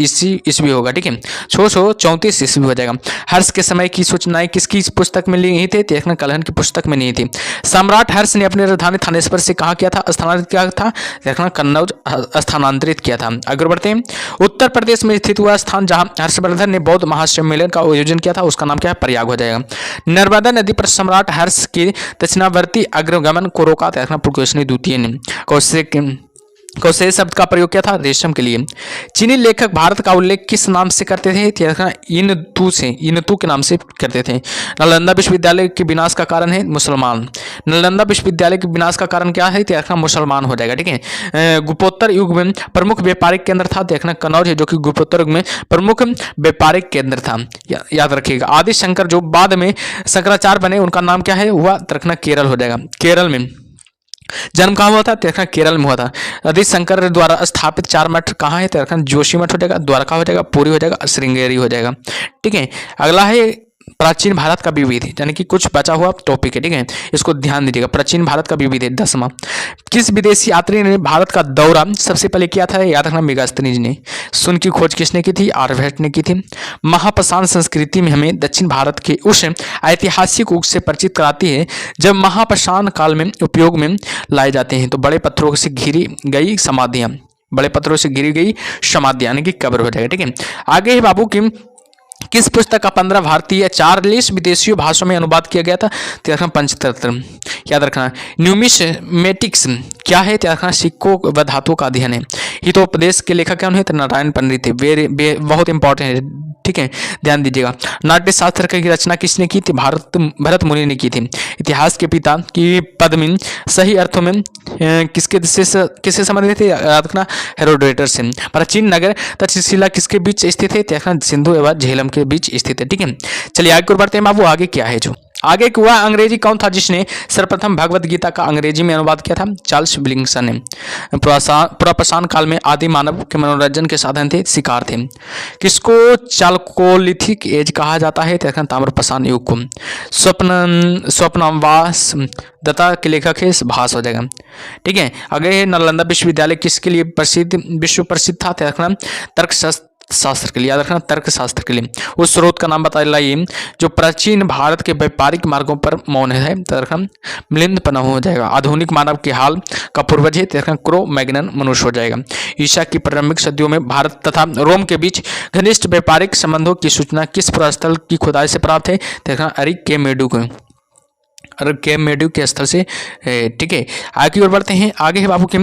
ईस्वी होगा, ठीक है। 634 ईस्वी हो जाएगा। हर्ष के समय की सूचनाएं किसकी पुस्तक में ली गई थी? देखना कलहन की पुस्तक में नहीं थी। सम्राट हर्ष ने अपनी राजधानी थानेश्वर से कहा किया था? स्थानांतरित किया था? देखना कन्नौज स्थानांतरित किया था। आगे बढ़ते हैं। उत्तर प्रदेश में स्थित हुआ स्थान जहां हर्षवर्धन ने बौद्ध महासम्मेलन का आयोजन किया था उसका नाम क्या है? प्रयाग हो जाएगा। नर्मदा नदी पर सम्राट हर्ष के दक्षिणावर्ती अग्रगमन को रोका था? पुलकेशिनी द्वितीय ने। कौशेय शब्द का प्रयोग किया था? रेशम के लिए। चीनी लेखक भारत का उल्लेख किस नाम से करते थे? इनतू के नाम से करते थे। नालंदा विश्वविद्यालय के विनाश का कारण है मुसलमान। नालंदा विश्वविद्यालय के विनाश का कारण क्या है? देखना मुसलमान हो जाएगा, ठीक है। गुप्तोत्तर युग में प्रमुख व्यापारिक केंद्र था? देखना कन्नौज है, जो कि गुप्तोत्तर युग में प्रमुख व्यापारिक केंद्र था, याद रखिएगा। आदि शंकर जो बाद में शंकराचार्य बने उनका नाम क्या है? हुआ देखना केरल हो जाएगा। केरल में जन्म कहाँ हुआ था? देखना केरल में हुआ था। आदि शंकर द्वारा स्थापित 4 मठ कहाँ है? देखना जोशी मठ हो जाएगा, द्वारका हो जाएगा, पुरी हो जाएगा, श्रृंगेरी हो जाएगा, ठीक है। अगला है प्राचीन भारत का विविध, यानी कि कुछ बचा हुआ टॉपिक है, ठीक है। इसको ध्यान दीजिएगा। प्राचीन भारत का विविध 10वां। किस विदेशी यात्री ने भारत का दौरा सबसे पहले किया था? याद रखना मेगास्थनीज ने। शून्य की खोज किसने की थी? आर्यभट्ट ने की थी। महापाषाण संस्कृति में हमें दक्षिण भारत के उस ऐतिहासिक युग से परिचित कराती है जब महापाषाण काल में उपयोग में लाए जाते हैं। तो बड़े पत्थरों से घिरी गई समाधियां, बड़े पत्थरों से घिरी गई समाधियां यानी कि कब्र हो जाएगा, ठीक है। आगे है बाबू की किस पुस्तक का 15 भारतीय 40 विदेशी भाषाओं में अनुवाद किया गया था? तो रखना पंचतंत्र, याद रखना। न्यूमिस्मेटिक्स क्या है? तो रखना सिक्कों व धातुओं का अध्ययन है। हितोपदेश के लेखक कौन है? तो नारायण पंडित थे। बहुत इंपॉर्टेंट है, ठीक है, ध्यान दीजिएगा। नाट्यशास्त्र की रचना किसने की थी? भरत मुनि ने की थी। इतिहास के पिता की पद्मिन सही अर्थों में किससे संबंधित थे? याद रखना हेरोडोटस से। प्राचीन नगर तक्षशिला किसके बीच स्थित है? देखना सिंधु एवं झेलम के बीच स्थित है, ठीक है। चलिए आगे बढ़ते हैं बाबू। आगे क्या है? जो आगे वह अंग्रेजी कौन था जिसने सर्वप्रथम भगवत गीता का अंग्रेजी में अनुवाद किया था? चार्ल्स विलिंगसन ने। पुरापाषाण काल में आदि मानव के मनोरंजन के साधन थे शिकार थे। किसको चालकोलिथिक एज कहा जाता है? देखना ताम्रपाषाण युग को। स्वप्नवास दत्ता के लेखक है भास हो जाएगा, ठीक है। आगे नालंदा विश्वविद्यालय किसके लिए विश्व प्रसिद्ध था? देखना शास्त्र के लिए, याद रखना तर्कशास्त्र के लिए। उस स्रोत का नाम बताइए जो प्राचीन भारत के व्यापारिक मार्गों पर मौन है। मिलिंद पन्ना हो जाएगा। आधुनिक मानव के हाल का पूर्वज है। क्रो मैग्नन मनुष्य हो जाएगा। ईसा की प्रारंभिक सदियों में भारत तथा रोम के बीच घनिष्ठ व्यापारिक संबंधों की सूचना किस पुरास्थल की खुदाई से प्राप्त है? देखना अरिक के मेडू को, मेडू के स्थल से, ठीक है। आगे और बढ़ते हैं। आगे है बाबू की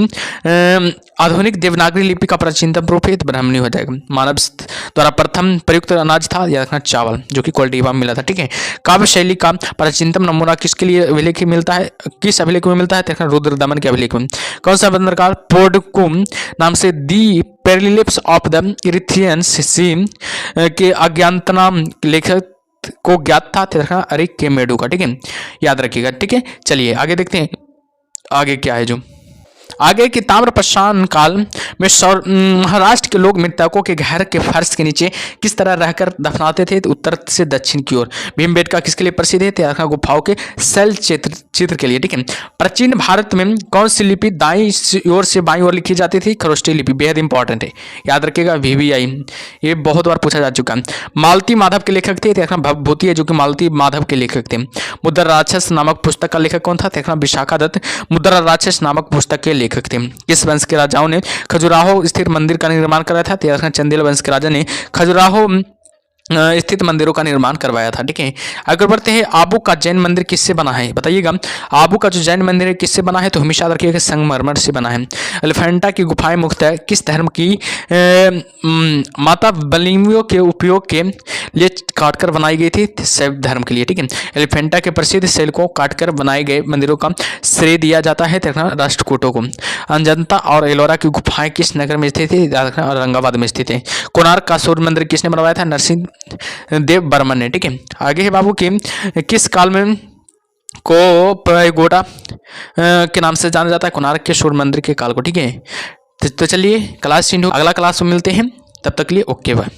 आधुनिक देवनागरी लिपि का प्राचीनतम रूप है ब्राह्मणी हो जाएगा। मानव द्वारा प्रथम प्रयुक्त अनाज था या रखना चावल, जो कि क्वालिटी मिला था, ठीक है। काव्य शैली का प्राचीनतम नमूना किसके लिए अभिलेख मिलता है? किस अभिलेख में मिलता है? देखना रुद्रदमन के अभिलेख में। कौन सा बंदरगाह पोर्टकुम नाम से दी पेरिलिप्स ऑफ द इरिथ्रियंस सी के अज्ञातनाम लेखक को ज्ञात था? अरिक के मेडू का, ठीक है, याद रखिएगा, ठीक है। चलिए आगे देखते हैं आगे क्या है। जो आगे की ताम्रपाषाण काल में महाराष्ट्र के लोग मृतकों के घर के फर्श के नीचे किस तरह रहकर दफनाते थे? उत्तर से दक्षिण की ओर। भीमबेटका किसके लिए प्रसिद्ध है? त्यागा गुफाओं के शैल चित्र के लिए, ठीक है। प्राचीन भारत में कौन सी लिपि दाईं ओर से बाईं ओर लिखी जाती थी? खरोष्टी लिपि, बेहद इंपॉर्टेंट है, याद रखिएगा। VVI ये बहुत बार पूछा जा चुका है। मालती माधव के लेखक थे? देखना भवभूति है, जो कि मालती माधव के लेखक थे। मुद्रा राक्षस नामक पुस्तक का लेखक कौन था? देखना विशाखा दत्त मुद्रा राक्षस नामक पुस्तक के लेखक थे। किस वंश के राजाओं ने खजुराहो स्थित मंदिर का निर्माण कराया था? तो याद रखना चंदेल वंश के राजा ने खजुराहो स्थित मंदिरों का निर्माण करवाया था। ठीक है, आगे बढ़ते हैं। आबू का जैन मंदिर किससे बना है? बताइएगा, आबू का जो जैन मंदिर है किससे बना है? तो हमेशा याद रखिएगा संगमरमर से बना है। एलिफेंटा की गुफाएं मुख्यतः किस धर्म की माता बलियों के उपयोग के लिए काटकर बनाई गई थी? शैव धर्म के लिए। ठीक है, एलिफेंटा के प्रसिद्ध शैल को काटकर बनाए गए मंदिरों का श्रेय दिया जाता है राष्ट्रकूटों को। अजंता और एलोरा की गुफाएं किस नगर में स्थित थी? औरंगाबाद में स्थित है। कोणार्क का सूर्य मंदिर किसने बनवाया था? नरसिंह देव बर्मन ने। ठीक है, आगे है बाबू की किस काल में को पैगोडा के नाम से जाना जाता है? कोणार्क के सूर्य मंदिर के काल को। ठीक है, तो चलिए क्लास 3 अगला क्लास में मिलते हैं, तब तक के लिए ओके बाय।